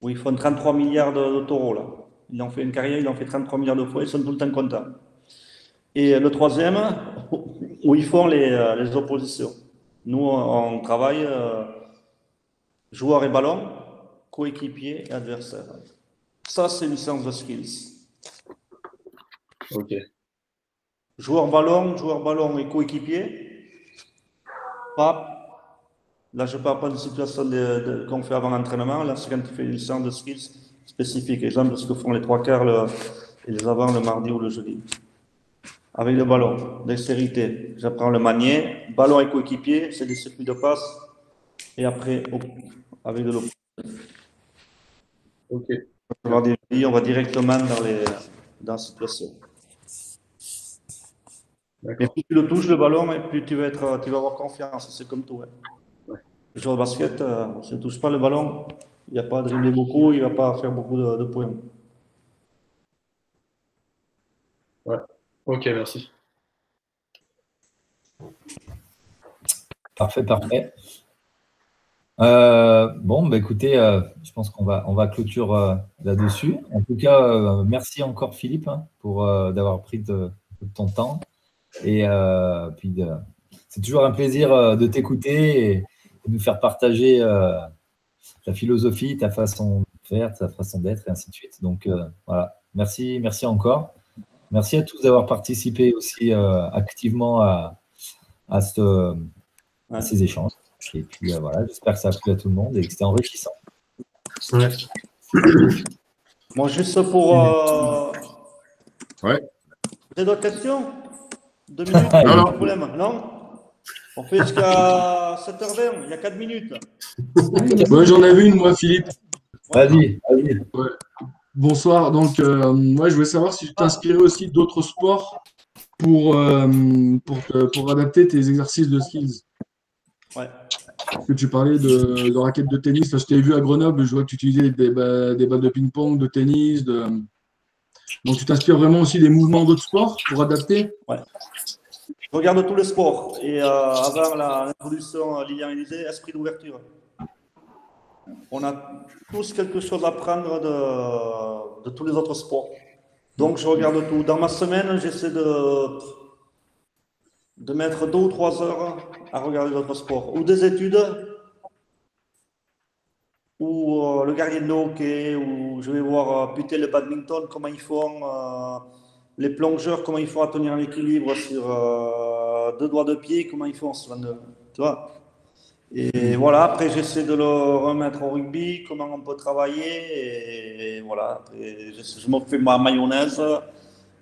Où ils font 33 milliards de taureaux, là. Ils ont fait une carrière, ils ont fait 33 milliards de fois, ils sont tout le temps contents. Et le troisième, où ils font les oppositions. Nous, on travaille joueur et ballon, coéquipier et adversaire. Ça, c'est une séance de skills. Ok. Joueur ballon et coéquipier. Hop. Là, je ne parle pas de situation qu'on fait avant l'entraînement. Là, c'est quand tu fais une séance de skills spécifique. Exemple, ce que font les 3/4 et les avant le mardi ou le jeudi. Avec le ballon, dextérité. J'apprends le manier. Ballon et coéquipier, c'est des circuits de passe. Et après, avec de l'eau. Ok. On va directement dans la situation. Mais plus tu le touches, le ballon, et plus tu vas avoir confiance. C'est comme tout. Ouais. Ouais. Le joueur de basket, s'il ne touche pas le ballon, il ne va pas dribbler beaucoup, il ne va pas faire beaucoup de points. Ouais. Ok, merci. Parfait, parfait. Bon, bah, écoutez, je pense qu'on va clôturer là-dessus. En tout cas, merci encore Philippe pour d'avoir pris de ton temps. Et puis, c'est toujours un plaisir de t'écouter et de nous faire partager ta philosophie, ta façon de faire, ta façon d'être, et ainsi de suite. Donc, voilà. Merci encore. Merci à tous d'avoir participé aussi activement à ces échanges. Et puis, voilà, j'espère que ça a plu à tout le monde et que c'était enrichissant. Ouais. Moi, juste pour... Ouais. Vous avez d'autres questions? 2 minutes? Non, non. Pas de problème, non? On fait jusqu'à 7h20, il y a 4 minutes. Ouais, j'en avais une, moi, Philippe. Vas-y. Ouais. Bonsoir. Donc, moi, je voulais savoir si tu t'inspirais aussi d'autres sports pour adapter tes exercices de skills. Ouais. Parce que tu parlais de raquettes de tennis. Parce que je t'avais vu à Grenoble, je vois que tu utilisais des balles de ping-pong, de tennis. Donc, tu t'inspires vraiment aussi des mouvements d'autres sports pour adapter? Ouais. Je regarde tous les sports. Et avant l'introduction, Lilian disait esprit d'ouverture. On a tous quelque chose à prendre de tous les autres sports. Donc, je regarde tout. Dans ma semaine, j'essaie de mettre 2 ou 3 heures à regarder d'autres sports. Ou des études, ou le gardien de hockey, ou je vais voir putain le badminton, comment ils font, les plongeurs, comment ils font à tenir l'équilibre sur 2 doigts de pied, comment ils font, tu vois. Et voilà, après j'essaie de le remettre au rugby, comment on peut travailler, et voilà, après, je me fais ma mayonnaise,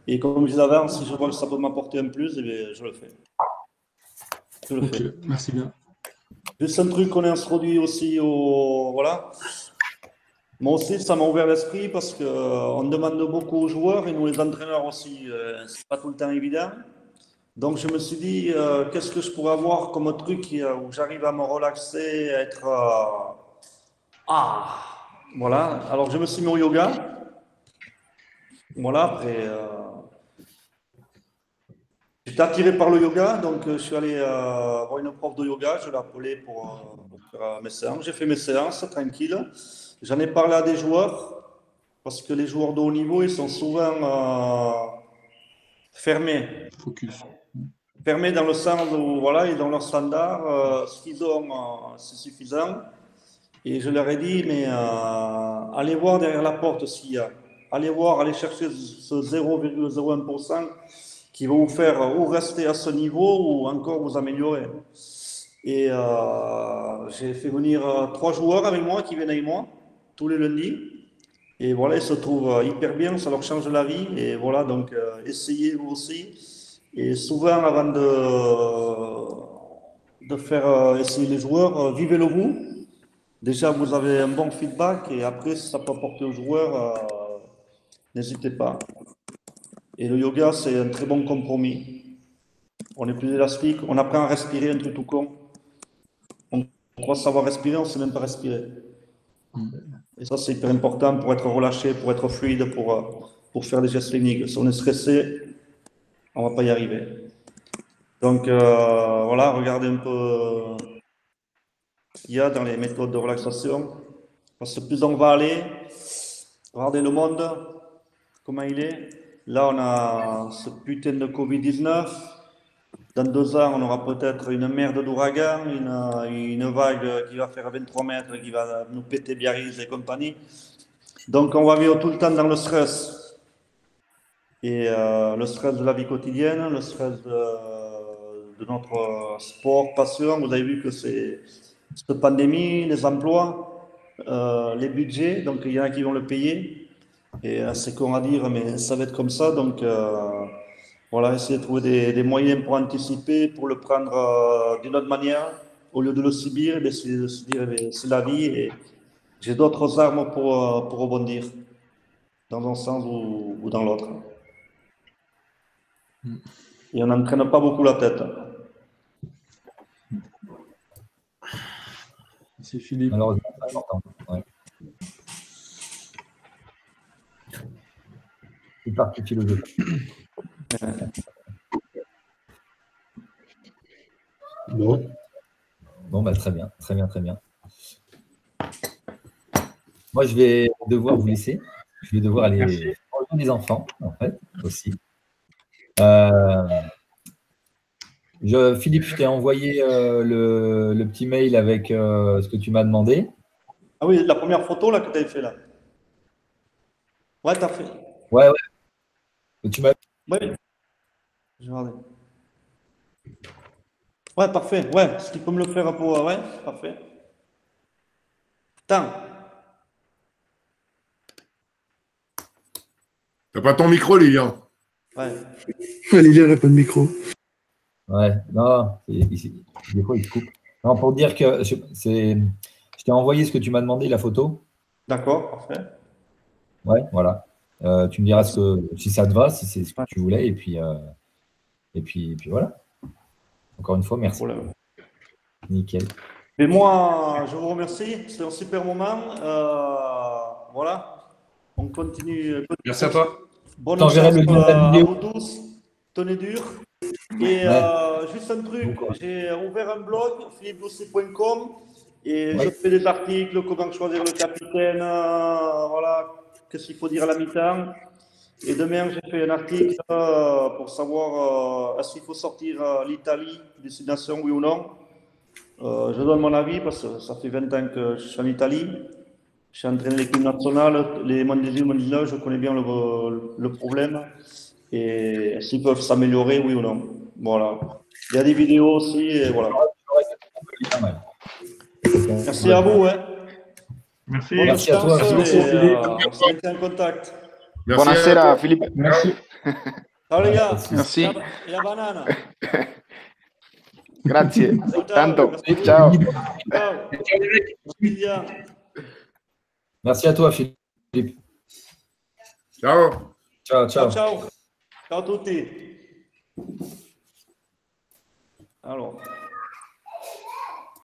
et comme je disais avant, si je vois que ça peut m'apporter un plus, eh bien, je le fais. Ok, merci bien. Juste un truc qu'on a introduit aussi voilà. Moi aussi, ça m'a ouvert l'esprit parce qu'on demande beaucoup aux joueurs et nous, les entraîneurs aussi, c'est pas tout le temps évident. Donc, je me suis dit, qu'est-ce que je pourrais avoir comme truc où j'arrive à me relaxer, à être. Voilà. Alors, je me suis mis au yoga. Voilà, après. J'étais attiré par le yoga, donc je suis allé voir une prof de yoga, je l'ai appelée pour faire mes séances. J'ai fait mes séances tranquille. J'en ai parlé à des joueurs, parce que les joueurs de haut niveau, ils sont souvent fermés. Focus. Fermés dans le sens où, voilà, ils ont leurs standards, ce qu'ils ont, c'est suffisant. Et je leur ai dit, mais allez voir derrière la porte s'il y a. Allez voir, allez chercher ce 0,01% qui va vous faire ou rester à ce niveau ou encore vous améliorer. Et j'ai fait venir 3 joueurs avec moi qui viennent avec moi tous les lundis. Et voilà, ils se trouvent hyper bien, ça leur change la vie. Et voilà, donc essayez vous aussi. Et souvent, avant de faire essayer les joueurs, vivez-le vous. Déjà, vous avez un bon feedback et après, si ça peut apporter aux joueurs, n'hésitez pas. Et le yoga, c'est un très bon compromis. On est plus élastique, on apprend à respirer, un truc tout con. On croit savoir respirer, on ne sait même pas respirer. Et ça, c'est hyper important pour être relâché, pour être fluide, pour faire des gestes techniques. Si on est stressé, on ne va pas y arriver. Donc, voilà, regardez un peu ce qu'il y a dans les méthodes de relaxation. Parce que plus on va aller, regardez le monde, comment il est. Là, on a ce putain de Covid-19. Dans 2 ans, on aura peut-être une merde d'ouragan, une vague qui va faire 23 mètres, qui va nous péter Biarritz et compagnie. Donc, on va vivre tout le temps dans le stress. Et le stress de la vie quotidienne, le stress de notre sport, passion. Vous avez vu que c'est cette pandémie, les emplois, les budgets, donc il y en a qui vont le payer. Et c'est con à dire, mais ça va être comme ça. Donc, voilà, essayer de trouver des moyens pour anticiper, pour le prendre d'une autre manière. Au lieu de le subir, essayer de se dire, c'est la vie et j'ai d'autres armes pour rebondir, dans un sens ou dans l'autre. Et on n'entraîne pas beaucoup la tête. C'est Philippe. Alors, c'est important. Ouais. C'est parti philosophique. Bon. très bien, très bien, très bien. Moi, je vais devoir vous laisser. Je vais devoir aller rejoindre les enfants, en fait, aussi. Philippe, je t'ai envoyé le petit mail avec ce que tu m'as demandé. Ah oui, la première photo là, que tu avais fait là. Ouais, tu as fait. Ouais. Tu m'as... Ouais. Je vais regarder. Ouais, parfait. Ouais, si tu peux me le faire pour. Ouais, parfait. Attends. T'as pas ton micro, Lilian? Ouais. Lilian n'a pas de micro. Ouais, non, des fois, il se coupe. Non, pour dire que je t'ai envoyé ce que tu m'as demandé, la photo. D'accord, parfait. Ouais, voilà. Tu me diras si ça te va, si c'est ce que tu voulais, et puis voilà. Encore une fois, merci. Nickel. Et moi, je vous remercie. C'était un super moment. Voilà. On continue. Merci à toi. Bonne chance à vous tous. Tenez dur. Et juste un truc, j'ai ouvert un blog, philippedoucy.com, et je fais des articles, comment choisir le capitaine, voilà, qu'est-ce qu'il faut dire à la mi-temps. Et demain, j'ai fait un article pour savoir est-ce qu'il faut sortir l'Italie, destination, oui ou non. Je donne mon avis parce que ça fait 20 ans que je suis en Italie. J'ai entraîné l'équipe nationale, les moins 18, moins 19, je connais bien le problème. Et s'ils peuvent s'améliorer, oui ou non. Voilà. Il y a des vidéos aussi, et voilà. Merci à vous. Hein. Merci. Merci à toi. On se met en contact. Buonasera, Philippe. Merci. Ciao les gars. Merci. Et la banane. Grazie. Tanto. Ciao. Ciao. Merci à toi, Philippe. Ciao. Ciao. Ciao a tutti. Alors.